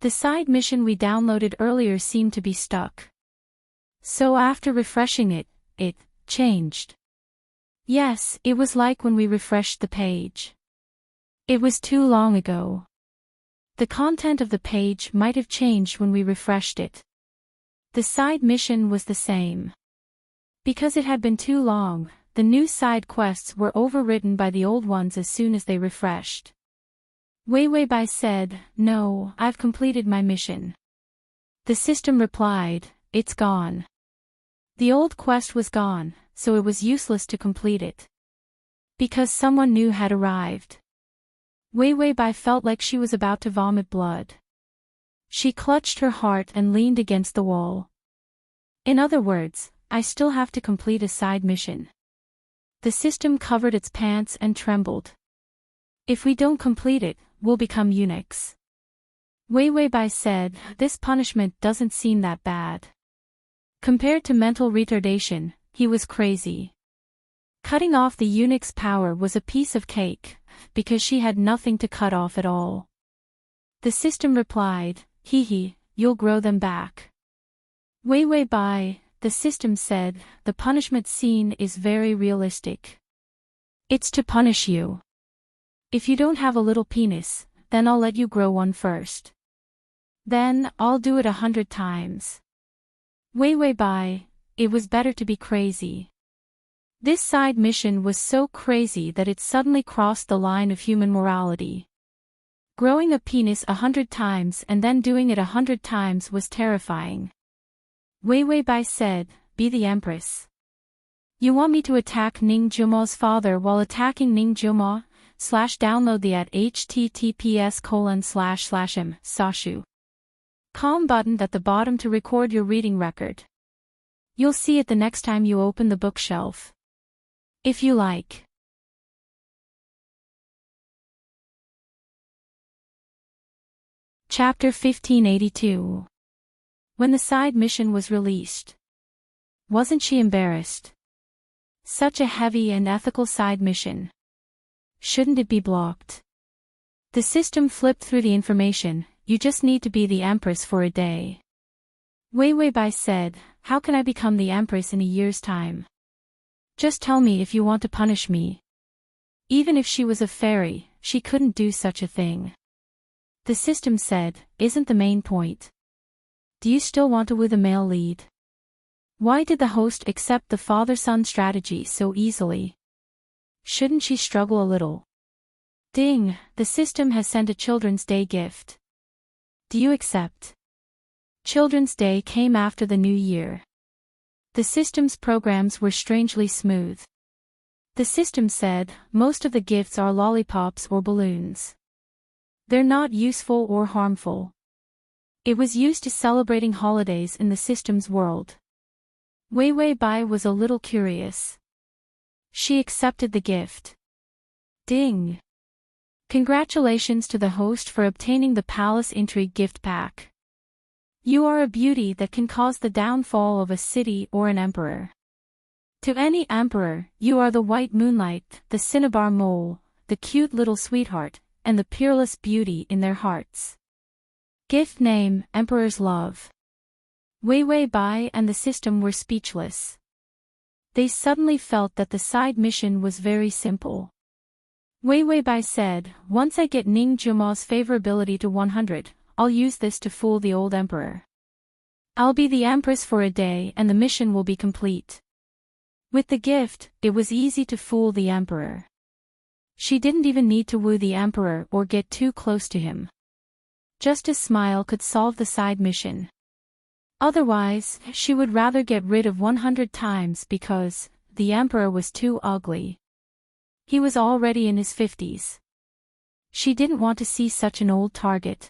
The side mission we downloaded earlier seemed to be stuck. So after refreshing it changed. Yes, it was like when we refreshed the page. It was too long ago. The content of the page might have changed when we refreshed it. The side mission was the same. Because it had been too long, the new side quests were overwritten by the old ones as soon as they refreshed." Wei Wei Bai said, "No, I've completed my mission." The system replied, "It's gone." The old quest was gone, so it was useless to complete it. Because someone new had arrived. Wei Wei Bai felt like she was about to vomit blood. She clutched her heart and leaned against the wall. In other words, I still have to complete a side mission. The system covered its pants and trembled. If we don't complete it, we'll become eunuchs. Wei Wei Bai said, "This punishment doesn't seem that bad." Compared to mental retardation, he was crazy. Cutting off the eunuch's power was a piece of cake, because she had nothing to cut off at all. The system replied, "Hee, you'll grow them back." Wei Wei Bai, the system said, "The punishment scene is very realistic. It's to punish you. If you don't have a little penis, then I'll let you grow one first. Then, I'll do it 100 times. Wei Wei Bai, it was better to be crazy. This side mission was so crazy that it suddenly crossed the line of human morality. Growing a penis 100 times and then doing it 100 times was terrifying. Wei Wei Bai said, "Be the empress. You want me to attack Ning Jumo's father while attacking Ning Jumo, download the at https://m sashu com button at the bottom to record your reading record. You'll see it the next time you open the bookshelf. If you like. Chapter 1582. When the side mission was released. Wasn't she embarrassed? Such a heavy and ethical side mission. Shouldn't it be blocked? The system flipped through the information. You just need to be the Empress for a day. Wei Bai said, how can I become the Empress in a year's time? Just tell me if you want to punish me. Even if she was a fairy, she couldn't do such a thing. The system said, isn't the main point. Do you still want to woo the male lead? Why did the host accept the father-son strategy so easily? Shouldn't she struggle a little? Ding, the system has sent a Children's Day gift. Do you accept? Children's Day came after the New Year. The system's programs were strangely smooth. The system said, most of the gifts are lollipops or balloons. They're not useful or harmful. It was used to celebrating holidays in the system's world. Wei Bai was a little curious. She accepted the gift. Ding! Congratulations to the host for obtaining the Palace Intrigue gift pack. You are a beauty that can cause the downfall of a city or an emperor. To any emperor, you are the white moonlight, the cinnabar mole, the cute little sweetheart, and the peerless beauty in their hearts. Gift name, Emperor's Love. Wei Bai and the system were speechless. They suddenly felt that the side mission was very simple. Wei Bai said, once I get Ning Juma's favorability to 100, I'll use this to fool the old emperor. I'll be the Empress for a day and the mission will be complete. With the gift, it was easy to fool the emperor. She didn't even need to woo the emperor or get too close to him. Just a smile could solve the side mission. Otherwise, she would rather get rid of 100 times because the emperor was too ugly. He was already in his 50s. She didn't want to see such an old target.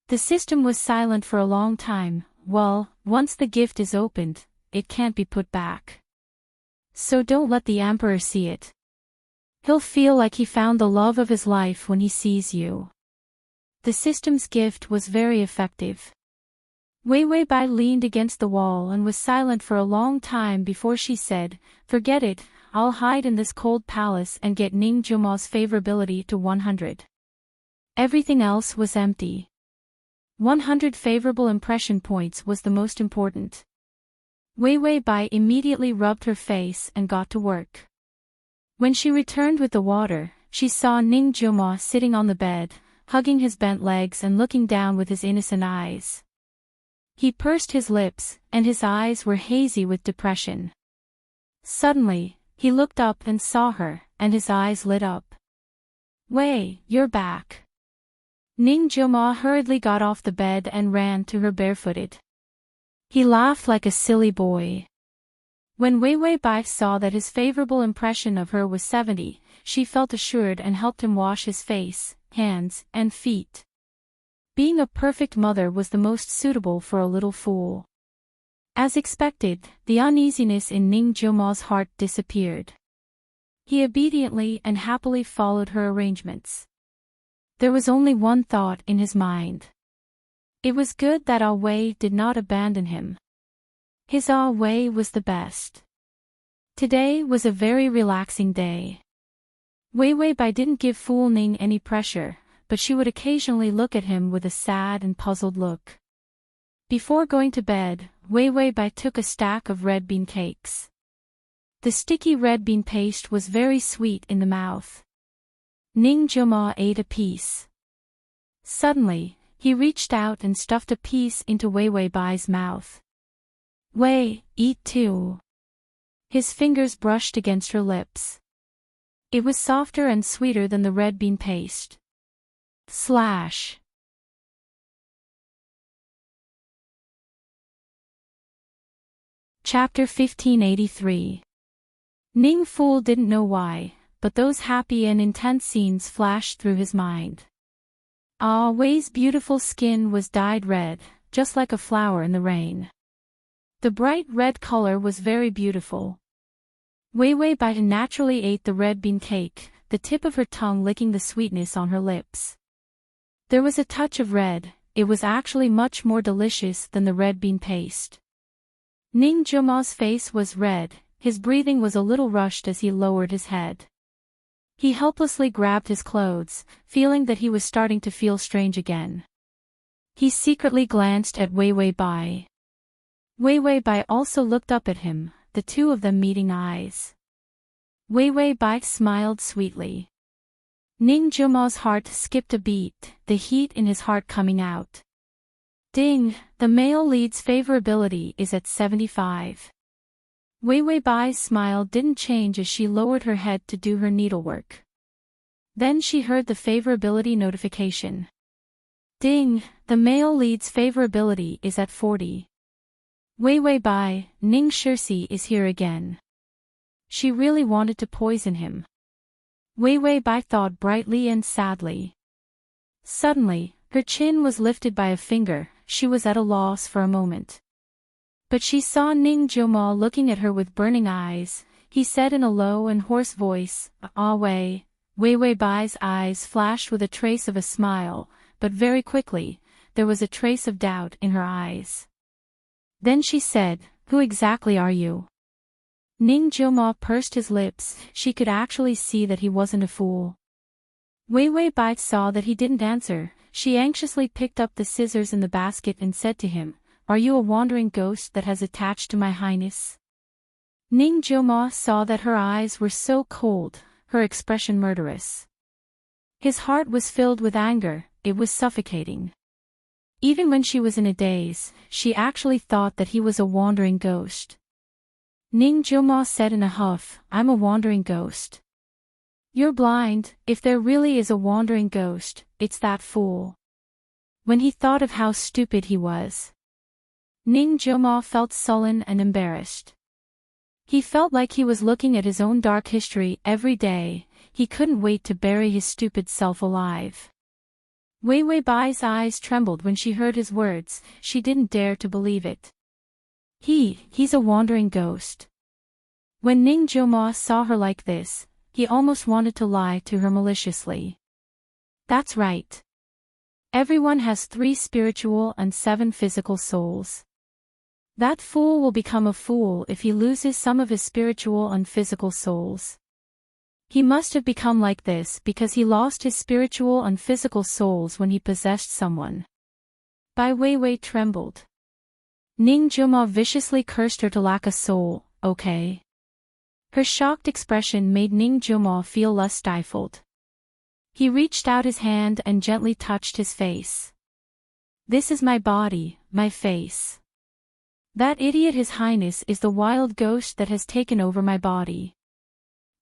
The system was silent for a long time. Well, once the gift is opened, it can't be put back. So don't let the emperor see it. He'll feel like he found the love of his life when he sees you. The system's gift was very effective. Wei Bai leaned against the wall and was silent for a long time before she said, forget it, I'll hide in this cold palace and get Ning Juma's favorability to 100. Everything else was empty. 100 favorable impression points was the most important. Wei Bai immediately rubbed her face and got to work. When she returned with the water, she saw Ning Juma sitting on the bed, hugging his bent legs and looking down with his innocent eyes. He pursed his lips, and his eyes were hazy with depression. Suddenly, he looked up and saw her, and his eyes lit up. Wei, you're back. Ning Juma hurriedly got off the bed and ran to her barefooted. He laughed like a silly boy. When Wei Bai saw that his favorable impression of her was 70, she felt assured and helped him wash his face, hands, and feet. Being a perfect mother was the most suitable for a little fool. As expected, the uneasiness in Ning Juma's heart disappeared. He obediently and happily followed her arrangements. There was only one thought in his mind. It was good that Ah Wei did not abandon him. His Ah Wei was the best. Today was a very relaxing day. Wei Bai didn't give Fool Ning any pressure, but she would occasionally look at him with a sad and puzzled look. Before going to bed, Wei Bai took a stack of red bean cakes. The sticky red bean paste was very sweet in the mouth. Ning Juma ate a piece. Suddenly, he reached out and stuffed a piece into Wei Bai's mouth. Wei, eat too. His fingers brushed against her lips. It was softer and sweeter than the red bean paste. Slash. Chapter 1583. Ning Fool didn't know why, but those happy and intense scenes flashed through his mind. Ah, Wei's beautiful skin was dyed red, just like a flower in the rain. The bright red color was very beautiful. Wei Bai naturally ate the red bean cake, the tip of her tongue licking the sweetness on her lips. There was a touch of red, it was actually much more delicious than the red bean paste. Ning Juma's face was red, his breathing was a little rushed as he lowered his head. He helplessly grabbed his clothes, feeling that he was starting to feel strange again. He secretly glanced at Wei Bai. Wei Bai also looked up at him, the two of them meeting eyes. Wei Bai smiled sweetly. Ning Juma's heart skipped a beat, the heat in his heart coming out. Ding, the male lead's favorability is at 75. Wei Bai's smile didn't change as she lowered her head to do her needlework. Then she heard the favorability notification. Ding, the male lead's favorability is at 40. Wei Bai, Ning Shirsi is here again. She really wanted to poison him. Wei Bai thought brightly and sadly. Suddenly, her chin was lifted by a finger, she was at a loss for a moment. But she saw Ning Joma looking at her with burning eyes. He said in a low and hoarse voice, "Ah Wei." Wei Bai's eyes flashed with a trace of a smile, but very quickly, there was a trace of doubt in her eyes. Then she said, "Who exactly are you?" Ning Joma pursed his lips, she could actually see that he wasn't a fool. Wei Bai saw that he didn't answer, she anxiously picked up the scissors in the basket and said to him, "Are you a wandering ghost that has attached to my highness?" Ning Joma saw that her eyes were so cold, her expression murderous. His heart was filled with anger, it was suffocating. Even when she was in a daze, she actually thought that he was a wandering ghost. Ning Joma said in a huff, "I'm a wandering ghost." "You're blind, if there really is a wandering ghost, it's that fool." When he thought of how stupid he was, Ning Joma felt sullen and embarrassed. He felt like he was looking at his own dark history every day, he couldn't wait to bury his stupid self alive. Wei Bai's eyes trembled when she heard his words, she didn't dare to believe it. He's a wandering ghost. When Ning Joma saw her like this, he almost wanted to lie to her maliciously. That's right. Everyone has 3 spiritual and 7 physical souls. That fool will become a fool if he loses some of his spiritual and physical souls. He must have become like this because he lost his spiritual and physical souls when he possessed someone. Bai Wei trembled. Ning Joma viciously cursed her to lack a soul, okay? Her shocked expression made Ning Joma feel less stifled. He reached out his hand and gently touched his face. "This is my body, my face. That idiot His Highness is the wild ghost that has taken over my body.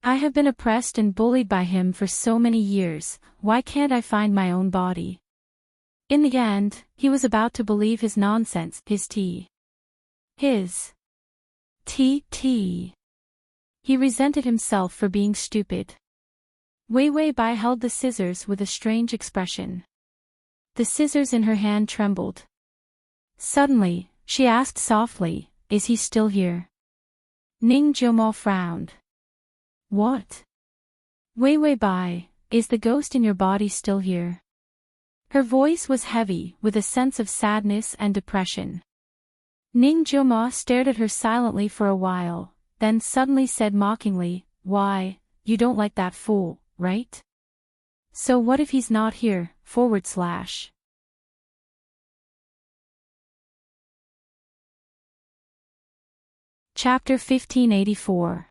I have been oppressed and bullied by him for so many years, why can't I find my own body?" In the end, he was about to believe his nonsense, his tea. He resented himself for being stupid. Wei Bai held the scissors with a strange expression. The scissors in her hand trembled. Suddenly, she asked softly, "Is he still here?" Ning Joma frowned. "What?" Wei Bai, is the ghost in your body still here?" Her voice was heavy, with a sense of sadness and depression. Ning Joma stared at her silently for a while, then suddenly said mockingly, "Why, you don't like that fool, right? So what if he's not here, /" Chapter 1584.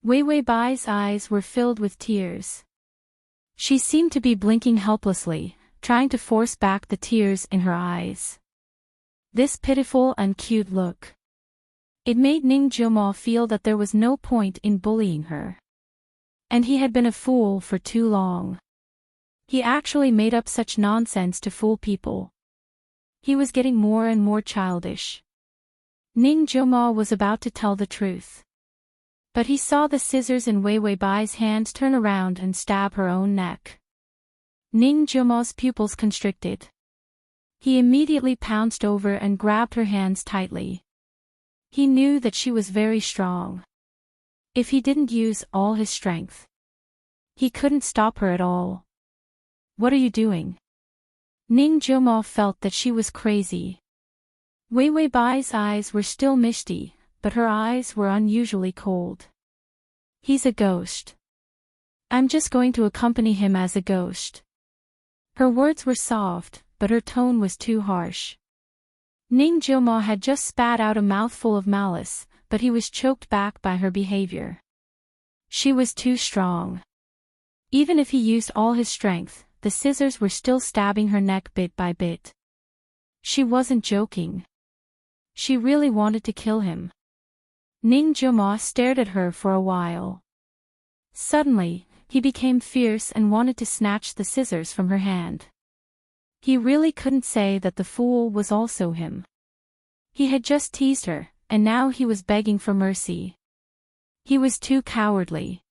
Wei Bai's eyes were filled with tears. She seemed to be blinking helplessly, trying to force back the tears in her eyes. This pitiful and cute look. It made Ning Joma feel that there was no point in bullying her. And he had been a fool for too long. He actually made up such nonsense to fool people. He was getting more and more childish. Ning Joma was about to tell the truth. But he saw the scissors in Wei Wei Bai's hand turn around and stab her own neck. Ning Jumo's pupils constricted. He immediately pounced over and grabbed her hands tightly. He knew that she was very strong. If he didn't use all his strength, he couldn't stop her at all. What are you doing? Ning Jumo felt that she was crazy. Wei Wei Bai's eyes were still misty, but her eyes were unusually cold. He's a ghost. I'm just going to accompany him as a ghost. Her words were soft, but her tone was too harsh. Ning Jumo had just spat out a mouthful of malice, but he was choked back by her behavior. She was too strong. Even if he used all his strength, the scissors were still stabbing her neck bit by bit. She wasn't joking. She really wanted to kill him. Ning Jumo stared at her for a while. Suddenly, he became fierce and wanted to snatch the scissors from her hand. He really couldn't say that the fool was also him. He had just teased her, and now he was begging for mercy. He was too cowardly.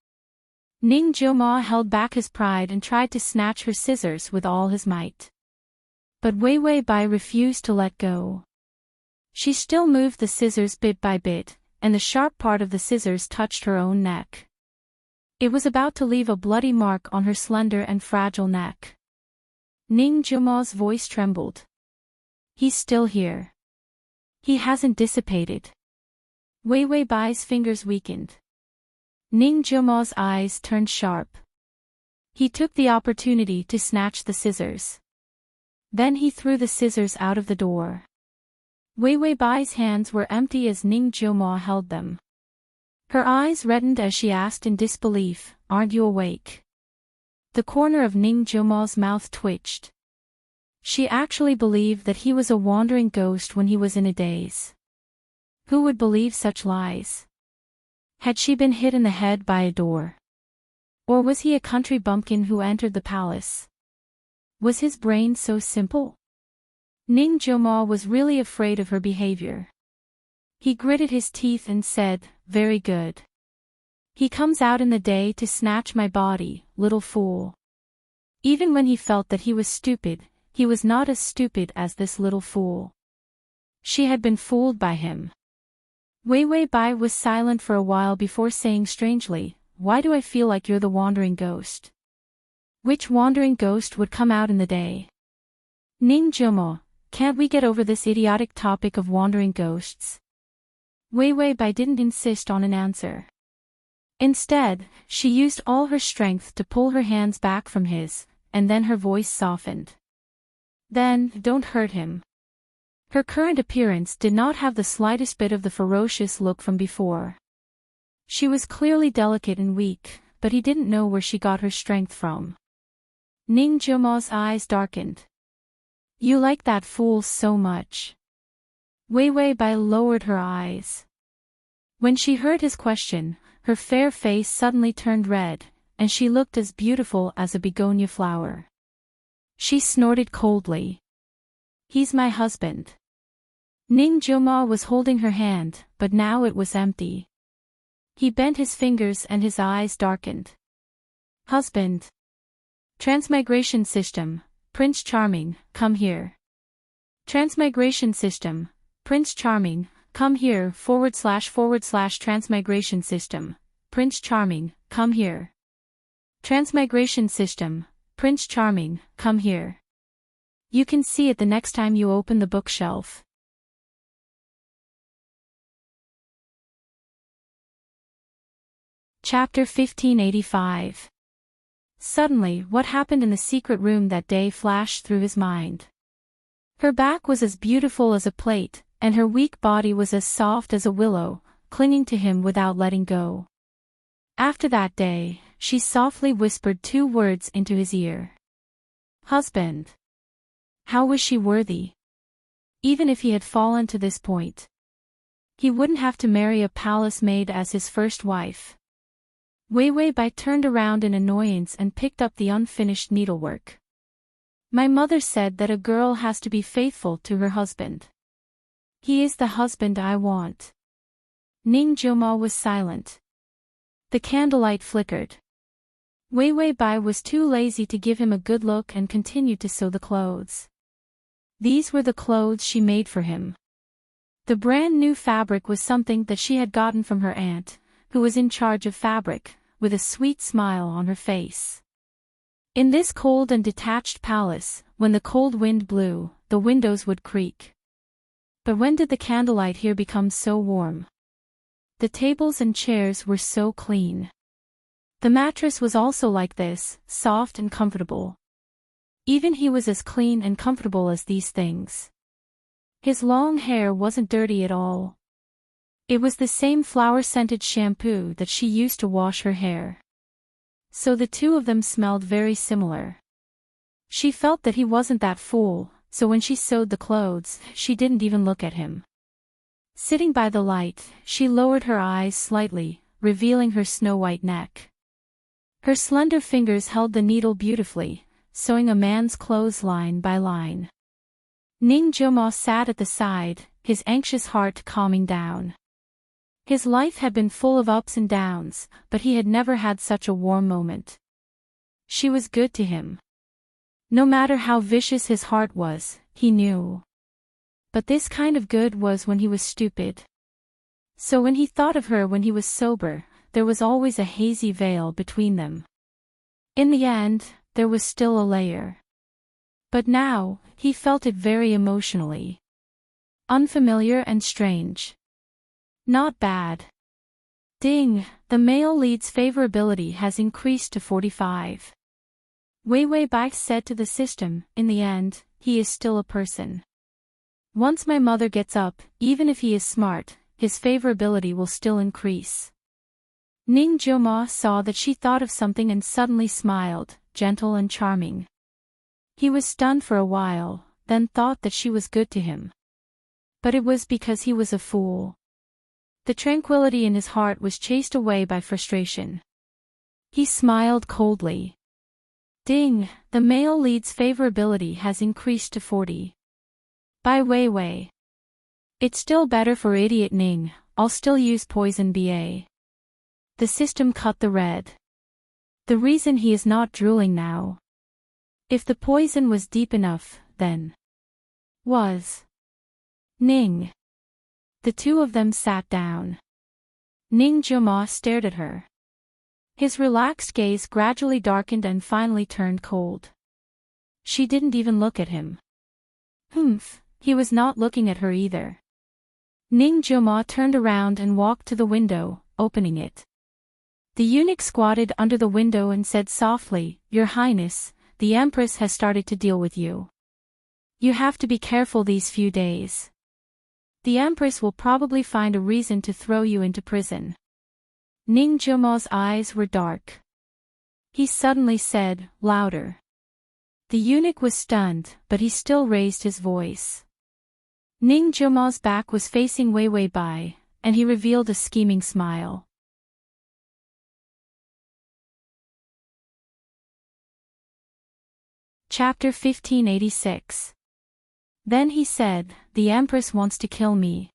Ning Jumo held back his pride and tried to snatch her scissors with all his might. But Wei Wei Bai refused to let go. She still moved the scissors bit by bit, and the sharp part of the scissors touched her own neck. It was about to leave a bloody mark on her slender and fragile neck. Ning Jumo's voice trembled. He's still here. He hasn't dissipated. Wei Wei Bai's fingers weakened. Ning Jumo's eyes turned sharp. He took the opportunity to snatch the scissors. Then he threw the scissors out of the door. Wei Wei Bai's hands were empty as Ning Jumo held them. Her eyes reddened as she asked in disbelief, "Aren't you awake?" The corner of Ning Jumo's mouth twitched. She actually believed that he was a wandering ghost when he was in a daze. Who would believe such lies? Had she been hit in the head by a door? Or was he a country bumpkin who entered the palace? Was his brain so simple? Ning Jumo was really afraid of her behavior. He gritted his teeth and said, "Very good. He comes out in the day to snatch my body, little fool." Even when he felt that he was stupid, he was not as stupid as this little fool. She had been fooled by him. Wei Wei Bai was silent for a while before saying strangely, "Why do I feel like you're the wandering ghost? Which wandering ghost would come out in the day?" Ning Jumo, can't we get over this idiotic topic of wandering ghosts? Wei Wei Bai didn't insist on an answer. Instead, she used all her strength to pull her hands back from his, and then her voice softened. "Then, don't hurt him." Her current appearance did not have the slightest bit of the ferocious look from before. She was clearly delicate and weak, but he didn't know where she got her strength from. Ning Jumo's eyes darkened. "You like that fool so much." Wei Wei Bai lowered her eyes. When she heard his question, her fair face suddenly turned red, and she looked as beautiful as a begonia flower. She snorted coldly. "He's my husband." Ning Jumo was holding her hand, but now it was empty. He bent his fingers and his eyes darkened. "Husband. Transmigration system, Prince Charming, come here. Transmigration system, Prince Charming, come here / transmigration system, Prince Charming, come here. Transmigration system, Prince Charming, come here. You can see it the next time you open the bookshelf." Chapter 1585. Suddenly, what happened in the secret room that day flashed through his mind. Her back was as beautiful as a plate, and her weak body was as soft as a willow, clinging to him without letting go. After that day, she softly whispered 2 words into his ear. Husband. How was she worthy? Even if he had fallen to this point, he wouldn't have to marry a palace maid as his first wife. Wei Wei Bai turned around in annoyance and picked up the unfinished needlework. My mother said that a girl has to be faithful to her husband. He is the husband I want. Ning Jumo was silent. The candlelight flickered. Wei Wei Bai was too lazy to give him a good look and continued to sew the clothes. These were the clothes she made for him. The brand new fabric was something that she had gotten from her aunt, who was in charge of fabric, with a sweet smile on her face. In this cold and detached palace, when the cold wind blew, the windows would creak. But when did the candlelight here become so warm? The tables and chairs were so clean. The mattress was also like this, soft and comfortable. Even he was as clean and comfortable as these things. His long hair wasn't dirty at all. It was the same flower-scented shampoo that she used to wash her hair. So the two of them smelled very similar. She felt that he wasn't that fool, so when she sewed the clothes, she didn't even look at him. Sitting by the light, she lowered her eyes slightly, revealing her snow-white neck. Her slender fingers held the needle beautifully, sewing a man's clothes line by line. Ning Jiuma sat at the side, his anxious heart calming down. His life had been full of ups and downs, but he had never had such a warm moment. She was good to him. No matter how vicious his heart was, he knew. But this kind of good was when he was stupid. So when he thought of her when he was sober, there was always a hazy veil between them. In the end, there was still a layer. But now, he felt it very emotionally. Unfamiliar and strange. Not bad. Ding, the male lead's favorability has increased to 45. Wei Wei Bai said to the system, in the end, he is still a person. Once my mother gets up, even if he is smart, his favorability will still increase. Ning Jiuma saw that she thought of something and suddenly smiled, gentle and charming. He was stunned for a while, then thought that she was good to him. But it was because he was a fool. The tranquility in his heart was chased away by frustration. He smiled coldly. Ding, the male lead's favorability has increased to 40. By Wei Wei. It's still better for idiot Ning, I'll still use poison BA. The system cut the red. The reason he is not drooling now. If the poison was deep enough, then was Ning. The two of them sat down. Ning Jiuma stared at her. His relaxed gaze gradually darkened and finally turned cold. She didn't even look at him. Humph, he was not looking at her either. Ning Jiuma turned around and walked to the window, opening it. The eunuch squatted under the window and said softly, Your Highness, the Empress has started to deal with you. You have to be careful these few days. The Empress will probably find a reason to throw you into prison. Ning Jiuma's eyes were dark. He suddenly said, louder. The eunuch was stunned, but he still raised his voice. Ning Jiuma's back was facing Wei Wei Bai, and he revealed a scheming smile. Chapter 1586. Then he said, The Empress wants to kill me.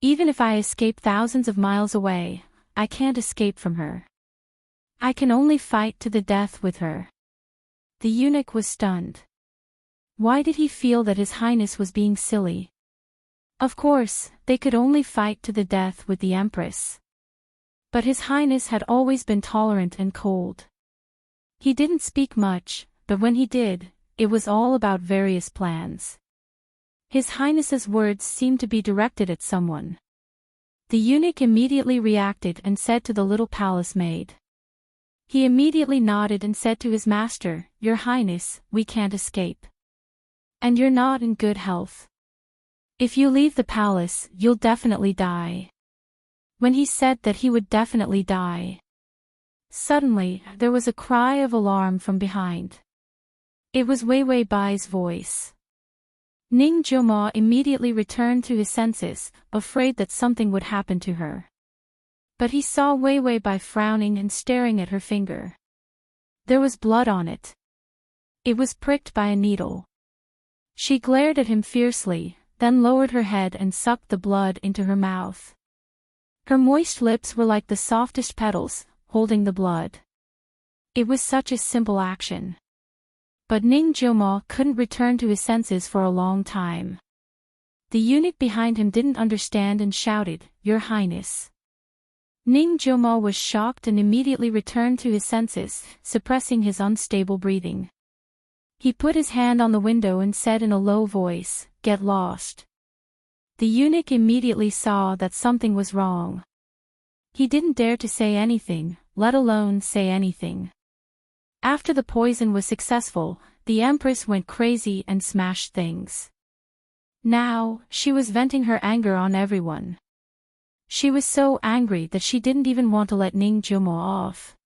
Even if I escape thousands of miles away, I can't escape from her. I can only fight to the death with her. The eunuch was stunned. Why did he feel that His Highness was being silly? Of course, they could only fight to the death with the Empress. But His Highness had always been tolerant and cold. He didn't speak much, but when he did, it was all about various plans. His Highness's words seemed to be directed at someone. The eunuch immediately reacted and said to the little palace maid. He immediately nodded and said to his master, Your Highness, we can't escape. And you're not in good health. If you leave the palace, you'll definitely die. When he said that he would definitely die, suddenly, there was a cry of alarm from behind. It was Wei Wei Bai's voice. Ning Jiuma immediately returned to his senses, afraid that something would happen to her. But he saw Wei Wei Bai frowning and staring at her finger. There was blood on it. It was pricked by a needle. She glared at him fiercely, then lowered her head and sucked the blood into her mouth. Her moist lips were like the softest petals, holding the blood. It was such a simple action. But Ning Joma couldn't return to his senses for a long time. The eunuch behind him didn't understand and shouted, "Your Highness." Ning Joma was shocked and immediately returned to his senses, suppressing his unstable breathing. He put his hand on the window and said in a low voice, "Get lost." The eunuch immediately saw that something was wrong. He didn't dare to say anything, let alone say anything. After the poison was successful, the Empress went crazy and smashed things. Now, she was venting her anger on everyone. She was so angry that she didn't even want to let Ning Joma off.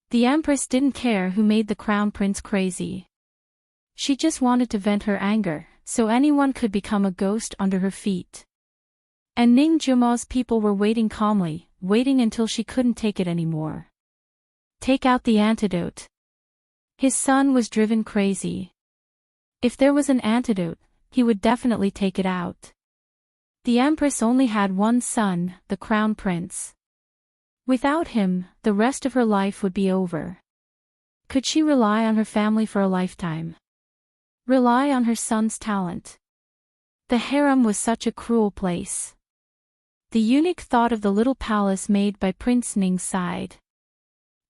The Empress didn't care who made the Crown Prince crazy. She just wanted to vent her anger, so anyone could become a ghost under her feet. And Ning Joma's people were waiting calmly, waiting until she couldn't take it anymore. Take out the antidote. His son was driven crazy. If there was an antidote, he would definitely take it out. The Empress only had one son, the Crown Prince. Without him, the rest of her life would be over. Could she rely on her family for a lifetime? Rely on her son's talent? The harem was such a cruel place. The eunuch thought of the little palace made by Prince Ning's side.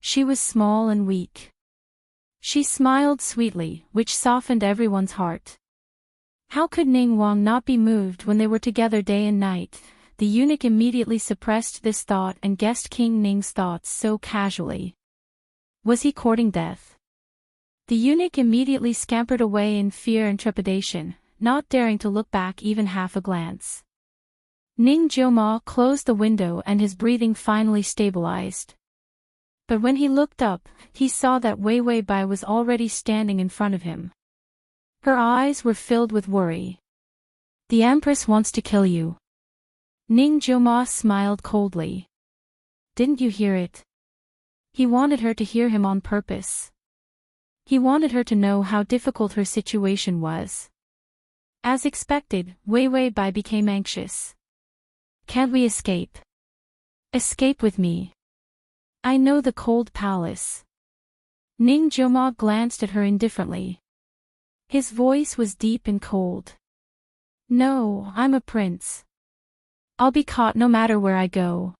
She was small and weak. She smiled sweetly, which softened everyone's heart. How could Ning Wang not be moved when they were together day and night? The eunuch immediately suppressed this thought and guessed King Ning's thoughts so casually. Was he courting death? The eunuch immediately scampered away in fear and trepidation, not daring to look back even half a glance. Ning Joma closed the window and his breathing finally stabilized. But when he looked up, he saw that Wei Wei Bai was already standing in front of him. Her eyes were filled with worry. The Empress wants to kill you. Ning Joma smiled coldly. Didn't you hear it? He wanted her to hear him on purpose. He wanted her to know how difficult her situation was. As expected, Wei Wei Bai became anxious. Can't we escape? Escape with me. I know the cold palace. Ning Joma glanced at her indifferently. His voice was deep and cold. No, I'm a prince. I'll be caught no matter where I go.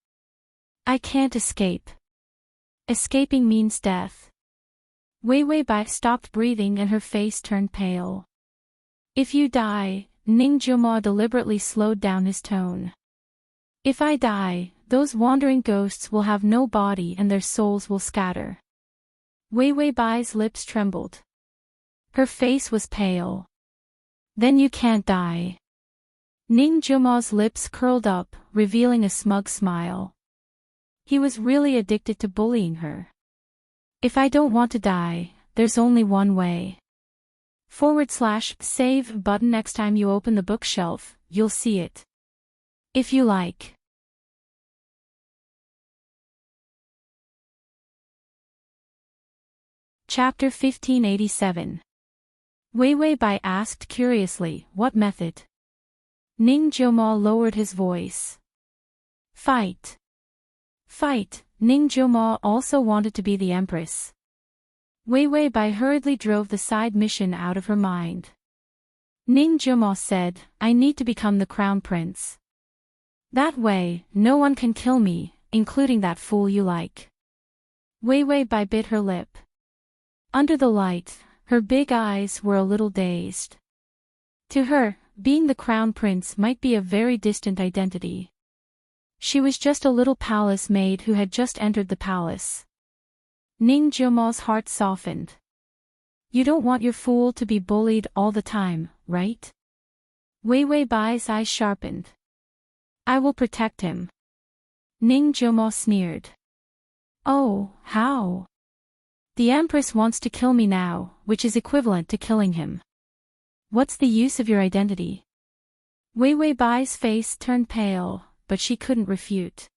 I can't escape. Escaping means death. Wei Wei Bai stopped breathing and her face turned pale. If you die, Ning Joma deliberately slowed down his tone. If I die, those wandering ghosts will have no body and their souls will scatter. Wei Wei Bai's lips trembled. Her face was pale. Then you can't die. Ning Joma's lips curled up, revealing a smug smile. He was really addicted to bullying her. If I don't want to die, there's only one way. /save button. Next time you open the bookshelf, you'll see it. If you like. Chapter 1587. Wei Wei Bai asked curiously, what method? Ning Joma lowered his voice. Fight. Fight. Ning Joma also wanted to be the Empress. Wei Wei Bai hurriedly drove the side mission out of her mind. Ning Joma said, I need to become the Crown Prince. That way, no one can kill me, including that fool you like. Wei Wei Bai bit her lip. Under the light, her big eyes were a little dazed. To her, being the Crown Prince might be a very distant identity. She was just a little palace maid who had just entered the palace. Ning Joma's heart softened. You don't want your fool to be bullied all the time, right? Wei Wei Bai's eyes sharpened. I will protect him. Ning Joma sneered. Oh, how? The Empress wants to kill me now, which is equivalent to killing him. What's the use of your identity? Wei Wei Bai's face turned pale, but she couldn't refute.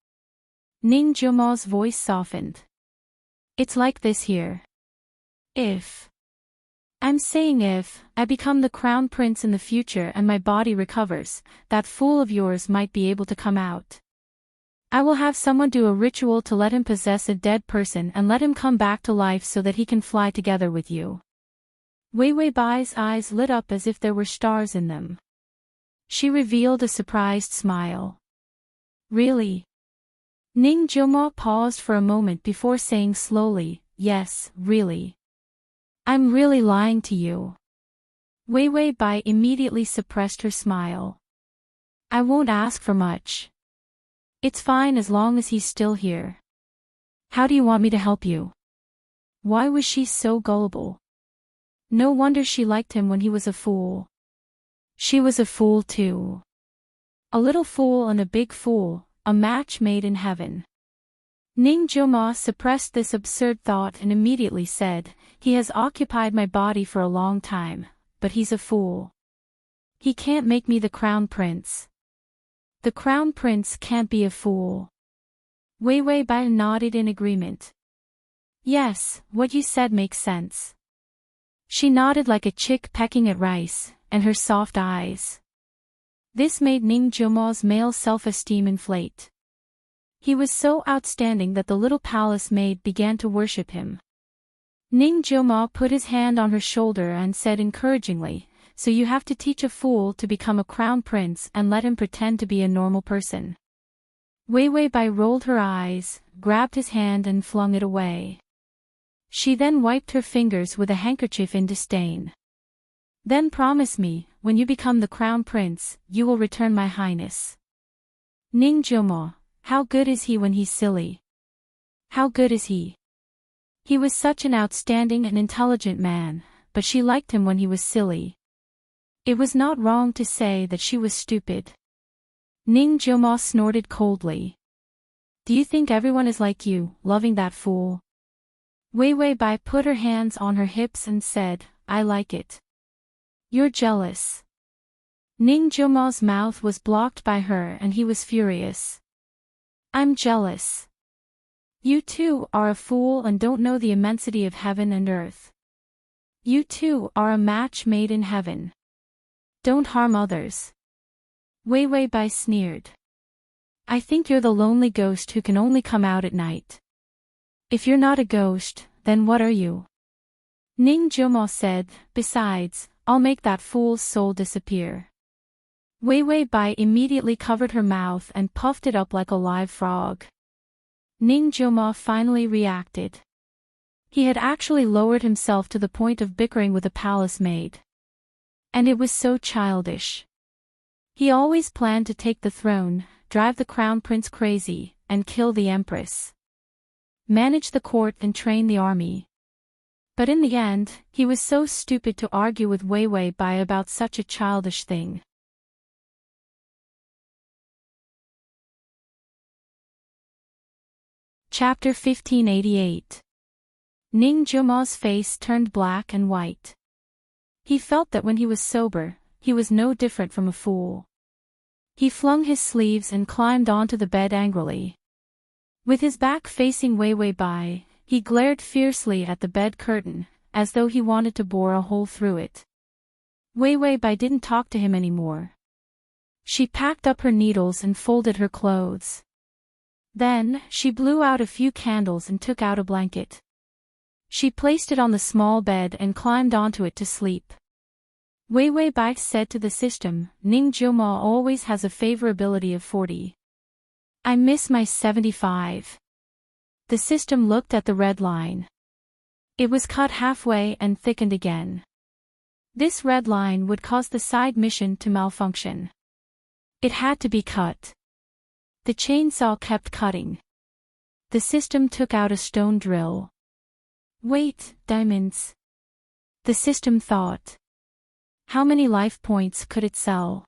Ning Joma's voice softened. It's like this here. If. I'm saying if I become the Crown Prince in the future and my body recovers, that fool of yours might be able to come out. I will have someone do a ritual to let him possess a dead person and let him come back to life so that he can fly together with you. Wei Wei Bai's eyes lit up as if there were stars in them. She revealed a surprised smile. Really? Ning Jiumo paused for a moment before saying slowly, yes, really. I'm really lying to you. Wei Wei Bai immediately suppressed her smile. I won't ask for much. It's fine as long as he's still here. How do you want me to help you? Why was she so gullible? No wonder she liked him when he was a fool. She was a fool too. A little fool and a big fool, a match made in heaven. Ning Jiumo suppressed this absurd thought and immediately said, he has occupied my body for a long time, but he's a fool. He can't make me the crown prince. The crown prince can't be a fool. Wei Wei Bai nodded in agreement. Yes, what you said makes sense. She nodded like a chick pecking at rice, and her soft eyes. This made Ning Jiumo's male self-esteem inflate. He was so outstanding that the little palace maid began to worship him. Ning Jiumo put his hand on her shoulder and said encouragingly, so you have to teach a fool to become a crown prince and let him pretend to be a normal person. Wei Wei Bai rolled her eyes, grabbed his hand and flung it away. She then wiped her fingers with a handkerchief in disdain. Then promise me, when you become the crown prince, you will return my highness. Ning Jiumo, how good is he when he's silly? How good is he? He was such an outstanding and intelligent man, but she liked him when he was silly. It was not wrong to say that she was stupid. Ning Jiumo snorted coldly. Do you think everyone is like you, loving that fool? Wei Wei Bai put her hands on her hips and said, I like it. You're jealous. Ning Jiumo's mouth was blocked by her and he was furious. I'm jealous. You too are a fool and don't know the immensity of heaven and earth. You too are a match made in heaven. Don't harm others. Wei Wei Bai sneered. I think you're the lonely ghost who can only come out at night. If you're not a ghost, then what are you? Ning Jiumo said, besides, I'll make that fool's soul disappear. Wei Wei Bai immediately covered her mouth and puffed it up like a live frog. Ning Jiumo finally reacted. He had actually lowered himself to the point of bickering with a palace maid. And it was so childish. He always planned to take the throne, drive the crown prince crazy, and kill the empress. Manage the court and train the army. But in the end, he was so stupid to argue with Wei Wei Bai about such a childish thing. Chapter 1588. Ning Jiumo's face turned black and white. He felt that when he was sober, he was no different from a fool. He flung his sleeves and climbed onto the bed angrily. With his back facing Wei Wei Bai, he glared fiercely at the bed curtain, as though he wanted to bore a hole through it. Wei Wei Bai didn't talk to him anymore. She packed up her needles and folded her clothes. Then, she blew out a few candles and took out a blanket. She placed it on the small bed and climbed onto it to sleep. Wei Wei Bai said to the system, Ning Jiumo always has a favorability of 40. I miss my 75. The system looked at the red line. It was cut halfway and thickened again. This red line would cause the side mission to malfunction. It had to be cut. The chainsaw kept cutting. The system took out a stone drill. Wait, diamonds. The system thought. How many life points could it sell?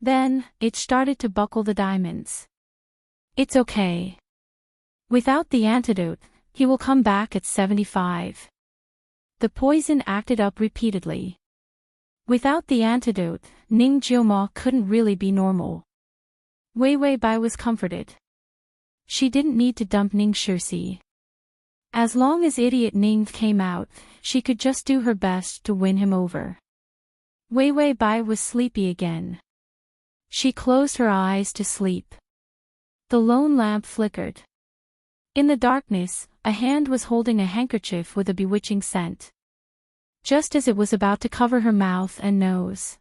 Then, it started to buckle the diamonds. It's okay. Without the antidote, he will come back at 75. The poison acted up repeatedly. Without the antidote, Ning Jiumo couldn't really be normal. Wei Wei Bai was comforted. She didn't need to dump Ning Shirsi. As long as idiot Ning came out, she could just do her best to win him over. Wei Wei Bai was sleepy again. She closed her eyes to sleep. The lone lamp flickered. In the darkness, a hand was holding a handkerchief with a bewitching scent. Just as it was about to cover her mouth and nose,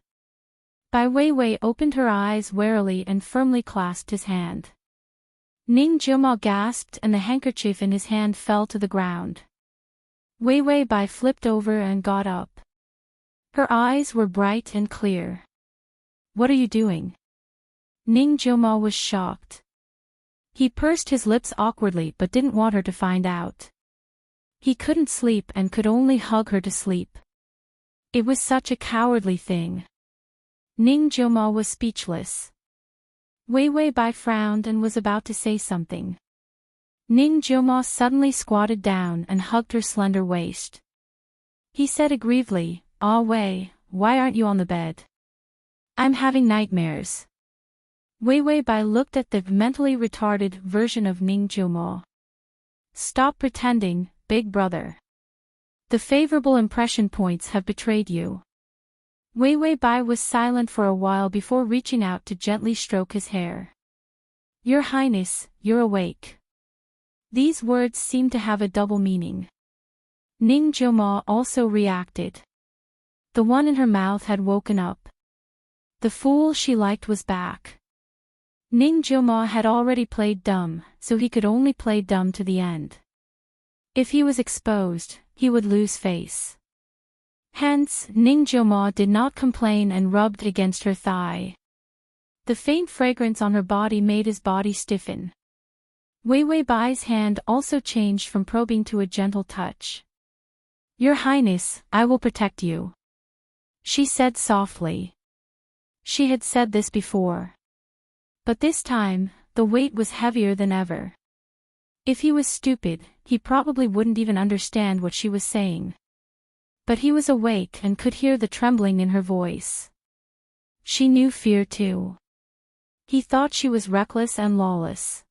Bai Weiwei opened her eyes warily and firmly clasped his hand. Ning Jiumo gasped and the handkerchief in his hand fell to the ground. Weiwei Bai flipped over and got up. Her eyes were bright and clear. "What are you doing?" Ning Jiumo was shocked. He pursed his lips awkwardly but didn't want her to find out. He couldn't sleep and could only hug her to sleep. It was such a cowardly thing. Ning Jiumo was speechless. Weiwei Bai frowned and was about to say something. Ning Jiumo suddenly squatted down and hugged her slender waist. He said aggrievedly, "Ah Wei, why aren't you on the bed? I'm having nightmares." Weiwei Bai looked at the mentally retarded version of Ning Jiumo. "Stop pretending, big brother. The favorable impression points have betrayed you." Weiwei Bai was silent for a while before reaching out to gently stroke his hair. "Your Highness, you're awake." These words seemed to have a double meaning. Ning Jiumo also reacted. The one in her mouth had woken up. The fool she liked was back. Ning Jiumo had already played dumb, so he could only play dumb to the end. If he was exposed, he would lose face. Hence, Ning Jiumo did not complain and rubbed against her thigh. The faint fragrance on her body made his body stiffen. Weiwei Bai's hand also changed from probing to a gentle touch. "Your Highness, I will protect you," she said softly. She had said this before. But this time, the weight was heavier than ever. If he was stupid, he probably wouldn't even understand what she was saying. But he was awake and could hear the trembling in her voice. She knew fear too. He thought she was reckless and lawless.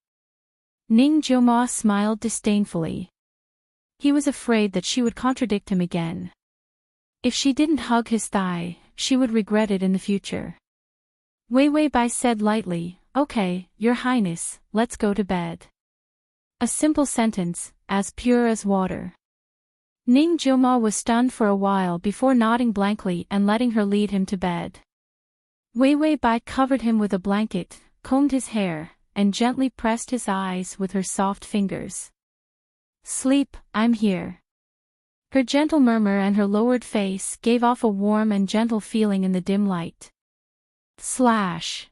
Ning Jiumo smiled disdainfully. He was afraid that she would contradict him again. If she didn't hug his thigh, she would regret it in the future. Weiwei Bai said lightly, "Okay, Your Highness, let's go to bed." A simple sentence, as pure as water. Ning Jiumo was stunned for a while before nodding blankly and letting her lead him to bed. Weiwei Bai covered him with a blanket, combed his hair, and gently pressed his eyes with her soft fingers. "Sleep, I'm here." Her gentle murmur and her lowered face gave off a warm and gentle feeling in the dim light. Slash.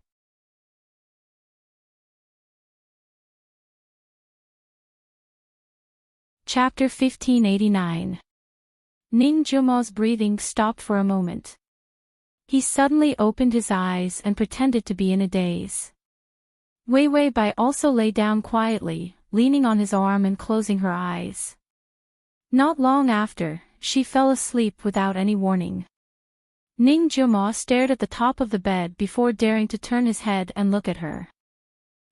Chapter 1589. Ning Jiumo's breathing stopped for a moment. He suddenly opened his eyes and pretended to be in a daze. Weiwei Bai also lay down quietly, leaning on his arm and closing her eyes. Not long after, she fell asleep without any warning. Ning Jiumo stared at the top of the bed before daring to turn his head and look at her.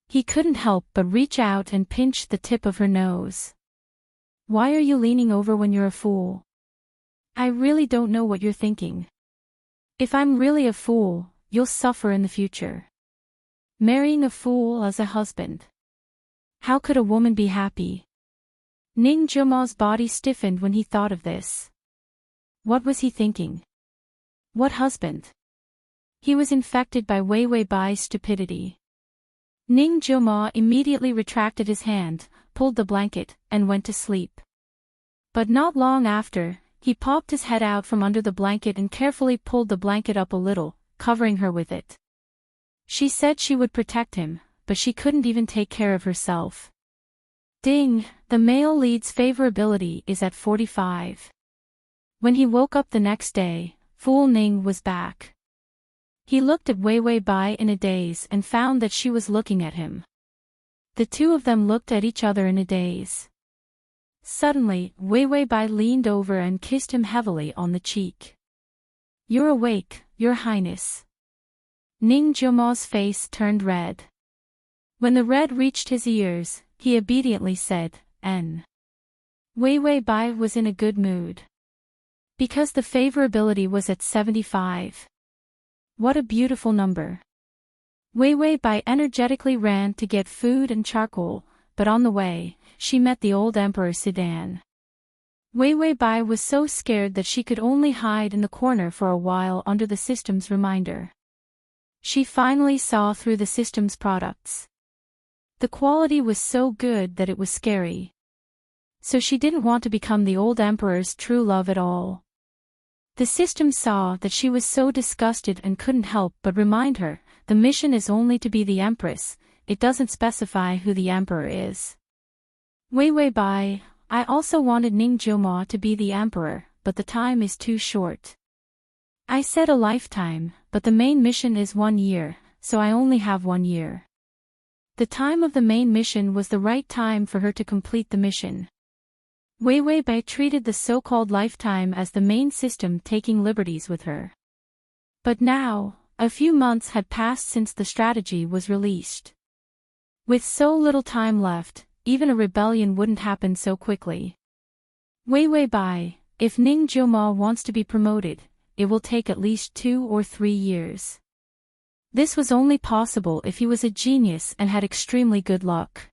He couldn't help but reach out and pinch the tip of her nose. "Why are you leaning over when you're a fool? I really don't know what you're thinking. If I'm really a fool, you'll suffer in the future. Marrying a fool as a husband. How could a woman be happy?" Ning Jiumo's body stiffened when he thought of this. What was he thinking? What husband? He was infected by Weiwei Bai's stupidity. Ning Jiumo immediately retracted his hand, pulled the blanket, and went to sleep. But not long after, he popped his head out from under the blanket and carefully pulled the blanket up a little, covering her with it. She said she would protect him, but she couldn't even take care of herself. Ding, the male lead's favorability is at 45. When he woke up the next day, Fool Ning was back. He looked at Weiwei Bai in a daze and found that she was looking at him. The two of them looked at each other in a daze. Suddenly, Weiwei Bai leaned over and kissed him heavily on the cheek. "You're awake, Your Highness." Ning Jiumo's face turned red. When the red reached his ears, he obediently said, "N." Weiwei Bai was in a good mood. Because the favorability was at 75. What a beautiful number. Wei Wei Bai energetically ran to get food and charcoal, but on the way, she met the old emperor's sedan. Wei Wei Bai was so scared that she could only hide in the corner for a while under the system's reminder. She finally saw through the system's products. The quality was so good that it was scary. So she didn't want to become the old emperor's true love at all. The system saw that she was so disgusted and couldn't help but remind her, the mission is only to be the empress, it doesn't specify who the emperor is. Wei Wei Bai, I also wanted Ning Jiuma to be the emperor, but the time is too short. I said a lifetime, but the main mission is 1 year, so I only have 1 year. The time of the main mission was the right time for her to complete the mission. Wei Wei Bai treated the so-called lifetime as the main system taking liberties with her. But now, a few months had passed since the strategy was released. With so little time left, even a rebellion wouldn't happen so quickly. Wei Wei Bai, if Ning Jiuma wants to be promoted, it will take at least 2 or 3 years. This was only possible if he was a genius and had extremely good luck.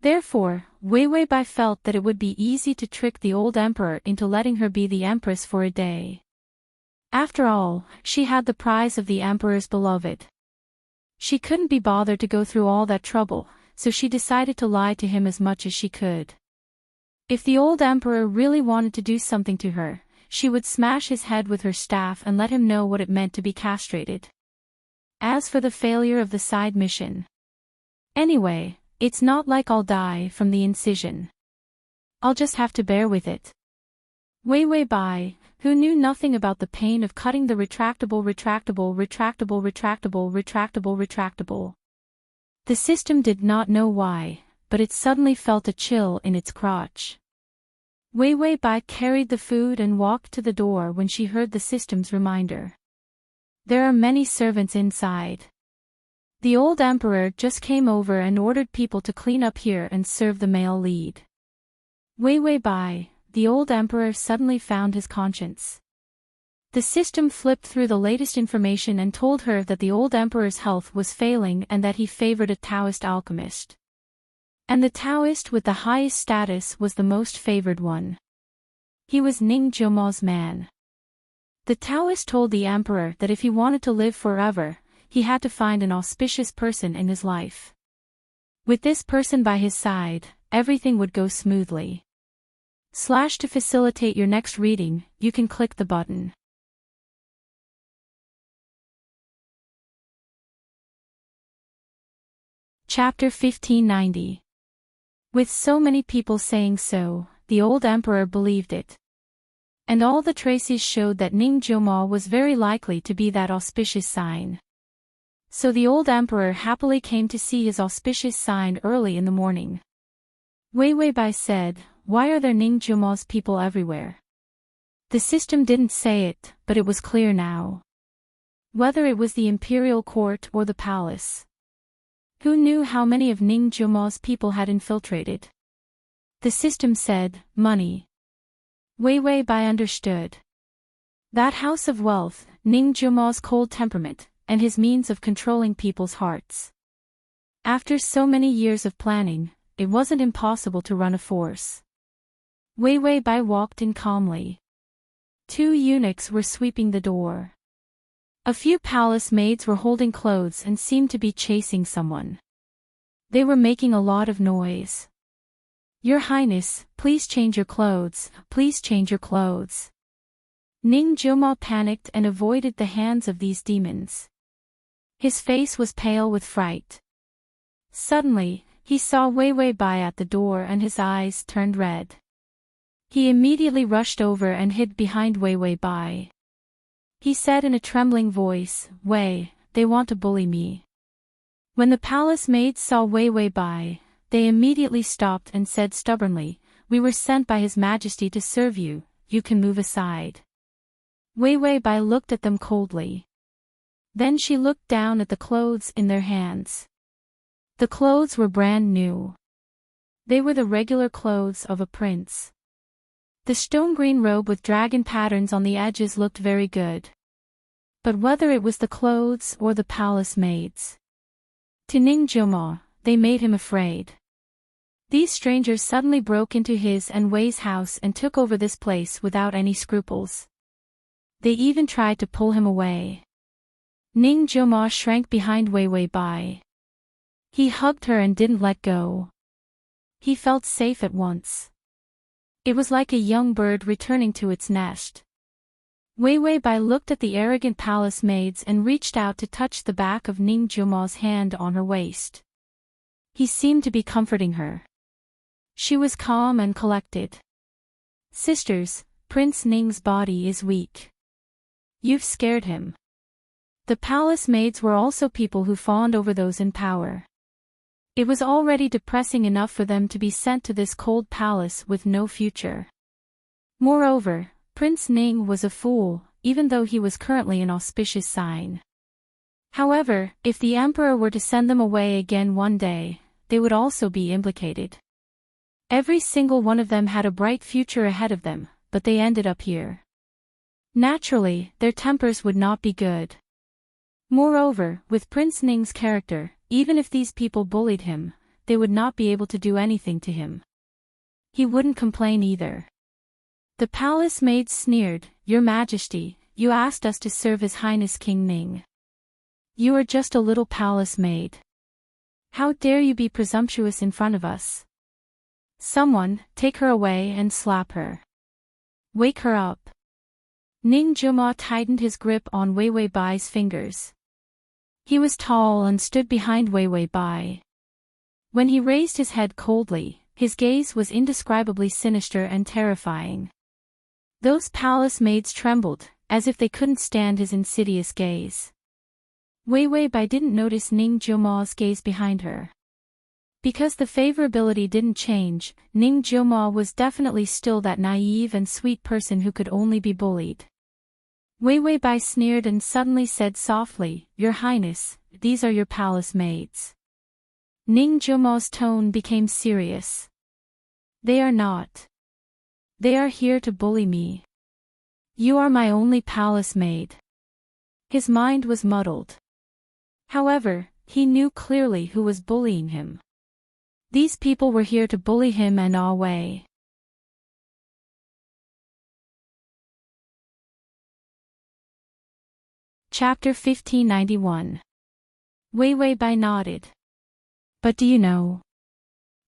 Therefore, Wei Wei Bai felt that it would be easy to trick the old emperor into letting her be the empress for a day. After all, she had the prize of the emperor's beloved. She couldn't be bothered to go through all that trouble, so she decided to lie to him as much as she could. If the old emperor really wanted to do something to her, she would smash his head with her staff and let him know what it meant to be castrated. As for the failure of the side mission. Anyway, it's not like I'll die from the incision. I'll just have to bear with it. Wei Wei Bai, who knew nothing about the pain of cutting the retractable. The system did not know why, but it suddenly felt a chill in its crotch. Wei Wei Bai carried the food and walked to the door when she heard the system's reminder. There are many servants inside. The old emperor just came over and ordered people to clean up here and serve the male lead. Wei Wei Bai, the old emperor suddenly found his conscience. The system flipped through the latest information and told her that the old emperor's health was failing and that he favored a Taoist alchemist. And the Taoist with the highest status was the most favored one. He was Ning Jiuma's man. The Taoist told the emperor that if he wanted to live forever, he had to find an auspicious person in his life. With this person by his side, everything would go smoothly. To facilitate your next reading, you can click the button. Chapter 1590. With so many people saying so, the old emperor believed it. And all the traces showed that Ning Jiuma was very likely to be that auspicious sign. So the old emperor happily came to see his auspicious sign early in the morning. Wei Wei Bai said, "Why are there Ning Jiuma's people everywhere?" The system didn't say it, but it was clear now. Whether it was the imperial court or the palace. Who knew how many of Ning Jiuma's people had infiltrated? The system said, money. Wei Wei Bai understood. That house of wealth, Ning Jiuma's cold temperament, and his means of controlling people's hearts. After so many years of planning, it wasn't impossible to run a force. Wei Wei Bai walked in calmly. 2 eunuchs were sweeping the door. A few palace maids were holding clothes and seemed to be chasing someone. They were making a lot of noise. "Your Highness, please change your clothes, please change your clothes." Ning Jiuma panicked and avoided the hands of these demons. His face was pale with fright. Suddenly, he saw Wei Wei Bai at the door and his eyes turned red. He immediately rushed over and hid behind Wei Wei Bai. He said in a trembling voice, "Wei, they want to bully me." When the palace maids saw Wei Wei Bai, they immediately stopped and said stubbornly, "We were sent by His Majesty to serve you, you can move aside." Wei Wei Bai looked at them coldly. Then she looked down at the clothes in their hands. The clothes were brand new. They were the regular clothes of a prince. The stone green robe with dragon patterns on the edges looked very good. But whether it was the clothes or the palace maids, to Ning Joma, they made him afraid. These strangers suddenly broke into his and Wei's house and took over this place without any scruples. They even tried to pull him away. Ning Joma shrank behind Wei Bai. He hugged her and didn't let go. He felt safe at once. It was like a young bird returning to its nest. Wei Bai looked at the arrogant palace maids and reached out to touch the back of Ning Joma's hand on her waist. He seemed to be comforting her. She was calm and collected. Sisters, Prince Ning's body is weak. You've scared him. The palace maids were also people who fawned over those in power. It was already depressing enough for them to be sent to this cold palace with no future. Moreover, Prince Ning was a fool, even though he was currently an auspicious sign. However, if the emperor were to send them away again one day, they would also be implicated. Every single one of them had a bright future ahead of them, but they ended up here. Naturally, their tempers would not be good. Moreover, with Prince Ning's character, even if these people bullied him, they would not be able to do anything to him. He wouldn't complain either. The palace maids sneered, "Your Majesty, you asked us to serve His Highness King Ning. You are just a little palace maid. How dare you be presumptuous in front of us? Someone, take her away and slap her. Wake her up." Ning Joma tightened his grip on Wei Bai's fingers. He was tall and stood behind Wei Bai. When he raised his head coldly, his gaze was indescribably sinister and terrifying. Those palace maids trembled, as if they couldn't stand his insidious gaze. Wei Bai didn't notice Ning Joma's gaze behind her. Because the favorability didn't change, Ning Joma was definitely still that naive and sweet person who could only be bullied. Wei Bai sneered and suddenly said softly, "Your Highness, these are your palace maids." Ning Joma's tone became serious. "They are not. They are here to bully me. You are my only palace maid." His mind was muddled. However, he knew clearly who was bullying him. These people were here to bully him and Wei. Chapter 1591. Wei Bai nodded. "But do you know?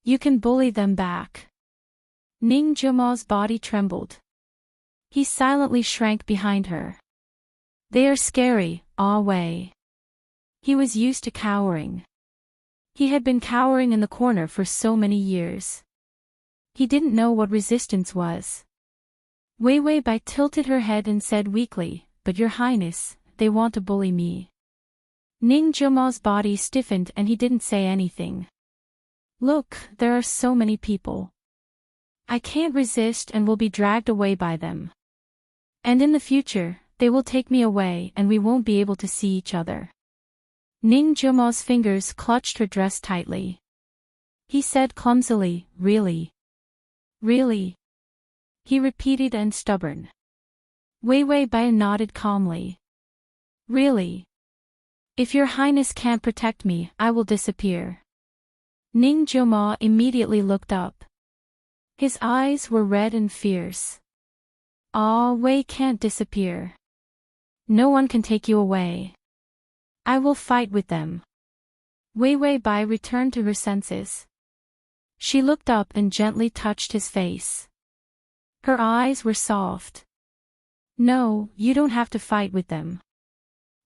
You can bully them back." Ning Joma's body trembled. He silently shrank behind her. "They are scary, Wei." He was used to cowering. He had been cowering in the corner for so many years. He didn't know what resistance was. Wei Bai tilted her head and said weakly, "But Your Highness, they want to bully me." Ning Joma's body stiffened and he didn't say anything. "Look, there are so many people. I can't resist and will be dragged away by them. And in the future, they will take me away and we won't be able to see each other." Ning Joma's fingers clutched her dress tightly. He said clumsily, "Really? Really?" He repeated and stubborn. Wei Bai nodded calmly. "Really? If Your Highness can't protect me, I will disappear." Ning Joma immediately looked up. His eyes were red and fierce. Wei can't disappear. No one can take you away. I will fight with them." Wei Bai returned to her senses. She looked up and gently touched his face. Her eyes were soft. "No, you don't have to fight with them.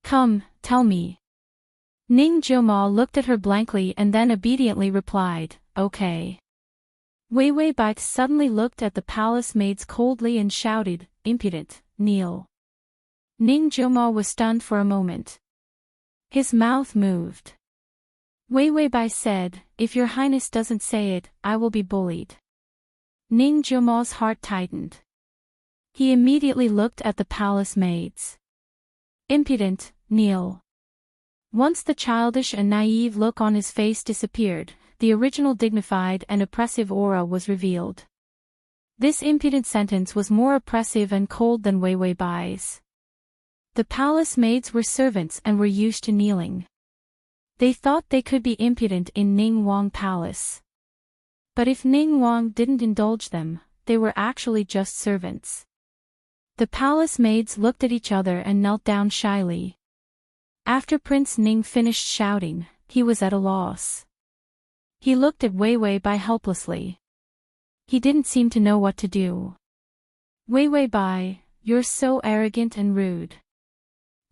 Come, tell me." Ning Joma looked at her blankly and then obediently replied, "Okay." Wei Bai suddenly looked at the palace maids coldly and shouted, "Impudent, kneel." Ning Joma was stunned for a moment. His mouth moved. Wei Bai said, "If Your Highness doesn't say it, I will be bullied." Ning Joma's heart tightened. He immediately looked at the palace maids. "Impudent, kneel." Once the childish and naive look on his face disappeared, the original dignified and oppressive aura was revealed. This impudent sentence was more oppressive and cold than Wei Bai's. The palace maids were servants and were used to kneeling. They thought they could be impudent in Ning Wang Palace. But if Ning Wang didn't indulge them, they were actually just servants. The palace maids looked at each other and knelt down shyly. After Prince Ning finished shouting, he was at a loss. He looked at Wei Wei Bai helplessly. He didn't seem to know what to do. Wei Wei Bai, you're so arrogant and rude.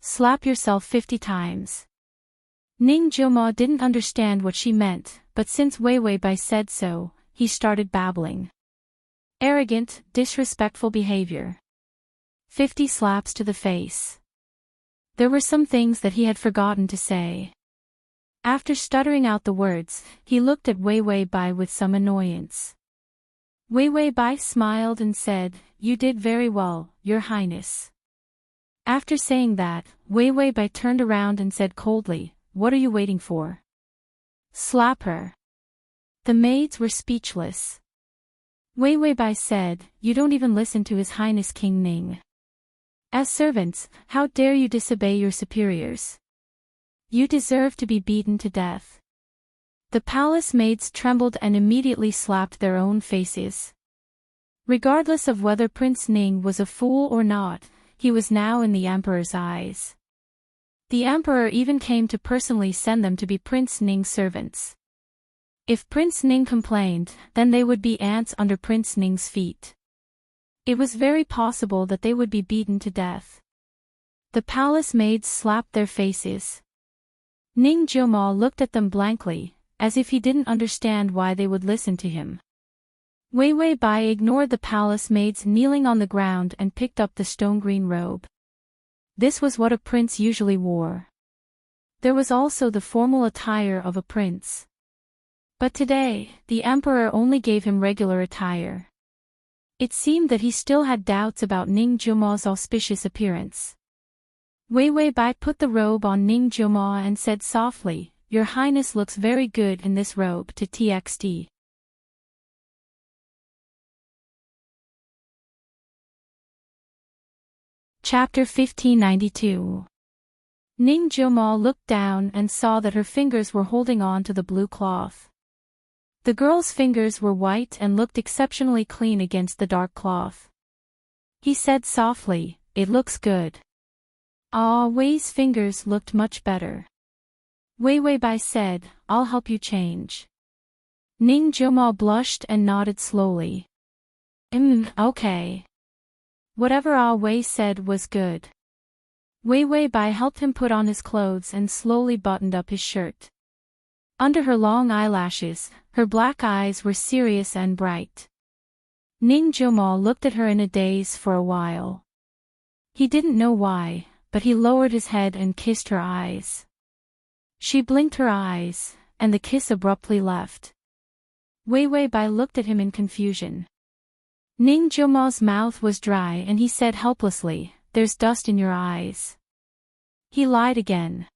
Slap yourself 50 times. Ning Jiuma didn't understand what she meant, but since Wei Wei Bai said so, he started babbling. Arrogant, disrespectful behavior. 50 slaps to the face. There were some things that he had forgotten to say. After stuttering out the words, he looked at Wei Wei Bai with some annoyance. Wei Wei Bai smiled and said, "You did very well, Your Highness." After saying that, Wei Wei Bai turned around and said coldly, "What are you waiting for? Slap her." The maids were speechless. Wei Wei Bai said, "You don't even listen to His Highness King Ning. As servants, how dare you disobey your superiors? You deserve to be beaten to death." The palace maids trembled and immediately slapped their own faces. Regardless of whether Prince Ning was a fool or not, he was now in the emperor's eyes. The emperor even came to personally send them to be Prince Ning's servants. If Prince Ning complained, then they would be ants under Prince Ning's feet. It was very possible that they would be beaten to death. The palace maids slapped their faces. Ning Jiuma looked at them blankly, as if he didn't understand why they would listen to him. Wei Wei Bai ignored the palace maids kneeling on the ground and picked up the stone-green robe. This was what a prince usually wore. There was also the formal attire of a prince. But today, the emperor only gave him regular attire. It seemed that he still had doubts about Ning Jiuma's auspicious appearance. Wei Wei Bai put the robe on Ning Jiuma and said softly, "Your Highness looks very good in this robe to TXT. Chapter 1592. Ning Jiuma looked down and saw that her fingers were holding on to the blue cloth. The girl's fingers were white and looked exceptionally clean against the dark cloth. He said softly, "It looks good." Ah Wei's fingers looked much better. Wei Wei Bai said, "I'll help you change." Ning Jiuma blushed and nodded slowly. Okay. Whatever Ah Wei said was good. Wei Wei Bai helped him put on his clothes and slowly buttoned up his shirt. Under her long eyelashes, her black eyes were serious and bright. Ning Jiuma looked at her in a daze for a while. He didn't know why, but he lowered his head and kissed her eyes. She blinked her eyes, and the kiss abruptly left. Wei Wei Bai looked at him in confusion. Ning Jiuma's mouth was dry and he said helplessly, "There's dust in your eyes." He lied again.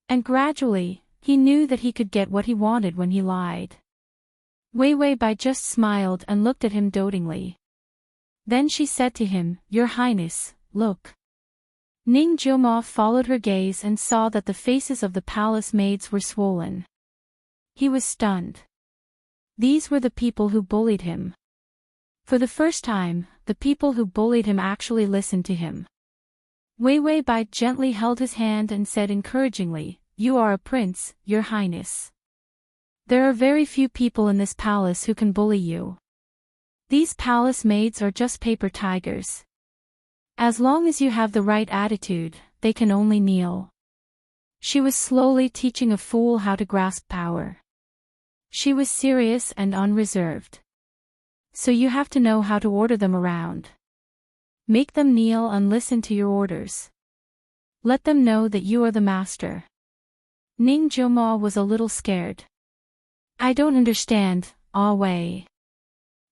And gradually, he knew that he could get what he wanted when he lied. Wei Wei Bai just smiled and looked at him dotingly. Then she said to him, "Your Highness, look." Ning Jiuma followed her gaze and saw that the faces of the palace maids were swollen. He was stunned. These were the people who bullied him. For the first time, the people who bullied him actually listened to him. Wei Wei Bai gently held his hand and said encouragingly, "You are a prince, Your Highness. There are very few people in this palace who can bully you. These palace maids are just paper tigers. As long as you have the right attitude, they can only kneel." She was slowly teaching a fool how to grasp power. She was serious and unreserved. So you have to know how to order them around. Make them kneel and listen to your orders. Let them know that you are the master. Ning Jiuma was a little scared. "I don't understand, Ah Wei."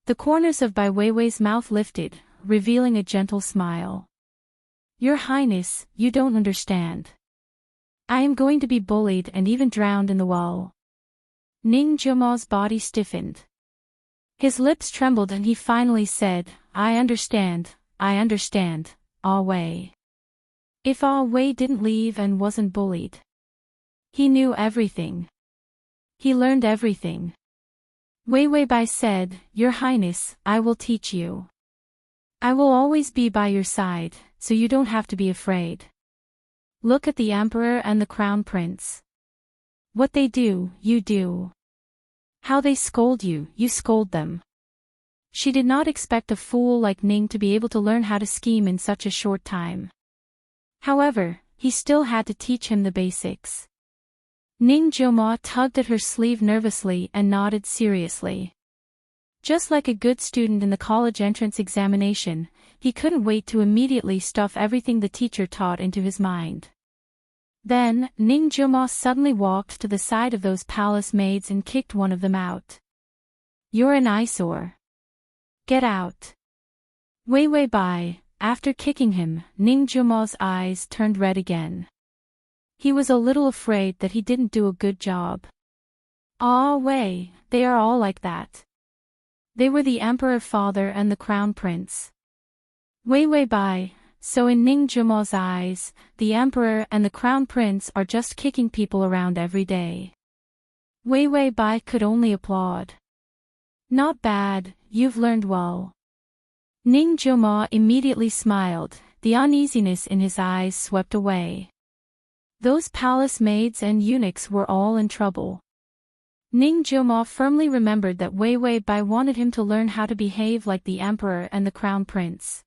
The corners of Bai Weiwei's mouth lifted, revealing a gentle smile. "Your Highness, you don't understand. I am going to be bullied and even drowned in the well." Ning Jiuma's body stiffened. His lips trembled and he finally said, I understand, Ah Wei." If Ah Wei didn't leave and wasn't bullied. He knew everything. He learned everything. Wei Wei Bai said, "Your Highness, I will teach you. I will always be by your side, so you don't have to be afraid. Look at the Emperor and the Crown Prince. What they do, you do. How they scold you, you scold them." She did not expect a fool like Ning to be able to learn how to scheme in such a short time. However, he still had to teach him the basics. Ning Jioma tugged at her sleeve nervously and nodded seriously. Just like a good student in the college entrance examination, he couldn't wait to immediately stuff everything the teacher taught into his mind. Then, Ning Jioma suddenly walked to the side of those palace maids and kicked one of them out. "You're an eyesore. Get out." Wei Wei Bai, after kicking him, Ning Jioma's eyes turned red again. He was a little afraid that he didn't do a good job. Ah Wei, they are all like that. They were the Emperor Father and the Crown Prince. Wei Wei Bai, so in Ning Jioma's eyes, the Emperor and the Crown Prince are just kicking people around every day. Wei Wei Bai could only applaud. "Not bad, you've learned well." Ning Jioma immediately smiled, the uneasiness in his eyes swept away. Those palace maids and eunuchs were all in trouble. Ning Jioma firmly remembered that Wei Wei Bai wanted him to learn how to behave like the Emperor and the Crown Prince.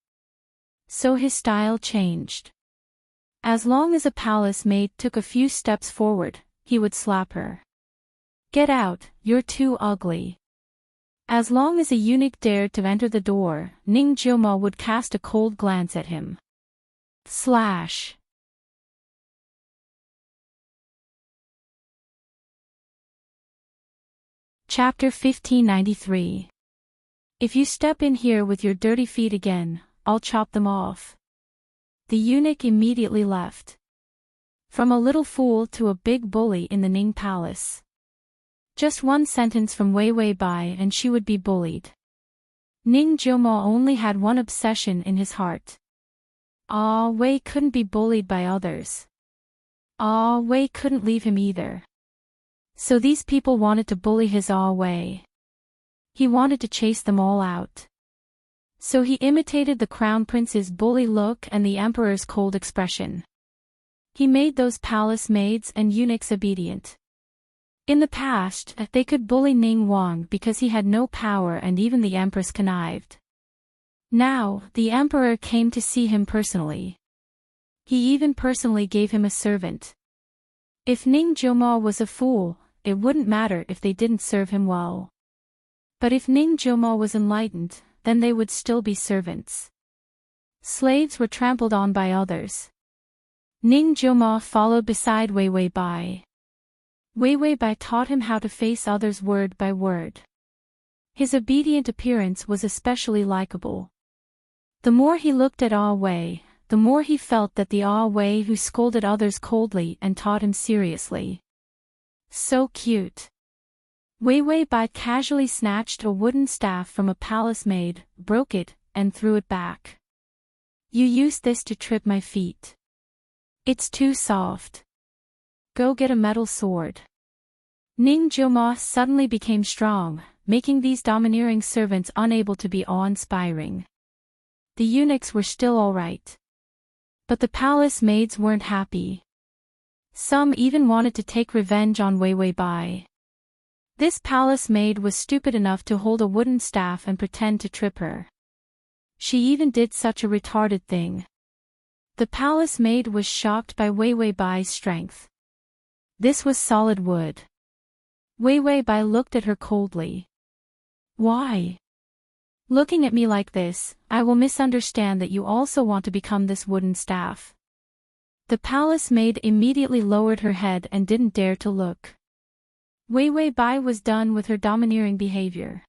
So his style changed. As long as a palace maid took a few steps forward, he would slap her. "Get out, you're too ugly." As long as a eunuch dared to enter the door, Ning Jioma would cast a cold glance at him. Slash. Chapter 1593. If you step in here with your dirty feet again, I'll chop them off. The eunuch immediately left. From a little fool to a big bully in the Ning Palace. Just one sentence from Wei Wei Bai and she would be bullied. Ning Jioma only had one obsession in his heart. Ah Wei couldn't be bullied by others. Ah Wei couldn't leave him either. So these people wanted to bully his Ah Wei. He wanted to chase them all out. So he imitated the Crown Prince's bully look and the Emperor's cold expression. He made those palace maids and eunuchs obedient. In the past, they could bully Ning Wang because he had no power and even the Empress connived. Now, the Emperor came to see him personally. He even personally gave him a servant. If Ning Jioma was a fool, it wouldn't matter if they didn't serve him well. But if Ning Jioma was enlightened, then they would still be servants. Slaves were trampled on by others. Ning Jioma followed beside Wei Wei Bai. Wei Wei Bai taught him how to face others word by word. His obedient appearance was especially likable. The more he looked at Ah Wei, the more he felt that the Ah Wei who scolded others coldly and taught him seriously. So cute. Wei Wei Bai casually snatched a wooden staff from a palace maid, broke it, and threw it back. "You used this to trip my feet. It's too soft. Go get a metal sword." Ning Jioma suddenly became strong, making these domineering servants unable to be awe-inspiring. The eunuchs were still all right. But the palace maids weren't happy. Some even wanted to take revenge on Wei Wei Bai. This palace maid was stupid enough to hold a wooden staff and pretend to trip her. She even did such a retarded thing. The palace maid was shocked by Wei Wei Bai's strength. This was solid wood. Wei Wei Bai looked at her coldly. "Why? Looking at me like this, I will misunderstand that you also want to become this wooden staff." The palace maid immediately lowered her head and didn't dare to look. Wei Wei Bai was done with her domineering behavior.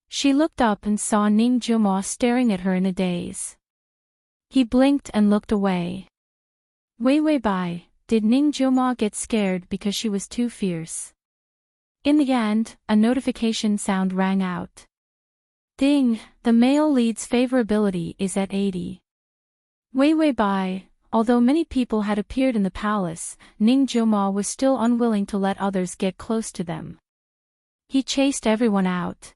She looked up and saw Ning Jioma staring at her in a daze. He blinked and looked away. Wei Wei Bai, did Ning Jioma get scared because she was too fierce? In the end, a notification sound rang out. Ding, the male lead's favorability is at 80. Wei Wei Bai, Although many people had appeared in the palace, Ning Jioma was still unwilling to let others get close to them. He chased everyone out.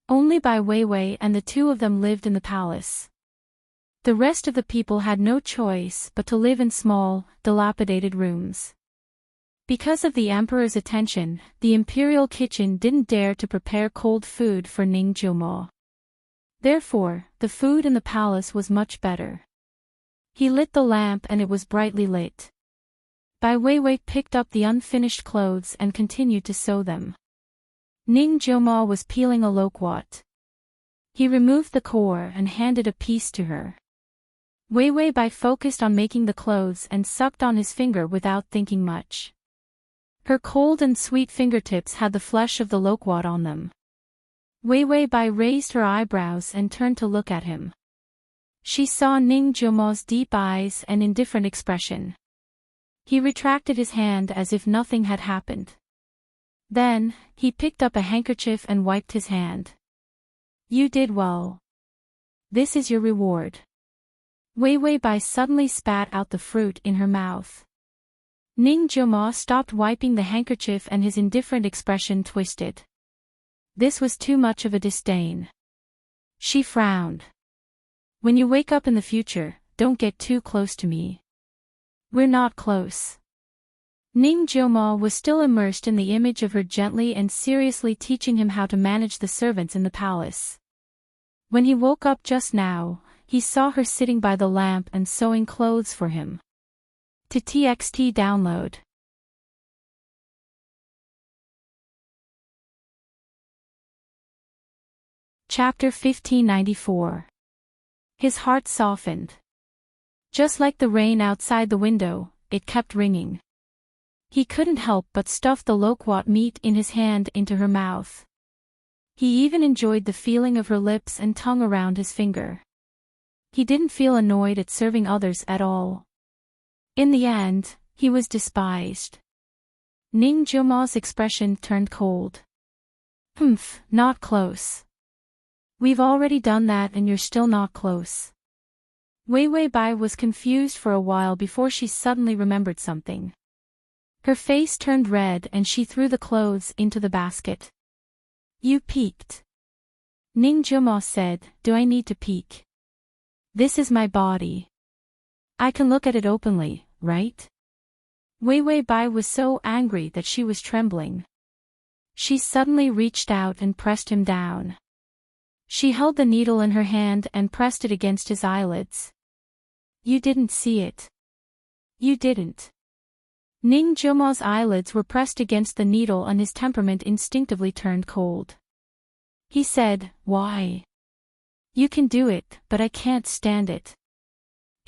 Only Bai Weiwei and the two of them lived in the palace. The rest of the people had no choice but to live in small, dilapidated rooms. Because of the emperor's attention, the imperial kitchen didn't dare to prepare cold food for Ning Jioma. Therefore, the food in the palace was much better. He lit the lamp and it was brightly lit. Bai Weiwei picked up the unfinished clothes and continued to sew them. Ning Jioma was peeling a loquat. He removed the core and handed a piece to her. Weiwei Bai focused on making the clothes and sucked on his finger without thinking much. Her cold and sweet fingertips had the flesh of the loquat on them. Weiwei Bai raised her eyebrows and turned to look at him. She saw Ning Jiomo's deep eyes and indifferent expression. He retracted his hand as if nothing had happened. Then, he picked up a handkerchief and wiped his hand. You did well. This is your reward. Weiwei Bai suddenly spat out the fruit in her mouth. Ning Jioma stopped wiping the handkerchief and his indifferent expression twisted. This was too much of a disdain. She frowned. When you wake up in the future, don't get too close to me. We're not close. Ning Jioma was still immersed in the image of her gently and seriously teaching him how to manage the servants in the palace. When he woke up just now, he saw her sitting by the lamp and sewing clothes for him. To TXT download. Chapter 1594. His heart softened. Just like the rain outside the window, it kept ringing. He couldn't help but stuff the loquat meat in his hand into her mouth. He even enjoyed the feeling of her lips and tongue around his finger. He didn't feel annoyed at serving others at all. In the end, he was despised. Ning Jioma's expression turned cold. Humph, not close. We've already done that and you're still not close. Weiwei Bai was confused for a while before she suddenly remembered something. Her face turned red and she threw the clothes into the basket. You peeked. Ning Jioma said, do I need to peek? This is my body. I can look at it openly, right? Weiwei Bai was so angry that she was trembling. She suddenly reached out and pressed him down. She held the needle in her hand and pressed it against his eyelids. You didn't see it. You didn't. Ning Jioma's eyelids were pressed against the needle and his temperament instinctively turned cold. He said, why? You can do it, but I can't stand it.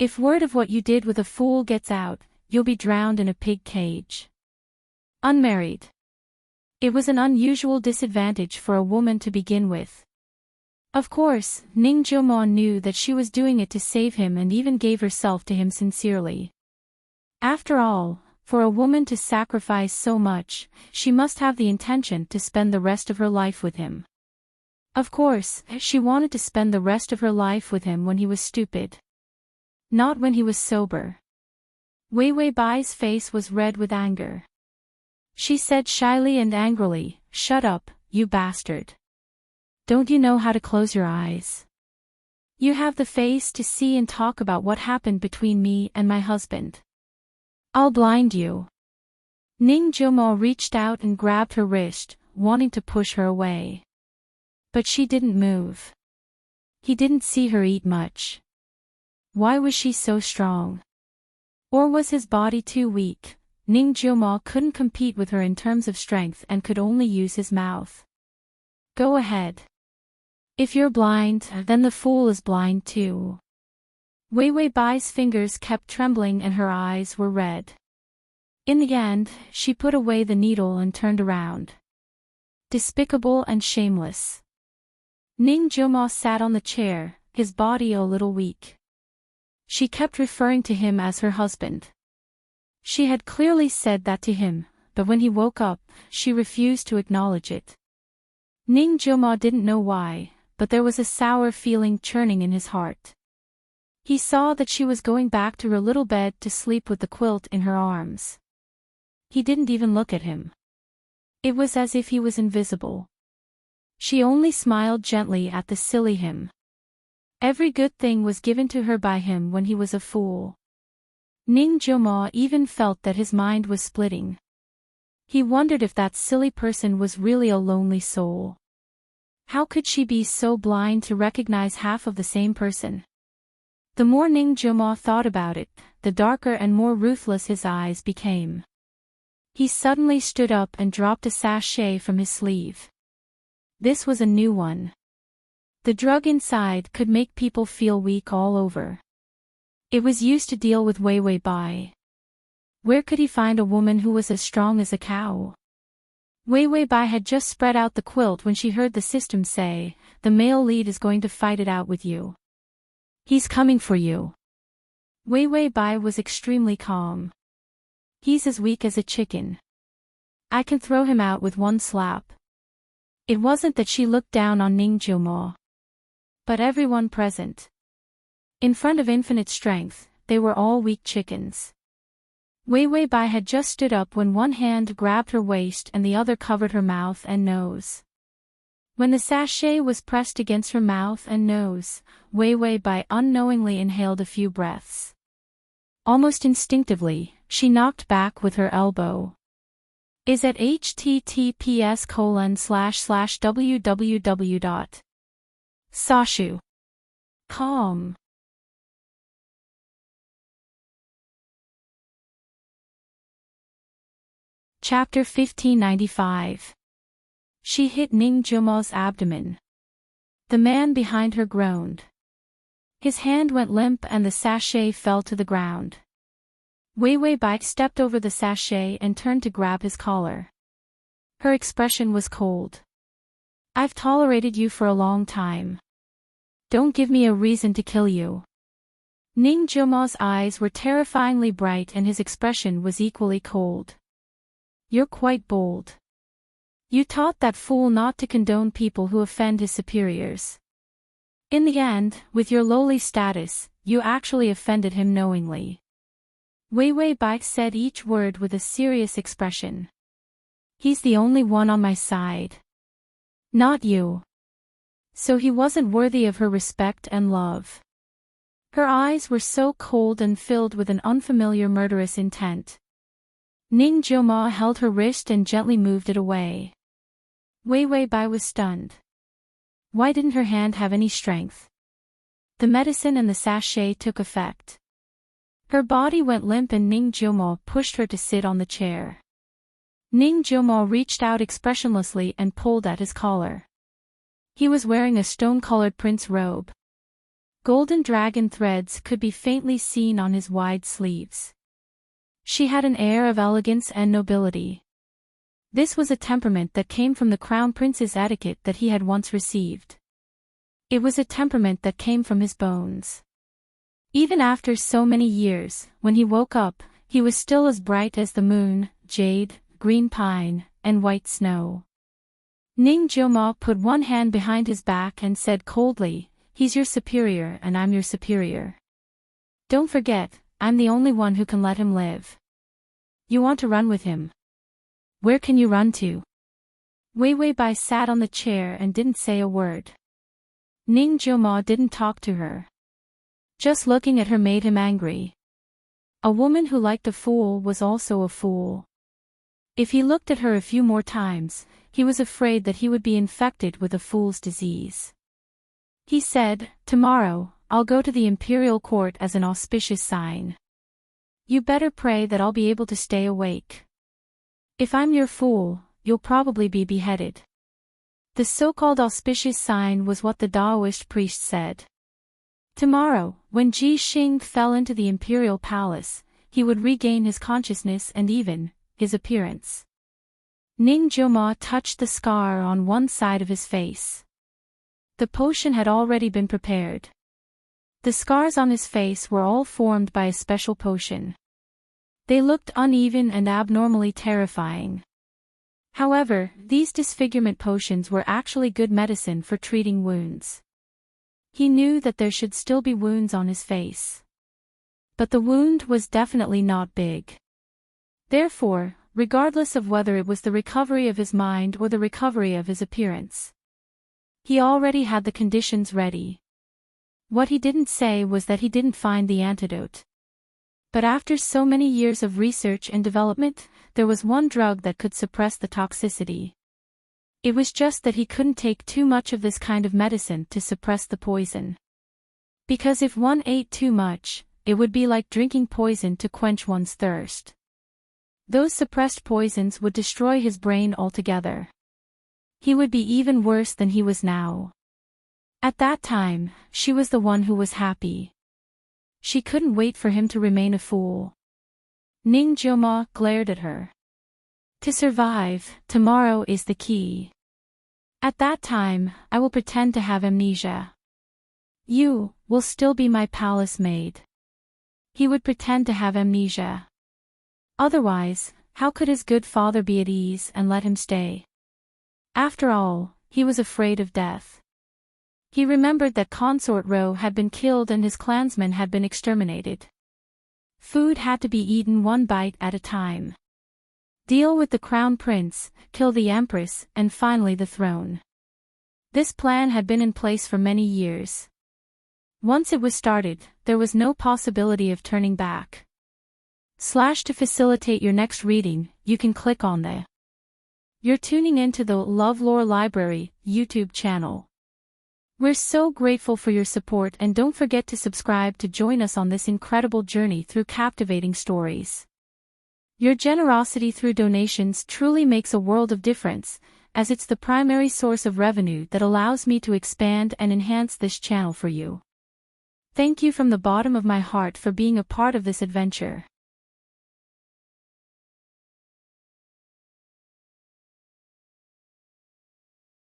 If word of what you did with a fool gets out, you'll be drowned in a pig cage. Unmarried. It was an unusual disadvantage for a woman to begin with. Of course, Ning Jioma knew that she was doing it to save him and even gave herself to him sincerely. After all, for a woman to sacrifice so much, she must have the intention to spend the rest of her life with him. Of course, she wanted to spend the rest of her life with him when he was stupid. Not when he was sober. Weiwei Bai's face was red with anger. She said shyly and angrily, shut up, you bastard. Don't you know how to close your eyes? You have the face to see and talk about what happened between me and my husband. I'll blind you. Ning Jioma reached out and grabbed her wrist, wanting to push her away. But she didn't move. He didn't see her eat much. Why was she so strong? Or was his body too weak? Ning Jioma couldn't compete with her in terms of strength and could only use his mouth. Go ahead. If you're blind, then the fool is blind too. Weiwei Bai's fingers kept trembling and her eyes were red. In the end, she put away the needle and turned around. Despicable and shameless. Ning Jioma sat on the chair, his body a little weak. She kept referring to him as her husband. She had clearly said that to him, but when he woke up, she refused to acknowledge it. Ning Jioma didn't know why, but there was a sour feeling churning in his heart. He saw that she was going back to her little bed to sleep with the quilt in her arms. He didn't even look at him. It was as if he was invisible. She only smiled gently at the silly him. Every good thing was given to her by him when he was a fool. Ning Joma even felt that his mind was splitting. He wondered if that silly person was really a lonely soul. How could she be so blind to recognize half of the same person? The more Ning Joma thought about it, the darker and more ruthless his eyes became. He suddenly stood up and dropped a sachet from his sleeve. This was a new one. The drug inside could make people feel weak all over. It was used to deal with Wei Wei Bai. Where could he find a woman who was as strong as a cow? Wei Wei Bai had just spread out the quilt when she heard the system say, "The male lead is going to fight it out with you. He's coming for you." Wei Wei Bai was extremely calm. "He's as weak as a chicken. I can throw him out with one slap." It wasn't that she looked down on Ning Joma, but everyone present. In front of infinite strength, they were all weak chickens. Wei Wei Bai had just stood up when one hand grabbed her waist and the other covered her mouth and nose. When the sachet was pressed against her mouth and nose, Wei Wei Bai unknowingly inhaled a few breaths. Almost instinctively, she knocked back with her elbow. Is at https://www.sashu.com. Chapter 1595. She hit Ning Joma's abdomen. The man behind her groaned. His hand went limp and the sachet fell to the ground. Wei Wei Bai stepped over the sachet and turned to grab his collar. Her expression was cold. "I've tolerated you for a long time. Don't give me a reason to kill you." Ning Joma's eyes were terrifyingly bright and his expression was equally cold. "You're quite bold. You taught that fool not to condone people who offend his superiors. In the end, with your lowly status, you actually offended him knowingly." Wei Wei Bai said each word with a serious expression. "He's the only one on my side. Not you." So he wasn't worthy of her respect and love. Her eyes were so cold and filled with an unfamiliar murderous intent. Ning Joma held her wrist and gently moved it away. Wei Wei Bai was stunned. Why didn't her hand have any strength? The medicine and the sachet took effect. Her body went limp and Ning Joma pushed her to sit on the chair. Ning Joma reached out expressionlessly and pulled at his collar. He was wearing a stone-colored prince robe. Golden dragon threads could be faintly seen on his wide sleeves. She had an air of elegance and nobility. This was a temperament that came from the crown prince's etiquette that he had once received. It was a temperament that came from his bones. Even after so many years, when he woke up, he was still as bright as the moon, jade, green pine, and white snow. Ning Joma put one hand behind his back and said coldly, "He's your superior and I'm your superior. Don't forget, I'm the only one who can let him live. You want to run with him? Where can you run to?" Wei Wei Bai sat on the chair and didn't say a word. Ning Joma didn't talk to her. Just looking at her made him angry. A woman who liked a fool was also a fool. If he looked at her a few more times, he was afraid that he would be infected with a fool's disease. He said, "Tomorrow, I'll go to the imperial court as an auspicious sign. You better pray that I'll be able to stay awake. If I'm your fool, you'll probably be beheaded." The so-called auspicious sign was what the Taoist priest said. Tomorrow, when Ji Xing fell into the imperial palace, he would regain his consciousness and even his appearance. Ning Joma touched the scar on one side of his face. The potion had already been prepared. The scars on his face were all formed by a special potion. They looked uneven and abnormally terrifying. However, these disfigurement potions were actually good medicine for treating wounds. He knew that there should still be wounds on his face. But the wound was definitely not big. Therefore, regardless of whether it was the recovery of his mind or the recovery of his appearance, he already had the conditions ready. What he didn't say was that he didn't find the antidote. But after so many years of research and development, there was one drug that could suppress the toxicity. It was just that he couldn't take too much of this kind of medicine to suppress the poison. Because if one ate too much, it would be like drinking poison to quench one's thirst. Those suppressed poisons would destroy his brain altogether. He would be even worse than he was now. At that time, she was the one who was happy. She couldn't wait for him to remain a fool. Ning Jioma glared at her. To survive, tomorrow is the key. At that time, I will pretend to have amnesia. You will still be my palace maid. He would pretend to have amnesia. Otherwise, how could his good father be at ease and let him stay? After all, he was afraid of death. He remembered that Consort Ro had been killed and his clansmen had been exterminated. Food had to be eaten one bite at a time. Deal with the crown prince, kill the empress, and finally the throne. This plan had been in place for many years. Once it was started, there was no possibility of turning back. To facilitate your next reading, you can click on the You're tuning into the LoveLore Library YouTube channel. We're so grateful for your support and don't forget to subscribe to join us on this incredible journey through captivating stories. Your generosity through donations truly makes a world of difference, as it's the primary source of revenue that allows me to expand and enhance this channel for you. Thank you from the bottom of my heart for being a part of this adventure.